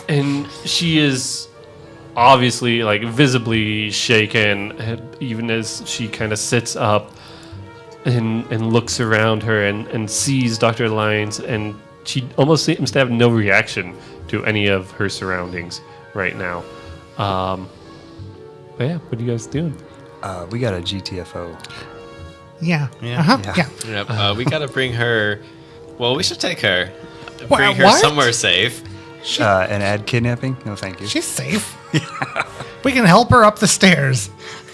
And she is obviously like visibly shaken, even as she kind of sits up and looks around her and sees Dr. Lyons, and she almost seems to have no reaction to any of her surroundings right now. But yeah, what are you guys doing? We got a GTFO. Yeah. Yeah. Uh-huh. Yeah. Yeah. We gotta bring her. Well, we should take her. Wha- Bring her what? somewhere safe. And add kidnapping? No, thank you. She's safe. We can help her up the stairs.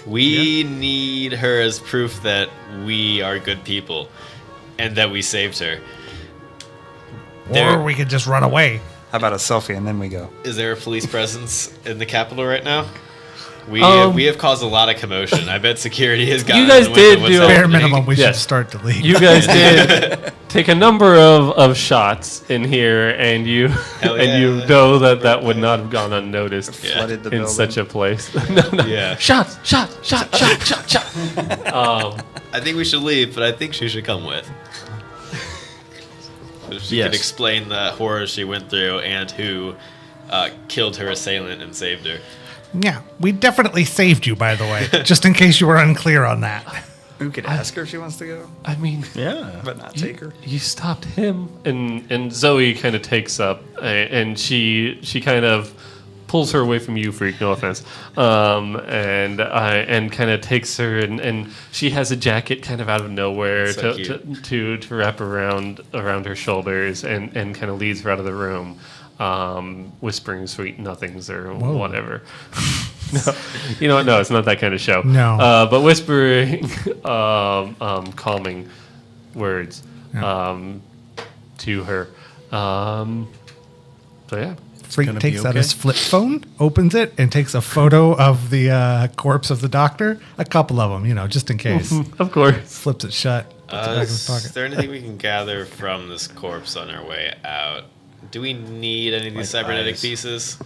We need her as proof that we are good people and that we saved her. Or we could just run away. How about a selfie and then we go? Is there a police presence in the Capitol right now? We have caused a lot of commotion. I bet security has gotten. You guys in the wind of did what's do- Bare happening. minimum, we Yes. should start to leave. You guys did take a number of shots in here, and you Hell and you yeah. know that would not have gone unnoticed Flooded the in building. such a place. No. Yeah. Shot. I think we should leave, but I think she should come with. So she Yes. can explain the horrors she went through and who killed her assailant and saved her. Yeah, we definitely saved you, by the way, just in case you were unclear on that. We could ask her if she wants to go, I mean, Yeah. but not take her. you stopped him, and Zoey kind of takes up, and she kind of pulls her away from you, freak. No offense. And kind of takes her, and she has a jacket kind of out of nowhere So to wrap around her shoulders, and kind of leads her out of the room, whispering sweet nothings or whatever. No, you know what? No, it's not that kind of show. No. But whispering calming words to her. So yeah. Freak takes out his flip phone, opens it, and takes a photo of the corpse of the doctor. A couple of them, just in case. Of course. Flips it shut. Puts it back in his pocket. Is there anything we can gather from this corpse on our way out? Do we need any of these cybernetic pieces?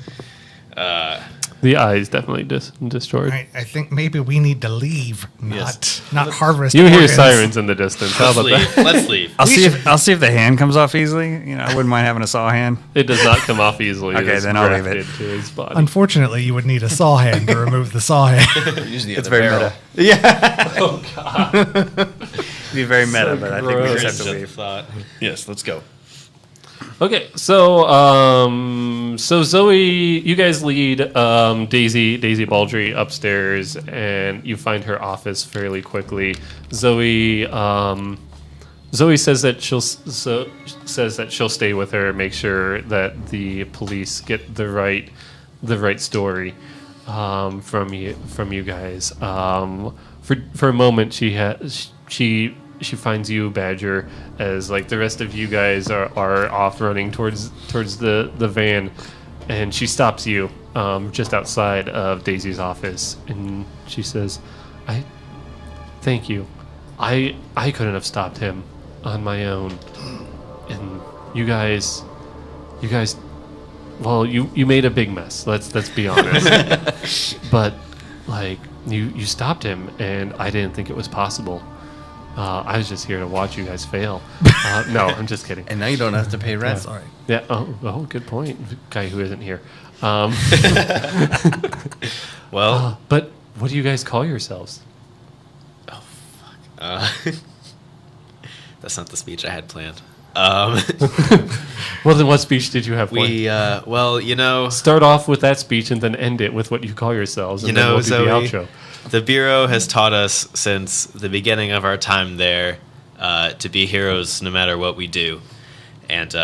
The eye is definitely destroyed. I think maybe we need to leave, not harvest. You hear organs. sirens in the distance. How about that? Let's leave. I'll see if the hand comes off easily. I wouldn't mind having a saw hand. It does not come off easily. Okay, It's then I'll leave it. grafted to his body. Unfortunately, you would need a saw hand to remove the saw hand. Use the It's other very barrel. meta. Yeah. Oh god. It'd be very meta, but I think we gross. just have to leave. Thought. Yes, let's go. Okay, so Zoey, you guys lead Daisy Baldry upstairs, and you find her office fairly quickly. Zoey says that she'll stay with her, make sure that the police get the right story from you guys. For a moment, she finds you, Badger, as like the rest of you guys are off running towards the van, and she stops you just outside of Daisy's office, and she says, thank you. I couldn't have stopped him on my own, and you guys, well, you made a big mess. Let's be honest, but like you stopped him, and I didn't think it was possible. I was just here to watch you guys fail. No, I'm just kidding. And now you don't have to pay rent. Sorry. Yeah. Oh, good point. Guy who isn't here. Well, But what do you guys call yourselves? that's not the speech I had planned. Well, then what speech did you have planned? Well, Start off with that speech and then end it with what you call yourselves, and then we'll do the Zoey, outro. the Bureau has taught us since the beginning of our time there to be heroes no matter what we do. And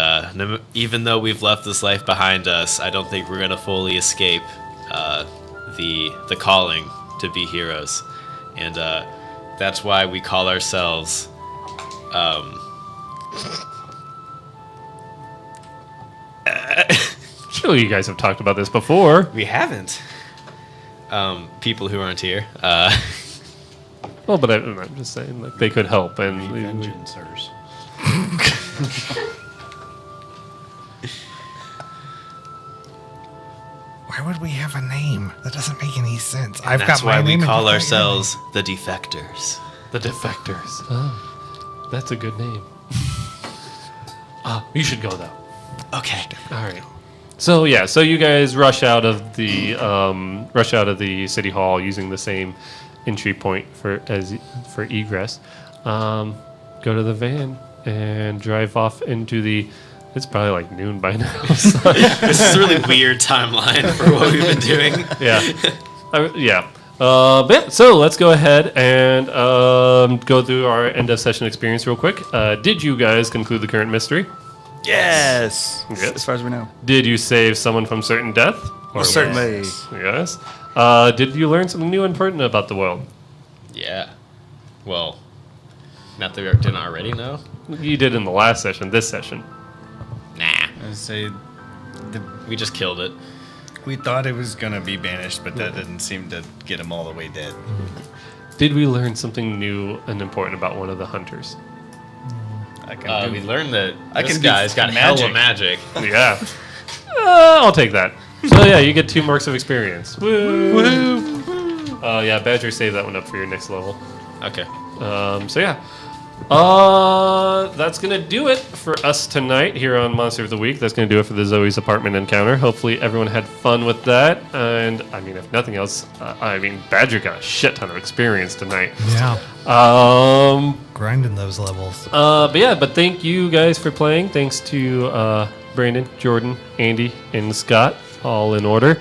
even though we've left this life behind us, I don't think we're going to fully escape the calling to be heroes. And that's why we call ourselves... Surely you guys have talked about this before. we haven't. People who aren't here. Well, but I'm just saying, like, they could help. And Vengeancers. Why would we have a name? That doesn't make any sense. And that's why we call ourselves the Defectors. the Defectors. Oh, that's a good name. You should go though. Okay. All right. So yeah, so you guys rush out of the city hall using the same entry point for egress. Go to the van and drive off into the. It's probably like noon by now. So. This is a really weird timeline for what we've been doing. Yeah. But yeah, so let's go ahead and go through our end of session experience real quick. Did you guys conclude the current mystery? Yes. Yes. As far as we know. Did you save someone from certain death? Well, certainly. Yes. Did you learn something new and pertinent about the world? Yeah. Well, not that we didn't already know. You did in the last session, this session. Nah. I say We just killed it. we thought it was gonna be banished, but that didn't seem to get him all the way dead. Did we learn something new and important about one of the hunters? I can We learned that I this can do guy's got hella magic. Yeah. I'll take that. So yeah, you get 2 marks of experience. Woo! Yeah, Badger, save that one up for your next level. Okay. So yeah. That's gonna do it for us tonight here on Monster of the Week. That's gonna do it for the Zoe's apartment encounter. Hopefully everyone had fun with that. And I mean, if nothing else, Badger got a shit ton of experience tonight. Yeah. Grinding those levels. But thank you guys for playing. Thanks to Brandon, Jordan, Andy, and Scott. all in order.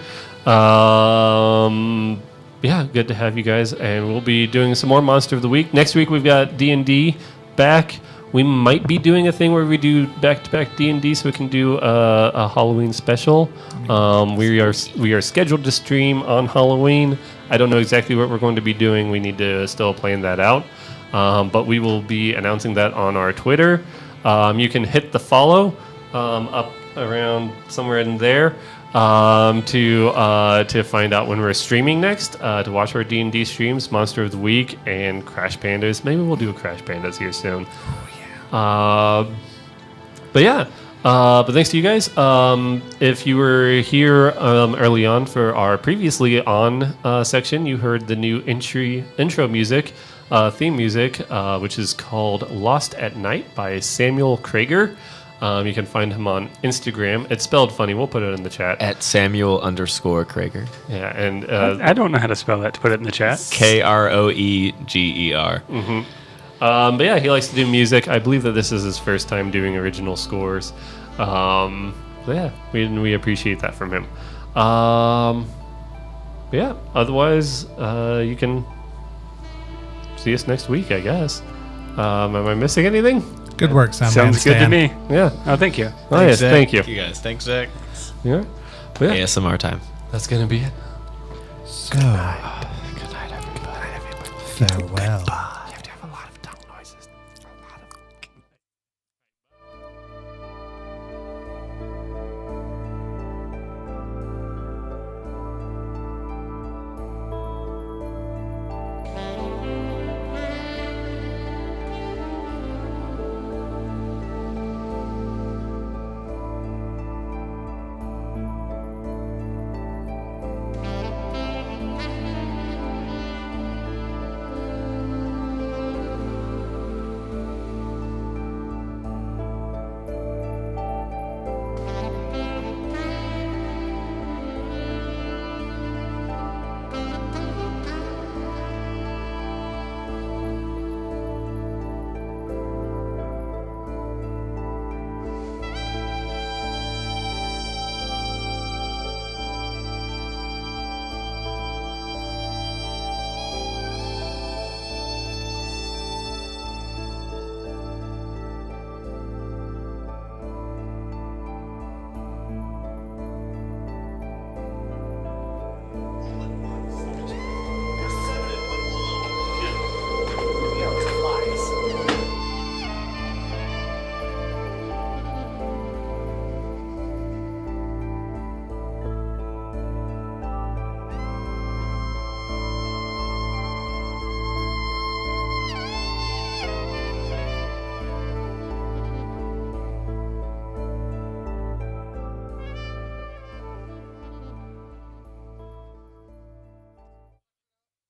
Yeah, good to have you guys, and we'll be doing some more Monster of the Week. Next week we've got D&D back. We might be doing a thing where we do back-to-back D&D, so we can do a Halloween special. We are scheduled to stream on Halloween. I don't know exactly what we're going to be doing. We need to still plan that out. But we will be announcing that on our Twitter. You can hit the follow up around somewhere in there to find out when we're streaming next, to watch our D&D streams, Monster of the Week, and Crash Pandas. Maybe we'll do a Crash Pandas here soon. But thanks to you guys. If you were here early on for our previously on section, you heard the new intro music, theme music, which is called Lost at Night by Samuel Krager. You can find him on Instagram. It's spelled funny. We'll put it in the chat. At Samuel_Krager. Yeah, and I don't know how to spell that. To put it in the chat. Kroeger. Mm-hmm. But yeah, he likes to do music. I believe that this is his first time doing original scores. So yeah, we appreciate that from him. Yeah, otherwise, you can see us next week, I guess. Am I missing anything? Good work, Sam. Sounds good to me. Yeah. Oh, thank you. Oh, yes, Zach. thank you. You guys. Thanks, Zach. Yeah. But yeah, ASMR time. that's going to be it. So, good night, everybody. Farewell.